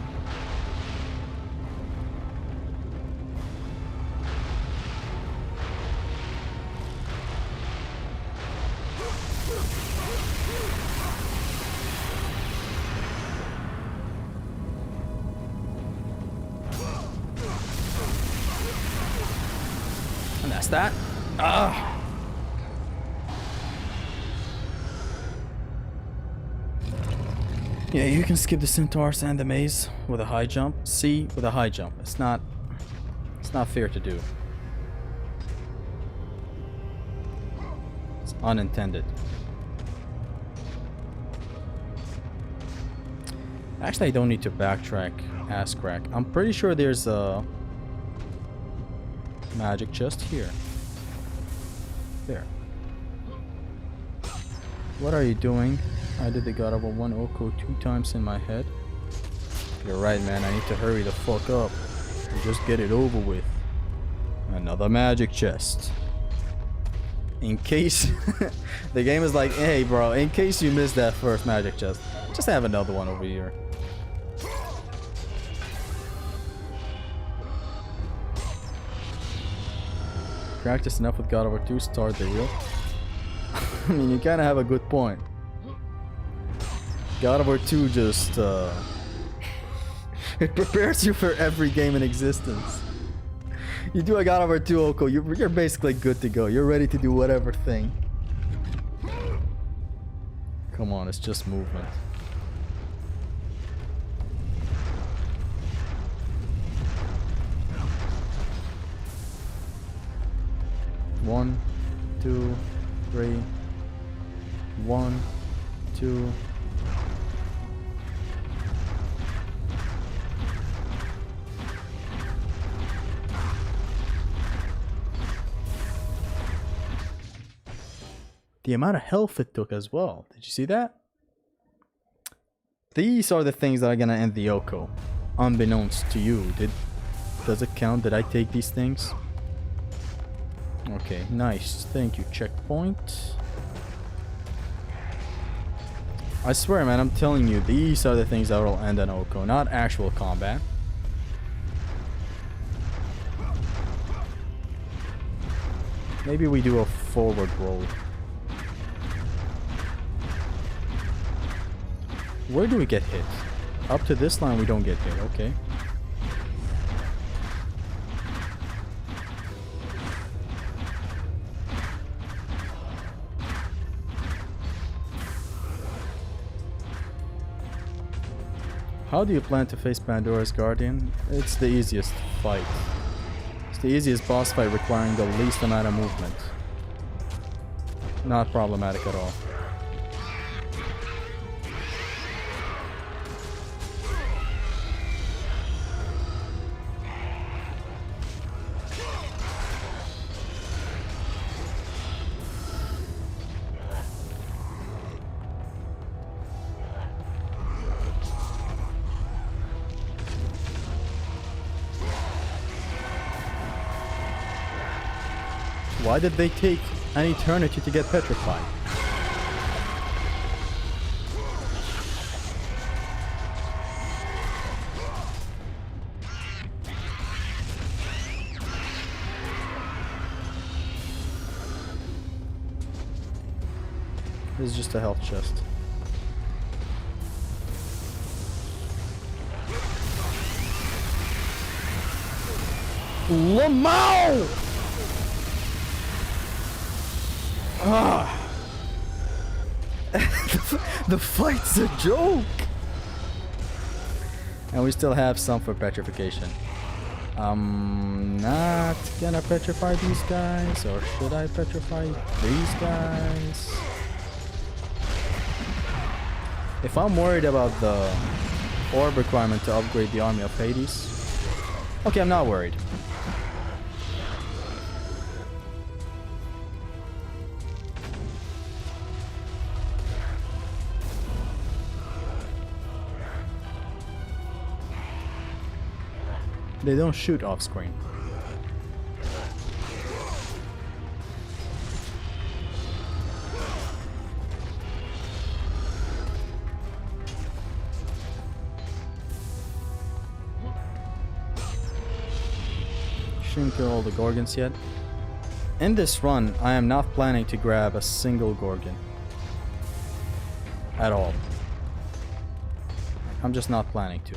And that's that. Ah. Yeah, you can skip the centaurs and the maze with a high jump. C with a high jump. It's not fair to do. It's unintended. Actually, I don't need to backtrack ass crack. I'm pretty sure there's a magic chest here. There. What are you doing? I did the God of War 1 OHKO 2 times in my head. You're right, man. I need to hurry the fuck up and just get it over with. Another magic chest. In case the game is like, hey bro, in case you missed that first magic chest, just have another one over here. Practice enough with God of War 2, start the real. I mean, you kind of have a good point. God of War 2 just it prepares you for every game in existence. You do a God of War 2 OHKO, you're basically good to go. You're ready to do whatever thing. Come on, it's just movement. One, two, three. 1, 2. The amount of health it took as well. Did you see that? These are the things that are gonna end the OHKO. Unbeknownst to you. Does it count? Did I take these things? Okay, nice. Thank you. Checkpoint. I swear, man, I'm telling you, these are the things that will end an OHKO, not actual combat. Maybe we do a forward roll. Where do we get hit? Up to this line we don't get hit, okay. How do you plan to face Pandora's Guardian? It's the easiest fight. It's the easiest boss fight requiring the least amount of movement. Not problematic at all. Why did they take an eternity to get petrified? This is just a health chest. Lamau! Ah. The fight's a joke! And we still have some for petrification. I'm not gonna petrify these guys, or should I petrify these guys? If I'm worried about the orb requirement to upgrade the army of Hades, okay, I'm not worried. They don't shoot off screen. Shouldn't kill all the Gorgons yet. In this run, I am not planning to grab a single Gorgon. At all. I'm just not planning to.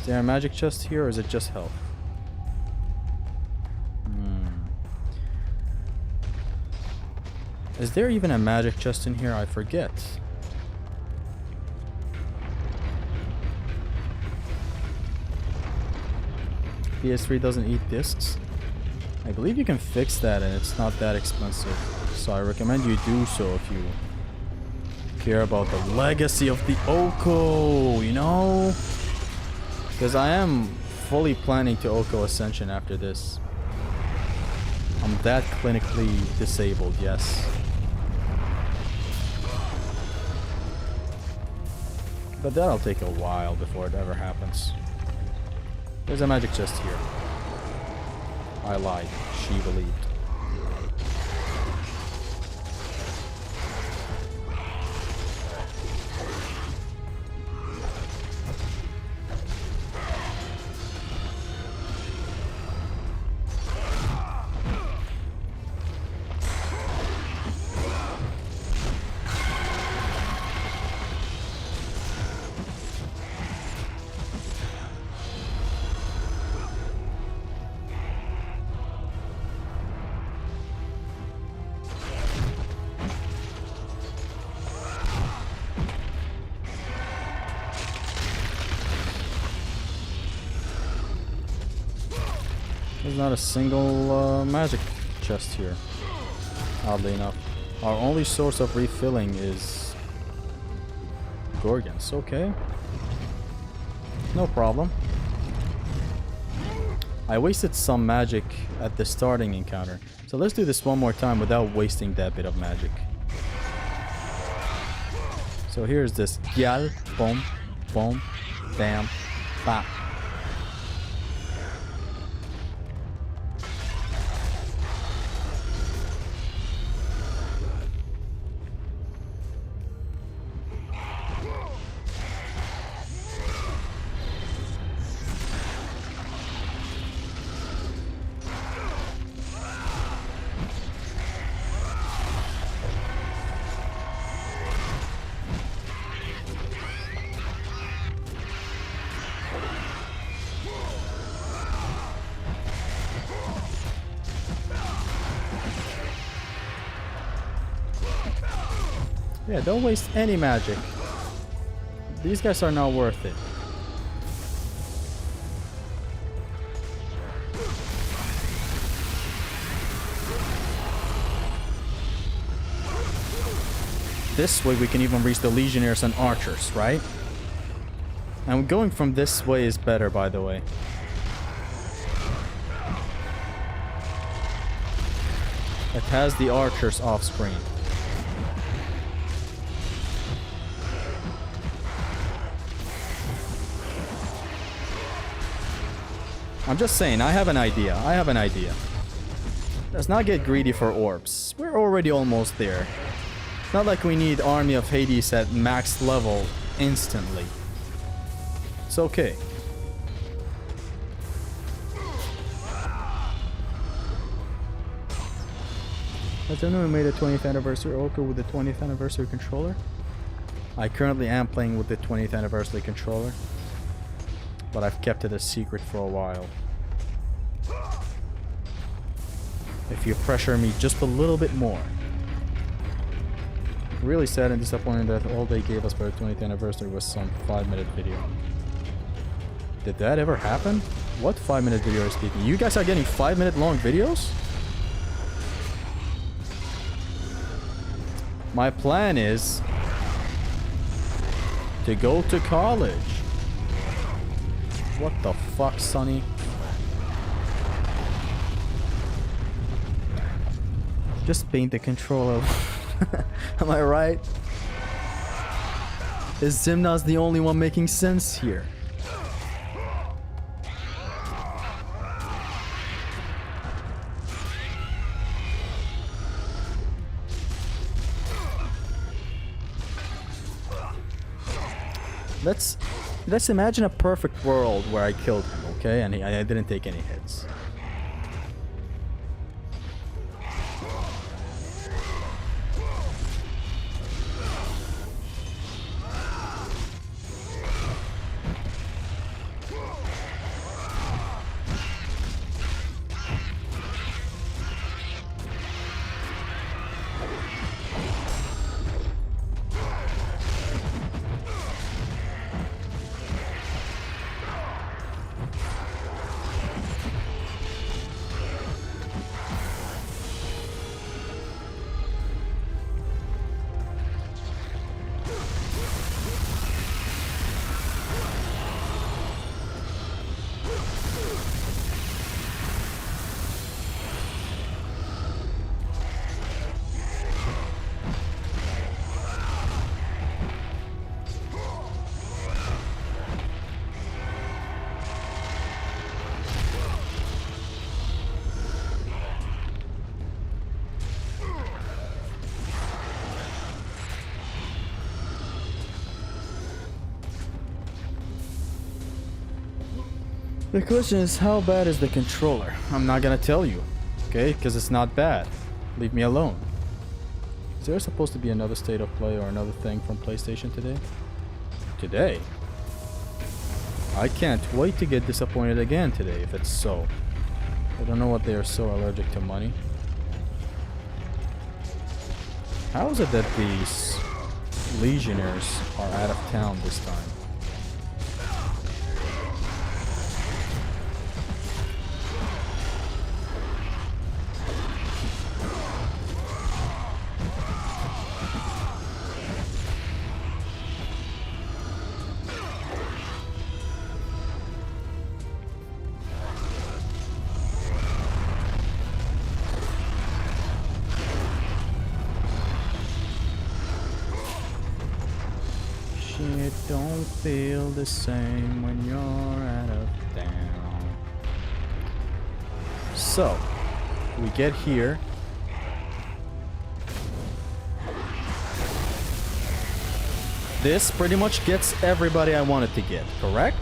Is there a magic chest here or is it just health? Is there even a magic chest in here? I forget. PS3 doesn't eat discs. I believe you can fix that and it's not that expensive. So I recommend you do so if you care about the legacy of the OHKO, you know? Because I am fully planning to OHKO Ascension after this. I'm that clinically disabled, yes. But that'll take a while before it ever happens. There's a magic chest here. I lied. She believed. There's not a single magic chest here, oddly enough. Our only source of refilling is Gorgons. Okay. No problem. I wasted some magic at the starting encounter. So let's do this one more time without wasting that bit of magic. So here's this gyal, boom, boom, bam, bam. Yeah, don't waste any magic. These guys are not worth it. This way we can even reach the Legionnaires and Archers, right? And going from this way is better, by the way. It has the Archers off screen. I'm just saying, I have an idea. Let's not get greedy for orbs. We're already almost there. It's not like we need Army of Hades at max level instantly. It's okay. Has anyone made a 20th anniversary OHKO with the 20th anniversary controller? I currently am playing with the 20th anniversary controller, but I've kept it a secret for a while. If you pressure me just a little bit more. Really sad and disappointed that all they gave us for the 20th anniversary was some 5-minute video. Did that ever happen? What 5-minute video are you speaking? You guys are getting 5-minute long videos? My plan is to go to college. What the fuck, Sonny? Just paint the controller. Am I right? Is Ximnas the only one making sense here? let's imagine a perfect world where I killed him, okay? And I didn't take any hits. The question is, how bad is the controller? I'm not gonna tell you, okay? Because it's not bad. Leave me alone. Is there supposed to be another state of play or another thing from PlayStation today? Today? I can't wait to get disappointed again today if it's so. I don't know what they are so allergic to money. How is it that these legionnaires are out of town this time? It don't feel the same when you're out of town. So, we get here. This pretty much gets everybody I wanted to get, correct?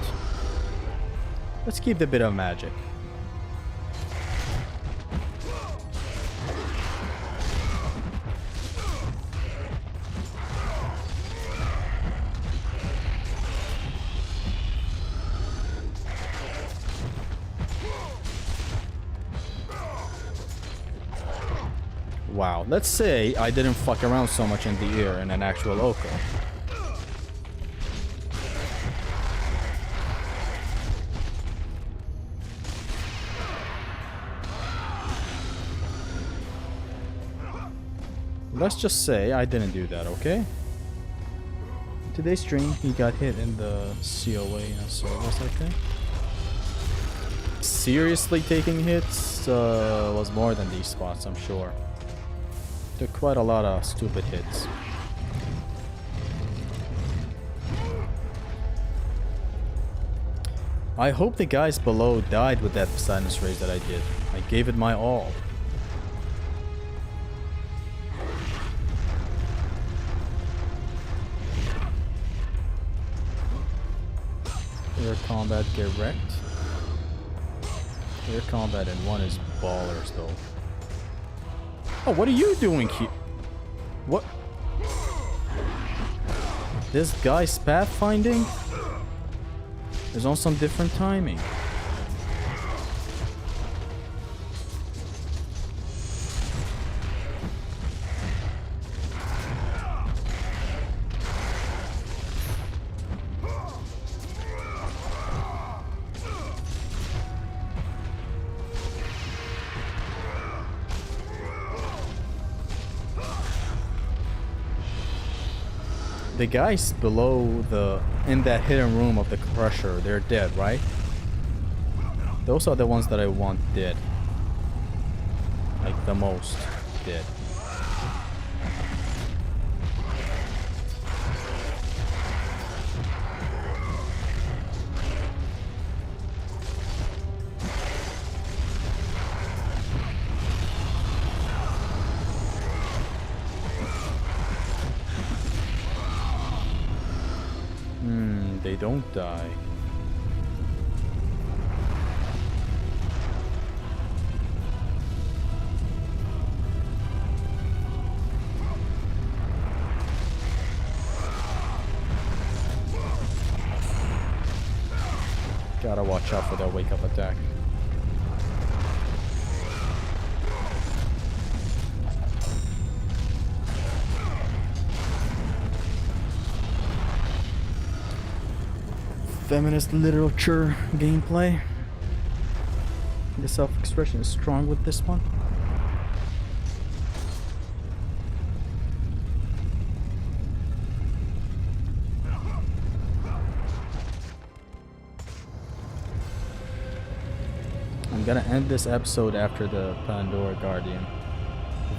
Let's keep the bit of magic. Wow, let's say I didn't fuck around so much in the air in an actual OHKO. Let's just say I didn't do that, okay? Today's stream, he got hit in the COA service, I think. Seriously taking hits was more than these spots, I'm sure. Took quite a lot of stupid hits. I hope the guys below died with that Poseidon's raise that I did. I gave it my all. Air combat get wrecked. Air combat in one is ballers though. Oh, what are you doing here? What? This guy's pathfinding is on some different timing. The guys below in that hidden room of the crusher, they're dead, right? Those are the ones that I want dead. Like the most dead. don't die. Gotta watch out for that wake up attack. Feminist literature gameplay. The self-expression is strong with this one. I'm gonna end this episode after the Pandora Guardian,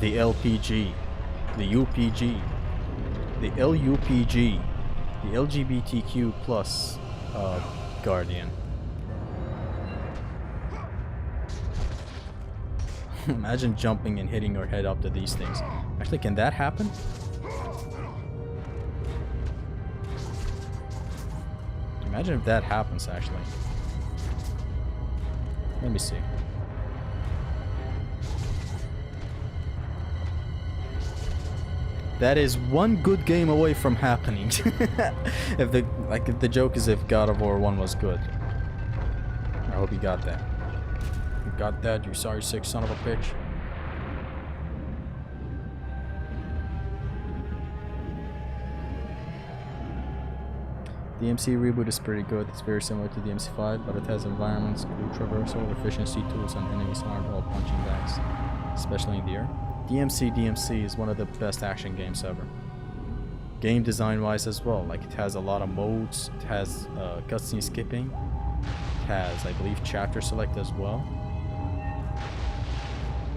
the LPG, the UPG, the LUPG, the LGBTQ plus Guardian. Imagine jumping and hitting your head up to these things. Actually, can that happen? Imagine if that happens, actually. Let me see. That is one good game away from happening. if the joke is if God of War 1 was good. I hope you got that. You got that, you sorry sick son of a bitch. The DMC reboot is pretty good. It's very similar to DMC5, but it has environments, cool traversal, efficiency tools, and enemies aren't all punching bags, especially in the air. DMC is one of the best action games ever. Game design wise as well, like it has a lot of modes, it has cutscene skipping, it has, I believe, chapter select as well.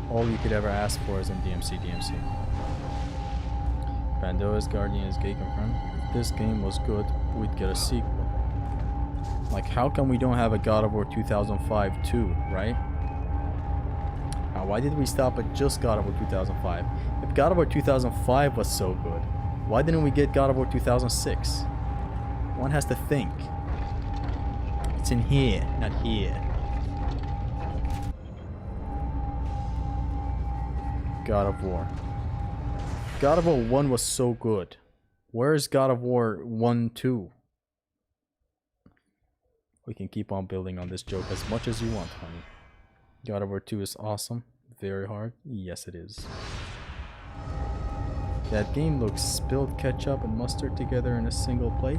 All you could ever ask for is in DMC. Pandora's Guardian is gay confirmed. If this game was good, we'd get a sequel. Like, how come we don't have a God of War 2005 2, right? Why did we stop at just God of War 2005? If God of War 2005 was so good, why didn't we get God of War 2006? One has to think. It's in here, not here. God of War. God of War 1 was so good. Where's God of War 1, 2? We can keep on building on this joke as much as you want, honey. God of War 2 is awesome. Very hard. Yes, it is. That game looks spilled ketchup and mustard together in a single plate.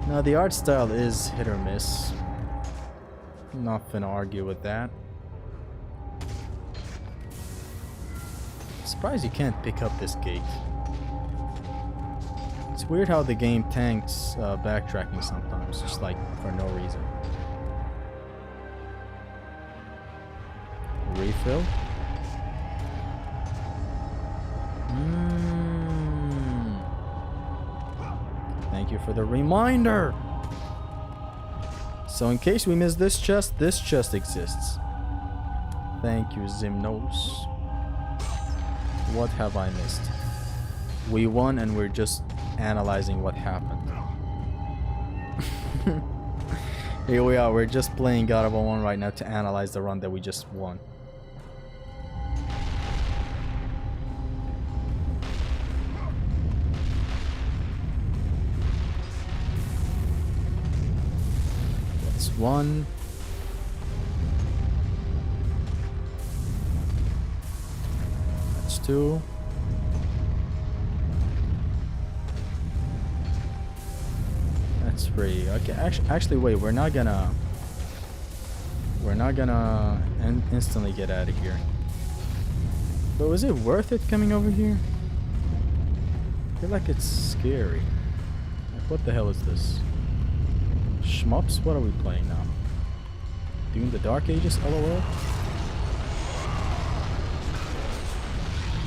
Now, the art style is hit or miss. Not gonna argue with that. Surprised you can't pick up this gate. It's weird how the game tanks backtracking sometimes, just like for no reason. Refill. Thank you for the reminder. So in case we miss this chest exists. Thank you, Zimnos. What have I missed? We won and we're just analyzing what happened. Here we are, we're just playing God of War 1 right now to analyze the run that we just won. That's one. That's two. That's three. Okay, actually wait, we're not gonna instantly get out of here. But was it worth it coming over here? I feel like it's scary. Like, what the hell is this? Shmups? What are we playing now? Doing the Dark Ages? LOL?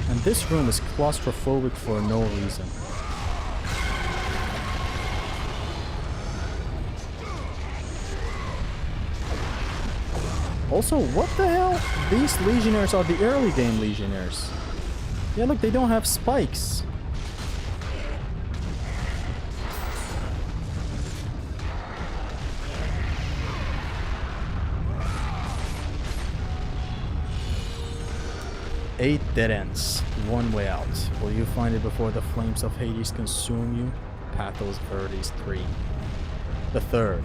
And this room is claustrophobic for no reason. Also, what the hell? These Legionnaires are the early game Legionnaires. Yeah, look, they don't have spikes. 8 dead ends, one way out. Will you find it before the flames of Hades consume you? Pathos Verdes 3. The third,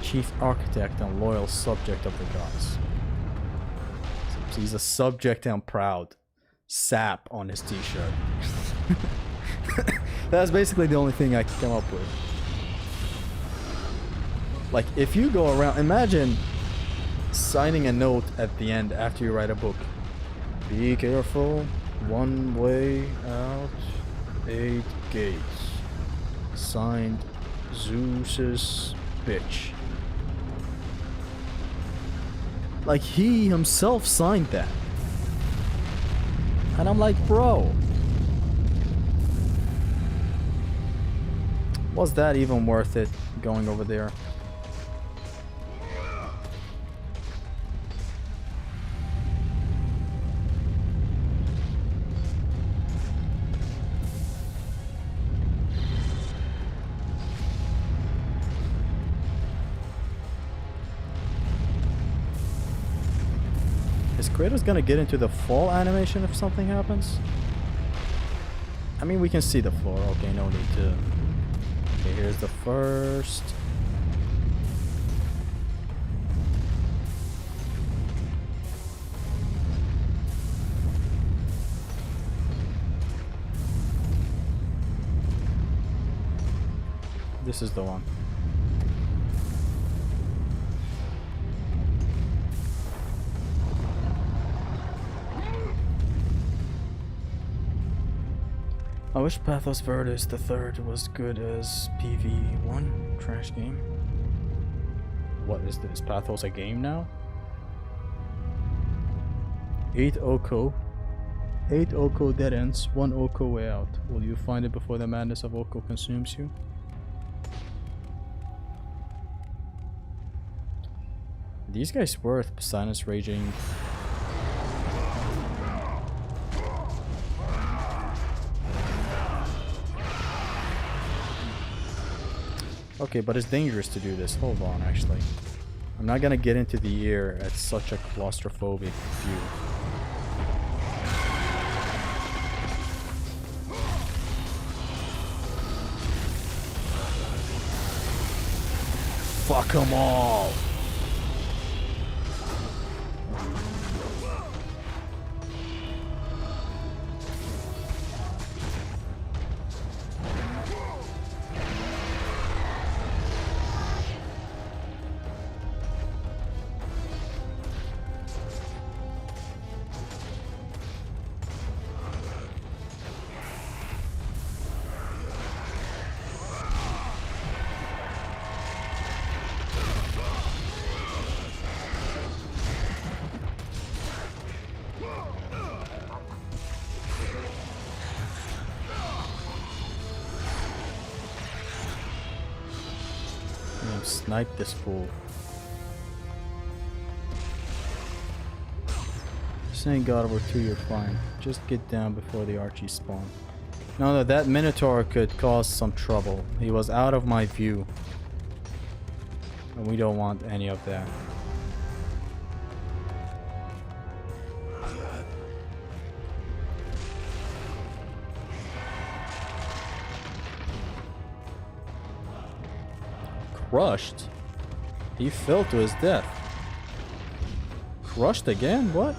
chief architect and loyal subject of the gods. So he's a subject and proud. Sap on his t-shirt. That's basically the only thing I can come up with. Like, if you go around, imagine signing a note at the end after you write a book. Be careful, one way out, 8 gates. Signed, Zeus's bitch. Like, he himself signed that. And I'm like, bro. Was that even worth it, going over there? Is Kratos gonna get into the fall animation if something happens? I mean, we can see the floor. Okay, no need to. Okay, here's the first. This is the one. I wish Pathos Verdes the third was good as PV1 trash game. What is this? Pathos a game now? 8 OHKO. 8 OHKO dead ends, 1 OHKO way out. Will you find it before the madness of OHKO consumes you? These guys worth Poseidon's raging. Okay, but it's dangerous to do this. Hold on, actually. I'm not gonna get into the ear at such a claustrophobic view. Fuck them all! Snipe this fool. Thank God over 2, you're fine. Just get down before the Archies spawn. No, that Minotaur could cause some trouble. He was out of my view. And we don't want any of that. Crushed? He fell to his death. Crushed again? What?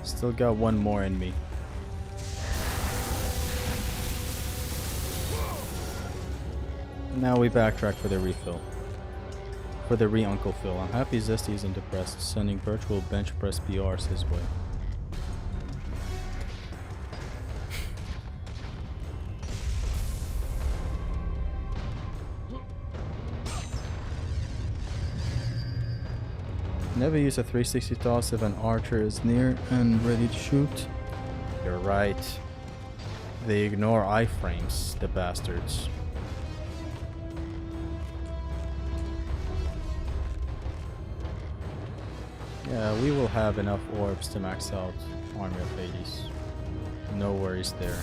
Still got one more in me. Now we backtrack for the refill. For the re-Uncle Phil. I'm happy Zesty isn't depressed, sending virtual bench press BRs his way. Never use a 360 toss if an archer is near and ready to shoot. You're right. They ignore iframes, the bastards. Yeah, we will have enough orbs to max out Army of Hades. No worries there.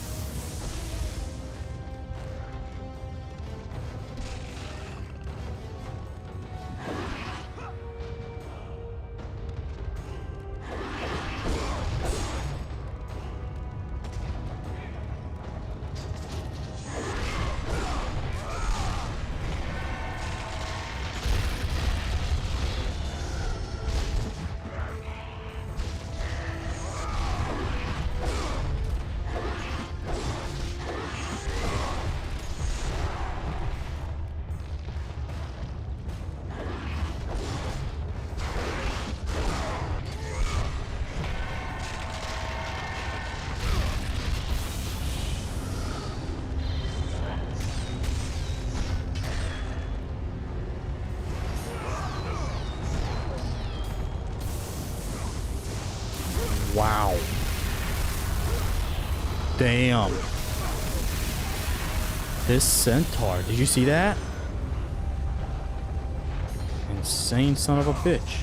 Wow. Damn. This centaur, did you see that? Insane son of a bitch.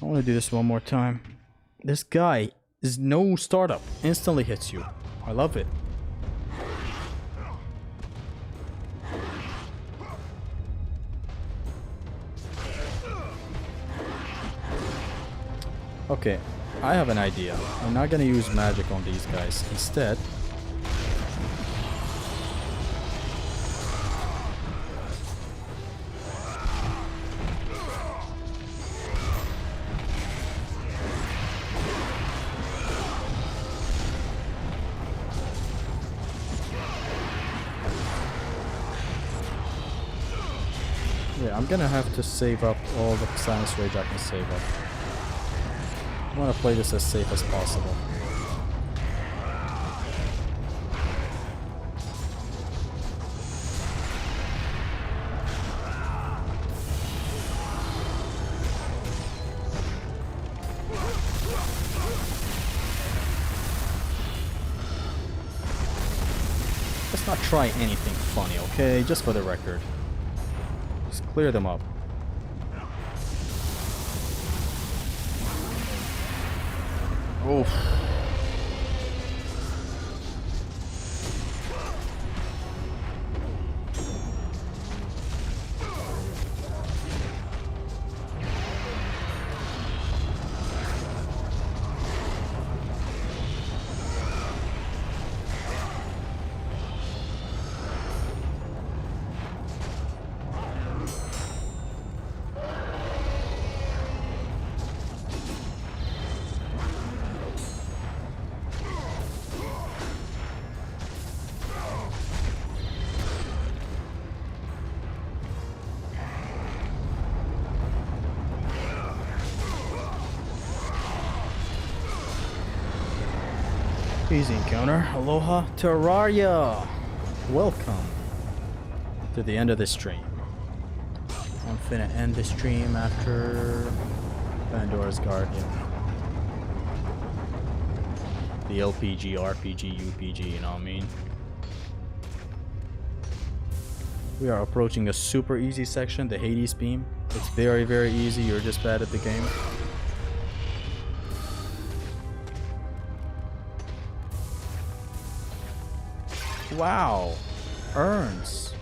I want to do this one more time. This guy is no startup. Instantly hits you. I love it. Okay, I have an idea. I'm not gonna use magic on these guys. Instead, yeah, I'm gonna have to save up all the Silence Rage I can save up. I want to play this as safe as possible. Let's not try anything funny, okay? Just for the record. Just clear them up. Oof. Easy encounter. Aloha Terraria! Welcome to the end of the stream. I'm finna end the stream after Pandora's Guardian. The LPG, RPG, UPG, you know what I mean? We are approaching a super easy section, the Hades beam. It's very, very easy. You're just bad at the game. Wow, urns.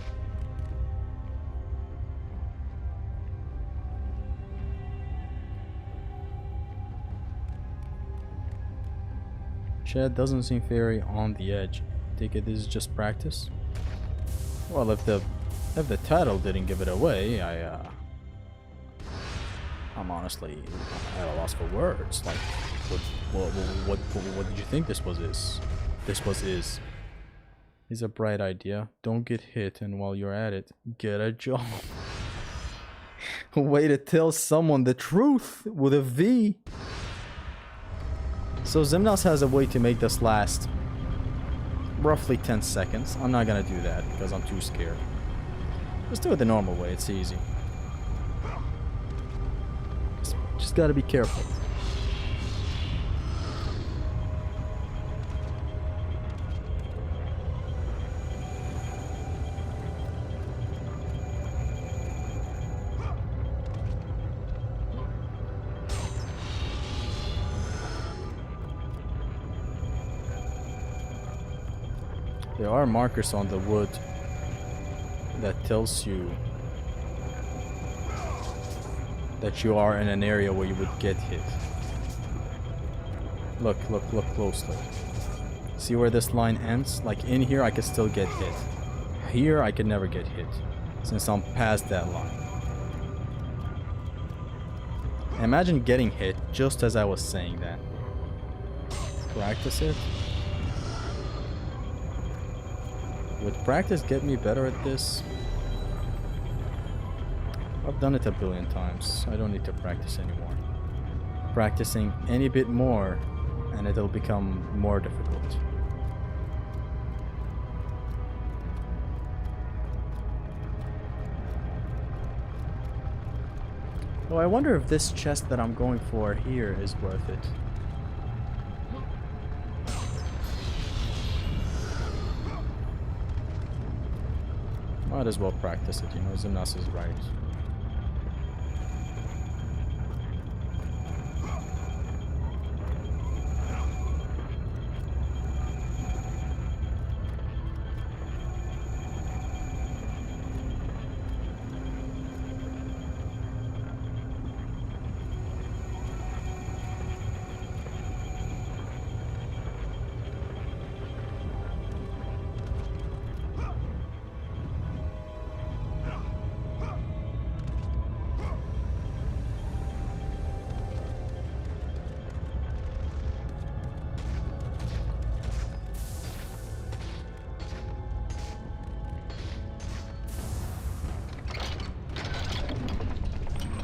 Chad doesn't seem very on the edge. Take it this is just practice. Well, if the title didn't give it away, I'm honestly at a loss for words. Like, what did you think this was? This was is. Is a bright idea. Don't get hit, and while you're at it, get a job. Way to tell someone the truth with a V. So Xemnas has a way to make this last roughly 10 seconds. I'm not gonna do that because I'm too scared. Just do it the normal way, it's easy. Just gotta be careful. There are markers on the wood that tells you that you are in an area where you would get hit. Look closely. See where this line ends? Like in here I could still get hit. Here I could never get hit since I'm past that line. Imagine getting hit just as I was saying that. Practice it. Would practice get me better at this? I've done it a billion times. I don't need to practice anymore. Practicing any bit more and it'll become more difficult. Well, I wonder if this chest that I'm going for here is worth it. Might as well practice it, you know, Xemnas is right.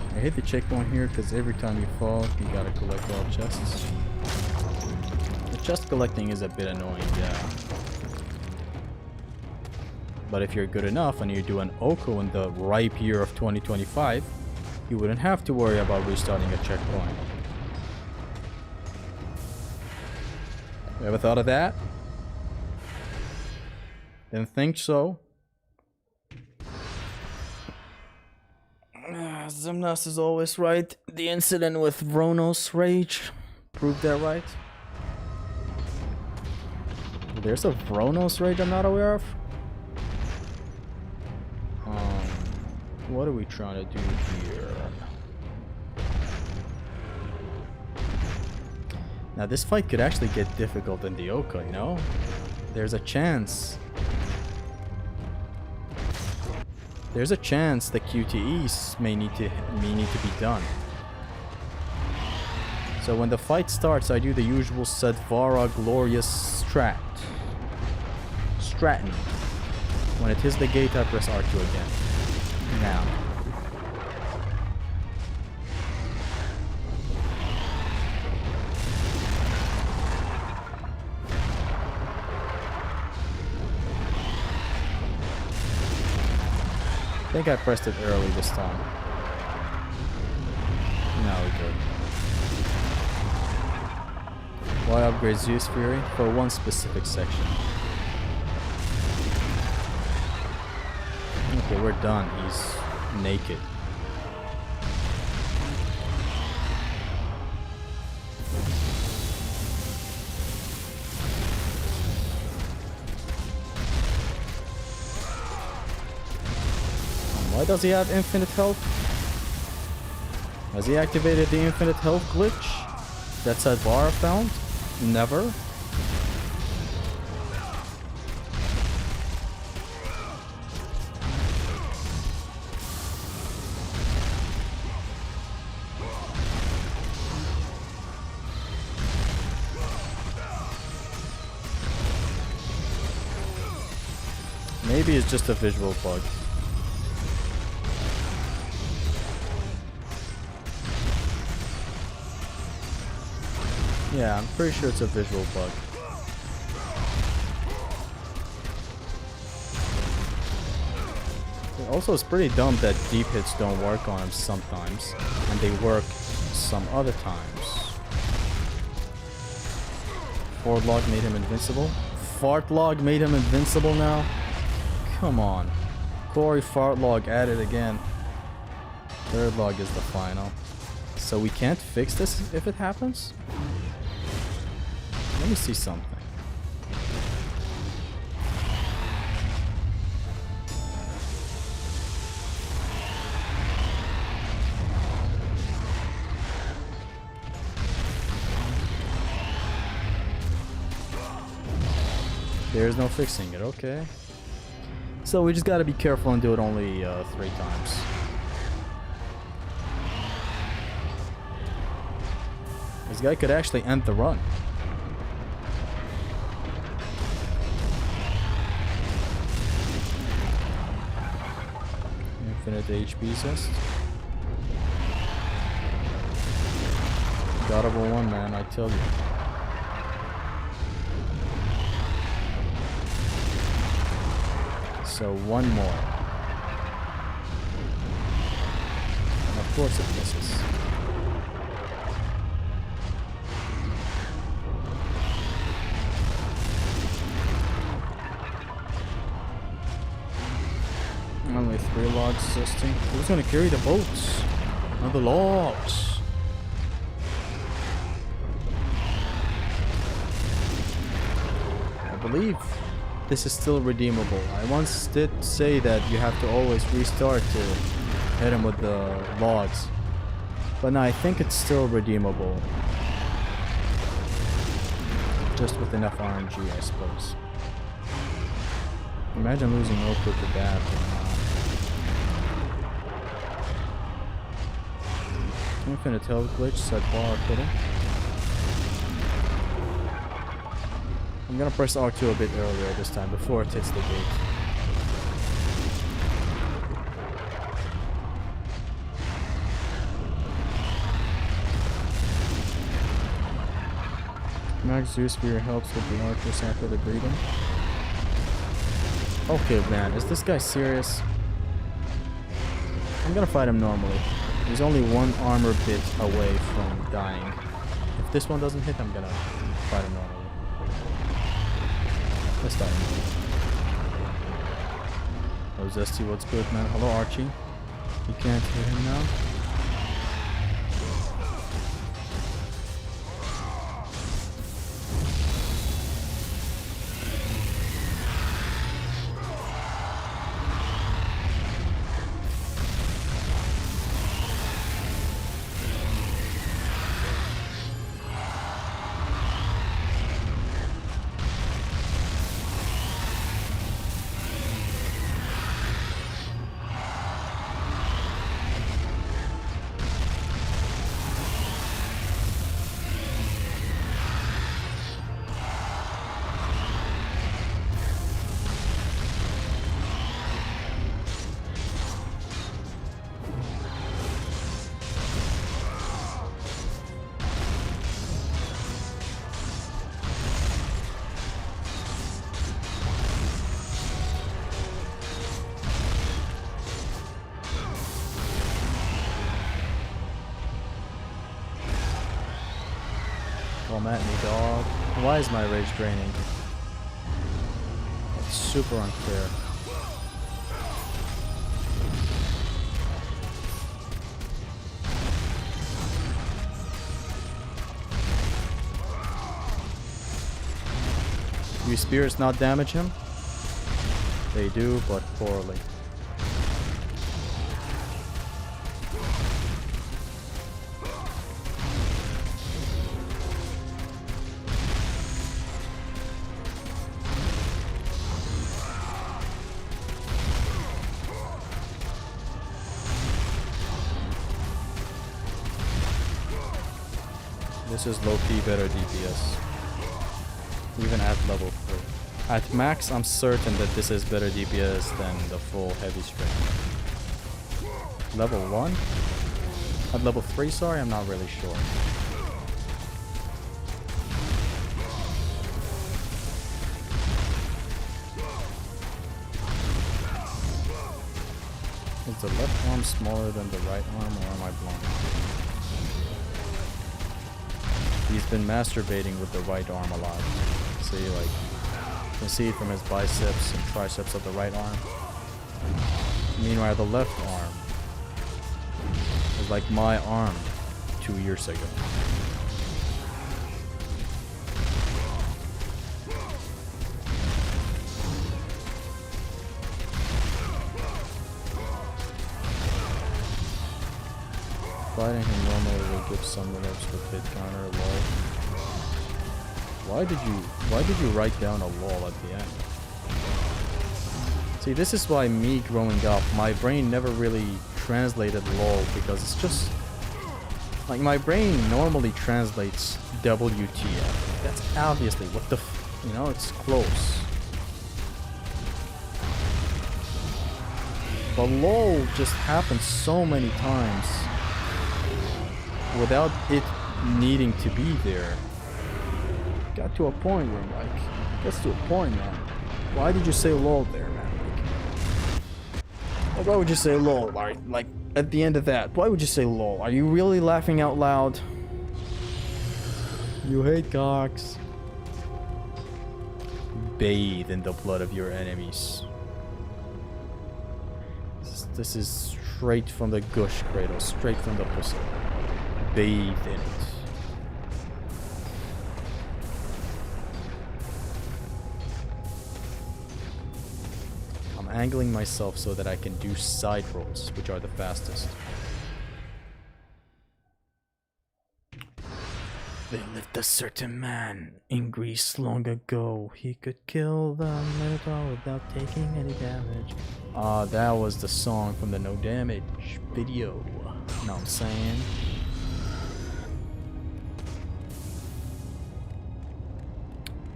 I hate the checkpoint here because every time you fall, you gotta collect all chests. The chest collecting is a bit annoying, yeah. But if you're good enough and you do an OHKO in the ripe year of 2025, you wouldn't have to worry about restarting a checkpoint. You ever thought of that? Didn't think so. Xemnas is always right. The incident with Vronos Rage proved that right. There's a Vronos Rage I'm not aware of. What are we trying to do here? Now this fight could actually get difficult in the OHKO, you know? There's a chance. There's a chance the QTEs may need to be done. So when the fight starts, I do the usual Sedvara glorious Stratton. When it hits the gate, I press R2 again. Now. I think I pressed it early this time. Now we're good. Why upgrade Zeus Fury? For one specific section. Okay, we're done. He's naked. Why does he have infinite health? Has he activated the infinite health glitch that Sedvara found? Never. Maybe it's just a visual bug. Yeah, I'm pretty sure it's a visual bug. Also, it's pretty dumb that deep hits don't work on him sometimes, and they work some other times. Ford log made him invincible. Fart log made him invincible now? Come on. Corey fart log at it again. Third log is the final. So we can't fix this if it happens? Let me see something. There's no fixing it, okay. So we just gotta be careful and do it only 3 times. This guy could actually end the run. Infinite HP zest. Gottable one, man, I tell you. So one more. And of course it misses. Only 3 logs assisting. Who's gonna carry the boats? Not the logs. I believe this is still redeemable. I once did say that you have to always restart to hit him with the logs. But no, I think it's still redeemable. Just with enough RNG, I suppose. Imagine losing OHKO to that. Infinite health glitch, set bar kidding. I'm gonna press R2 a bit earlier this time before it hits the gate. Max Zeus Spear helps with the archers after the breathing. Okay, man, is this guy serious? I'm gonna fight him normally. He's only 1 armor bit away from dying. If this one doesn't hit, I'm gonna fight him normally. Let's die. Oh, Zesty, what's good, man? Hello, Archie. You can't hear him now? Come at me, dog. Why is my rage draining? It's super unfair. Do spears not damage him? They do, but poorly. This is low-key better DPS. Even at level 3. At max, I'm certain that this is better DPS than the full heavy strength. Level 1? At level 3, sorry, I'm not really sure. Is the left arm smaller than the right arm, or am I blind? He's been masturbating with the right arm a lot. See, like, you can see it from his biceps and triceps of the right arm. Meanwhile, the left arm is like my arm 2 years ago. Fighting him normally will give some reliefs with hit counter lol. Why did you write down a lol at the end? See, this is why me growing up, my brain never really translated lol, because it's just like my brain normally translates WTF. That's obviously what the you know, it's close. But lol just happens so many times without it needing to be there. Got to a point where I'm like, gets to a point, man. Why did you say lol there, man? Like, why would you say lol? Like, at the end of that, why would you say lol? Are you really laughing out loud? You hate cocks. Bathe in the blood of your enemies. This is straight from the gush cradle, straight from the pussy. Bathe in it. I'm angling myself so that I can do side rolls, which are the fastest. There lived a certain man in Greece long ago. He could kill the Minotaur without taking any damage. That was the song from the No Damage video. Know what I'm saying?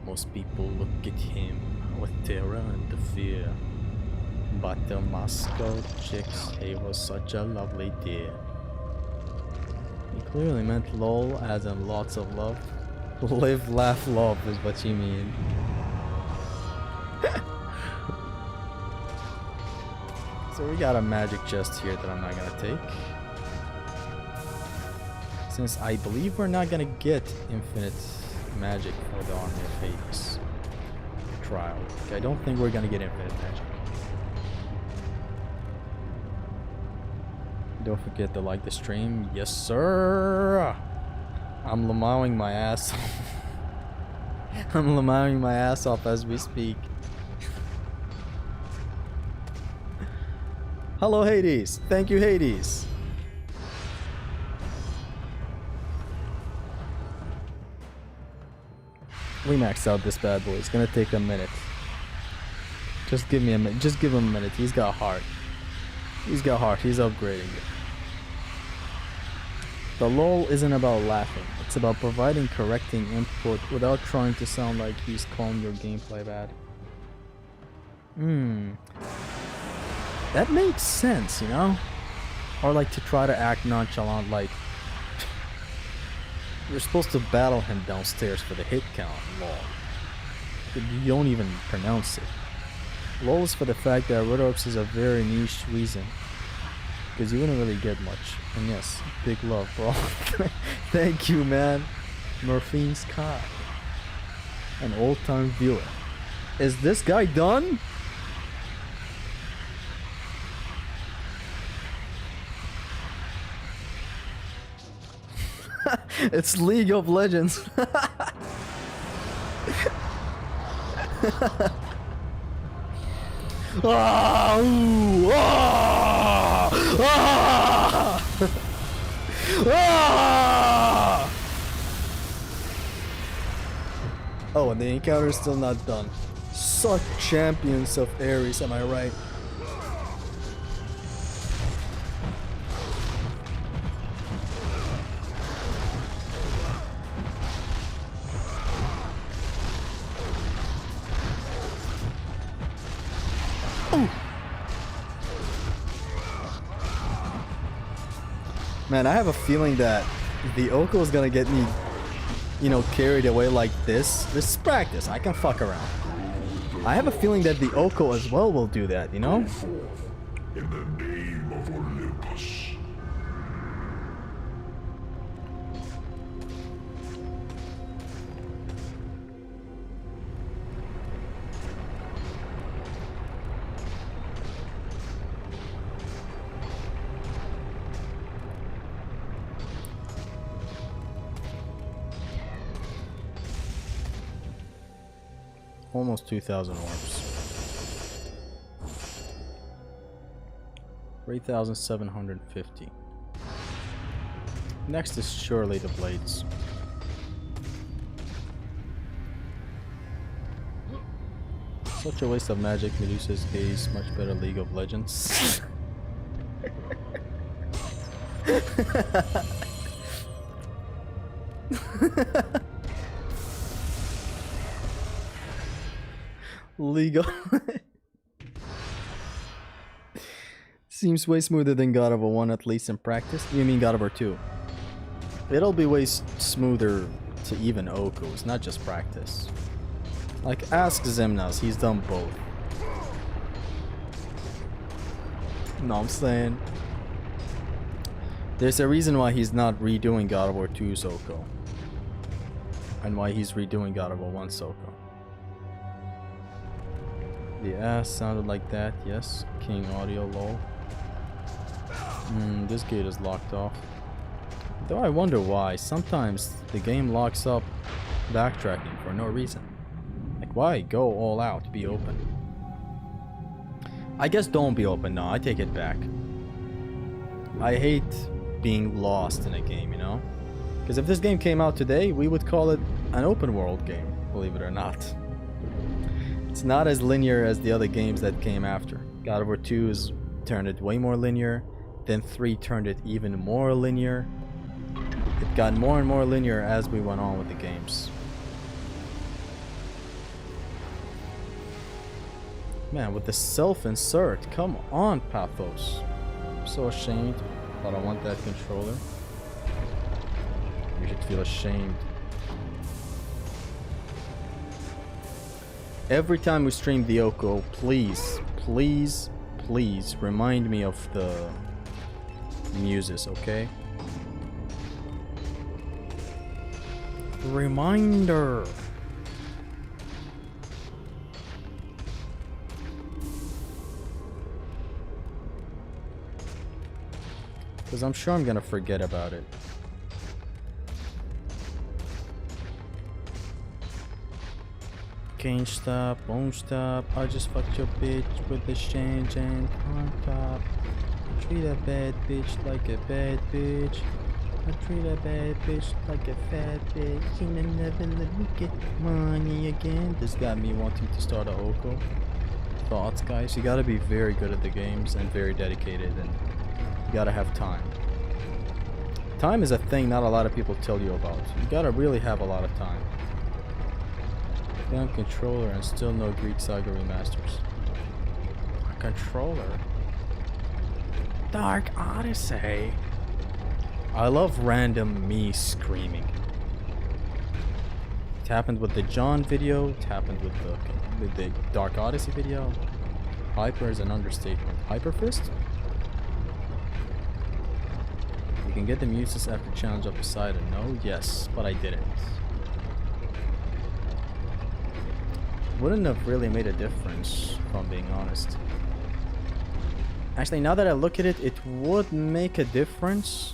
Most people look at him with terror and fear. But the Moscow chicks, he was such a lovely dear. He clearly meant lol as in lots of love. Live, laugh, love is what you mean. So we got a magic chest here that I'm not gonna take. Since I believe we're not gonna get infinite magic for the Army of Hades trial. Okay, I don't think we're gonna get infinite magic. Don't forget to like the stream. Yes, sir. I'm lamowing my ass off. I'm lamowing my ass off as we speak. Hello, Hades. Thank you, Hades. We maxed out this bad boy. It's gonna take a minute. Just give me a minute. Just give him a minute. He's got heart. He's got heart. He's upgrading it. The lol isn't about laughing. It's about providing correcting input without trying to sound like he's calling your gameplay bad. That makes sense, you know? Or like to try to act nonchalant like you're supposed to battle him downstairs for the hit count, lol. You don't even pronounce it. Lol is for the fact that Rodox is a very niche reason. Because you wouldn't really get much. And yes, big love, bro. Thank you, man. Morphine Sky. An old-time viewer. Is this guy done? It's League of Legends. Ah, ooh, ah, ah, ah. Oh, and the encounter is still not done. Such champions of Ares, am I right? Man, I have a feeling that the OHKO is gonna get me, you know, carried away like this. This is practice. I can fuck around. I have a feeling that the OHKO as well will do that, you know? In the name Almost 2,000 orbs. 3,750. Next is surely the blades. Such a waste of magic. Medusa's gaze. Much better League of Legends. Legal. Seems way smoother than God of War 1, at least in practice. You mean God of War 2? It'll be way smoother to even OHKO. It's not just practice. Like, ask Xemnas. He's done both. No, I'm saying. There's a reason why he's not redoing God of War 2's OHKO. And why he's redoing God of War 1's OHKO. The ass sounded like that, yes. King audio, lol. This gate is locked off. Though I wonder why. Sometimes the game locks up backtracking for no reason. Like, why go all out? Be open. I guess don't be open. No, I take it back. I hate being lost in a game, you know? Because if this game came out today, we would call it an open world game, believe it or not. It's not as linear as the other games that came after. God of War 2 turned it way more linear. Then 3 turned it even more linear. It got more and more linear as we went on with the games. Man, with the self-insert, come on, Pathos. I'm so ashamed, but I want that controller. You should feel ashamed. Every time we stream the OHKO, please, please, please remind me of the muses, okay? Reminder. Because I'm sure I'm gonna forget about it. Can't stop, won't stop. I just fucked your bitch with the change and on top. I treat a bad bitch like a bad bitch. I treat a bad bitch like a fat bitch. And never let me get money again. This got me wanting to start a OHKO. Thoughts, guys? You gotta be very good at the games and very dedicated, and you gotta have time. Time is a thing not a lot of people tell you about. You gotta really have a lot of time. Damn controller and still no Greek Saga remasters. A controller? Dark Odyssey. I love random me screaming. It happened with the John video. It happened with the Dark Odyssey video. Hyper is an understatement. Hyper Fist? You can get the muses after challenge of Poseidon. No? Yes, but I didn't. Wouldn't have really made a difference, if I'm being honest. Actually, now that I look at it, it would make a difference.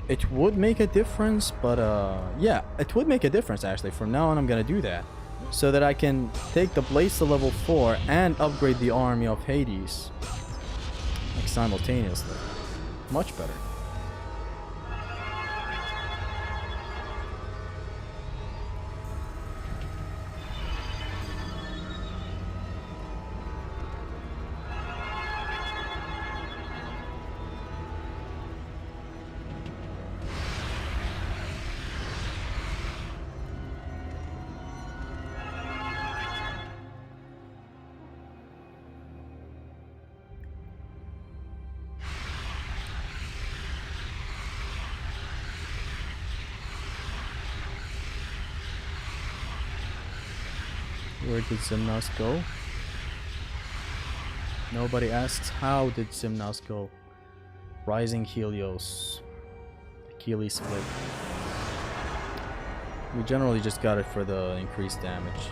It would make a difference, but yeah, it would make a difference actually. From now on, I'm gonna do that. So that I can take the Blaze to level 4 and upgrade the army of Hades. Like simultaneously. Much better. Where did Xemnas go? Nobody asked how did Xemnas go. Rising Helios. Achilles split. We generally just got it for the increased damage.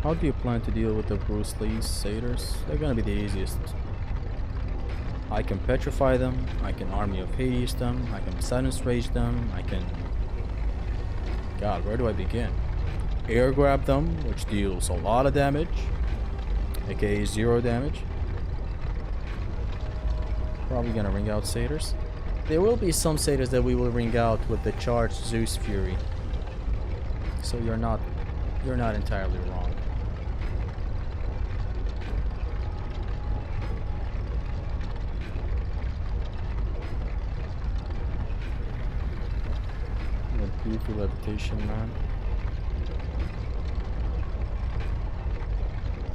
How do you plan to deal with the Bruce Lee satyrs? They're gonna be the easiest. I can petrify them, I can Army of Hades them, I can Silence Rage them, I can... God, where do I begin? Air grab them, which deals a lot of damage, aka 0 damage. Probably gonna ring out satyrs. There will be some satyrs that we will ring out with the charged Zeus Fury. So you're not entirely wrong. Goofy levitation, man.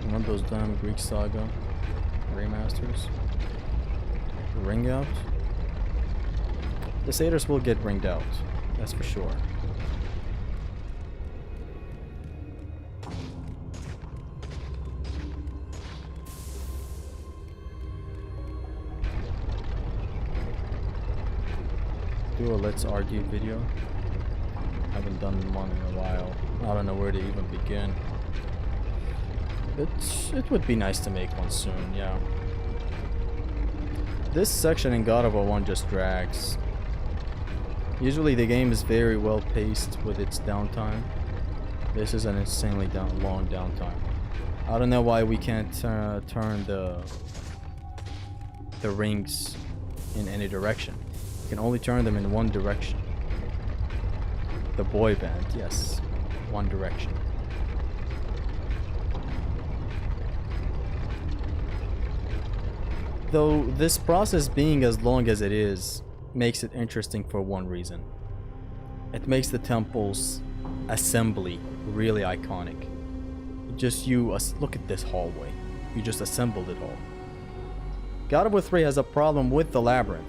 One of those damn Greek Saga remasters. Ring out. The satyrs will get ringed out, that's for sure. Do a let's argue video. Haven't done one in a while. I don't know where to even begin. It would be nice to make one soon, yeah. This section in God of War 1 just drags. Usually the game is very well paced with its downtime. This is an insanely long downtime. I don't know why we can't turn the rings in any direction. You can only turn them in one direction. The boy band, yes. One direction. Though this process being as long as it is makes it interesting for one reason. It makes the temple's assembly really iconic. Look at this hallway. You just assembled it all. God of War 3 has a problem with the labyrinth.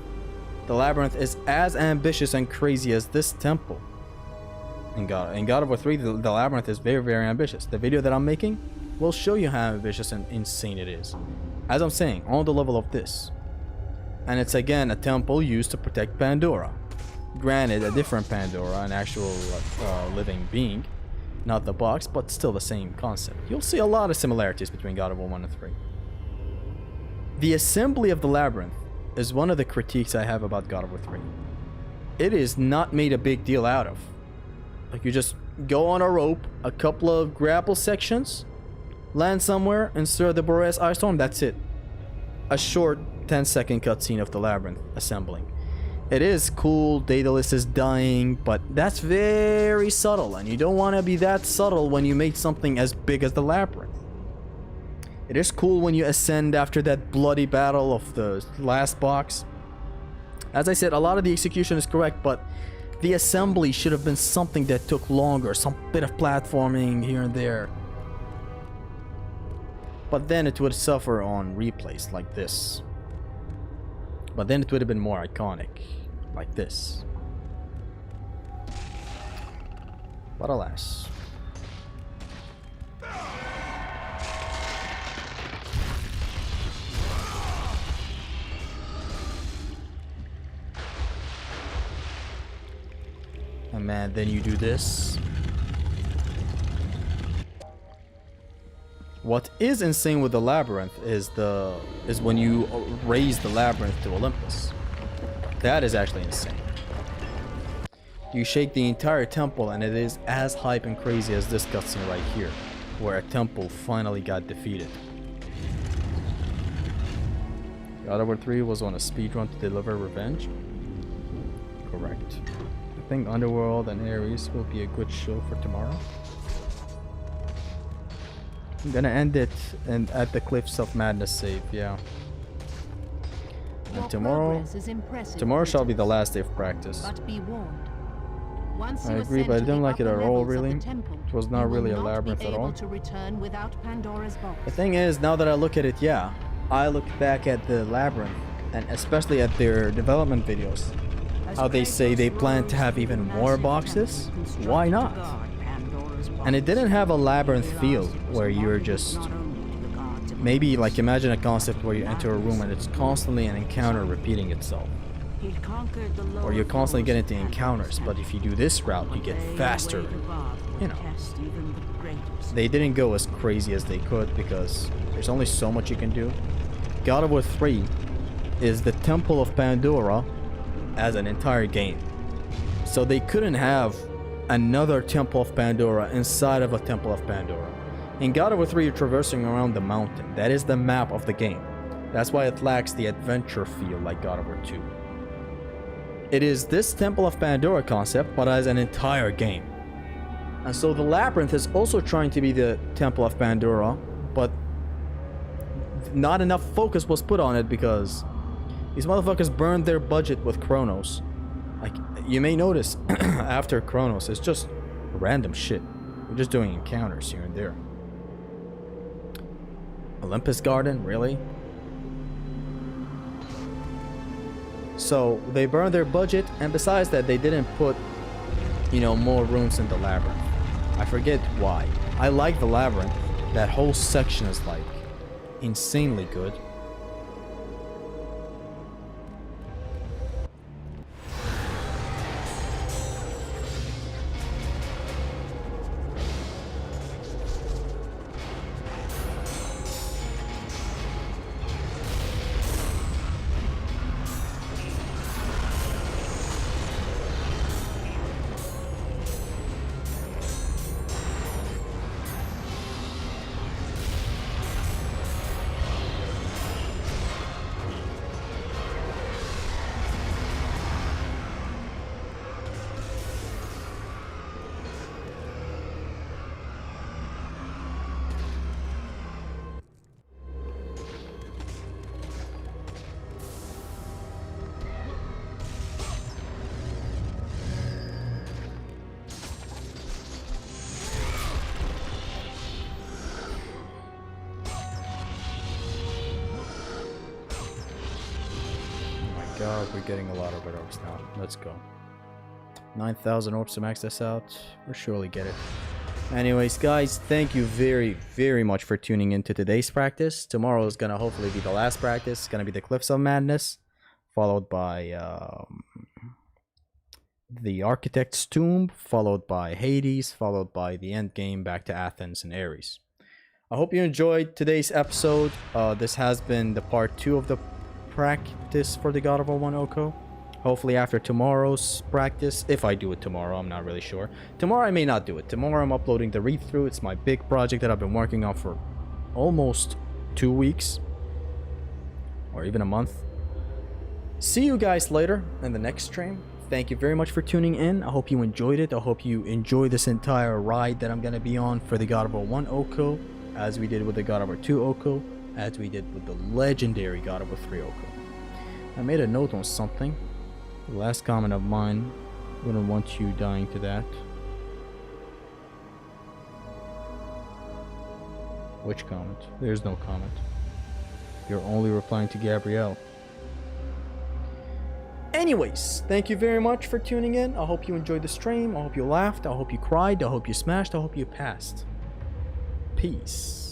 The labyrinth is as ambitious and crazy as this temple. In God of War 3, the labyrinth is very, very ambitious. The video that I'm making will show you how ambitious and insane it is. As I'm saying, on the level of this. And it's again a temple used to protect Pandora. Granted, a different Pandora, an actual living being. Not the box, but still the same concept. You'll see a lot of similarities between God of War 1 and 3. The assembly of the labyrinth is one of the critiques I have about God of War 3. It is not made a big deal out of. Like, you just go on a rope, a couple of grapple sections, land somewhere, insert the Boreas Ice Storm, that's it. A short 10-second cutscene of the labyrinth assembling. It is cool, Daedalus is dying, but that's very subtle, and you don't want to be that subtle when you made something as big as the labyrinth. It is cool when you ascend after that bloody battle of the last box. As I said, a lot of the execution is correct, but the assembly should have been something that took longer, some bit of platforming here and there. But then it would suffer on replays like this. But then it would have been more iconic, like this. But alas. And man, then you do this. What is insane with the labyrinth is when you raise the labyrinth to Olympus. That is actually insane. You shake the entire temple and it is as hype and crazy as this cutscene right here, where a temple finally got defeated. God of War 3 was on a speedrun to deliver revenge? Correct. think Underworld and Ares will be a good show for tomorrow. I'm gonna end it at the Cliffs of Madness save, yeah. And tomorrow shall be the last day of practice. But be warned. Once I you agree, ascend but I to didn't the like it upper at all, levels of really. the temple, It was not you will really a not labyrinth be at all. able to return without Pandora's box. The thing is, now that I look at it, yeah, I look back at the labyrinth, and especially at their development videos, how they say they plan to have even more boxes. Why not? And it didn't have a labyrinth feel where you're just... Maybe, like, imagine a concept where you enter a room and it's constantly an encounter repeating itself. Or you constantly get into encounters, but if you do this route, you get faster. You know. They didn't go as crazy as they could because there's only so much you can do. God of War 3 is the Temple of Pandora as an entire game. So they couldn't have another Temple of Pandora inside of a Temple of Pandora. In God of War 3, you're traversing around the mountain. That is the map of the game. That's why it lacks the adventure feel like God of War 2. It is this Temple of Pandora concept, but as an entire game. And so the labyrinth is also trying to be the Temple of Pandora, but not enough focus was put on it because these motherfuckers burned their budget with Chronos. Like, you may notice after Chronos, it's just random shit. We're just doing encounters here and there. Olympus Garden, really? So they burned their budget, and besides that, they didn't put, you know, more rooms in the labyrinth. I forget why. I like the labyrinth. That whole section is like insanely good. God, we're getting a lot of red orbs now. Let's go. 9,000 orbs to max this out. We'll surely get it. Anyways, guys, thank you very, very much for tuning into today's practice. Tomorrow is gonna hopefully be the last practice. It's gonna be the Cliffs of Madness, followed by the Architect's Tomb, followed by Hades, followed by the end game back to Athens and Ares. I hope you enjoyed today's episode. This has been the part 2 of the practice for the God of War 1 OHKO. Hopefully after tomorrow's practice, if I do it tomorrow, I'm not really sure. Tomorrow I may not do it. Tomorrow I'm uploading the read-through. It's my big project that I've been working on for almost 2 weeks. Or even a month. See you guys later in the next stream. Thank you very much for tuning in. I hope you enjoyed it. I hope you enjoy this entire ride that I'm going to be on for the God of War 1 OHKO, as we did with the God of War 2 OHKO, as we did with the legendary God of War 3 OHKO. I made a note on something. The last comment of mine. Wouldn't want you dying to that. Which comment? There's no comment. You're only replying to Gabrielle. Anyways, thank you very much for tuning in. I hope you enjoyed the stream. I hope you laughed. I hope you cried. I hope you smashed. I hope you passed. Peace.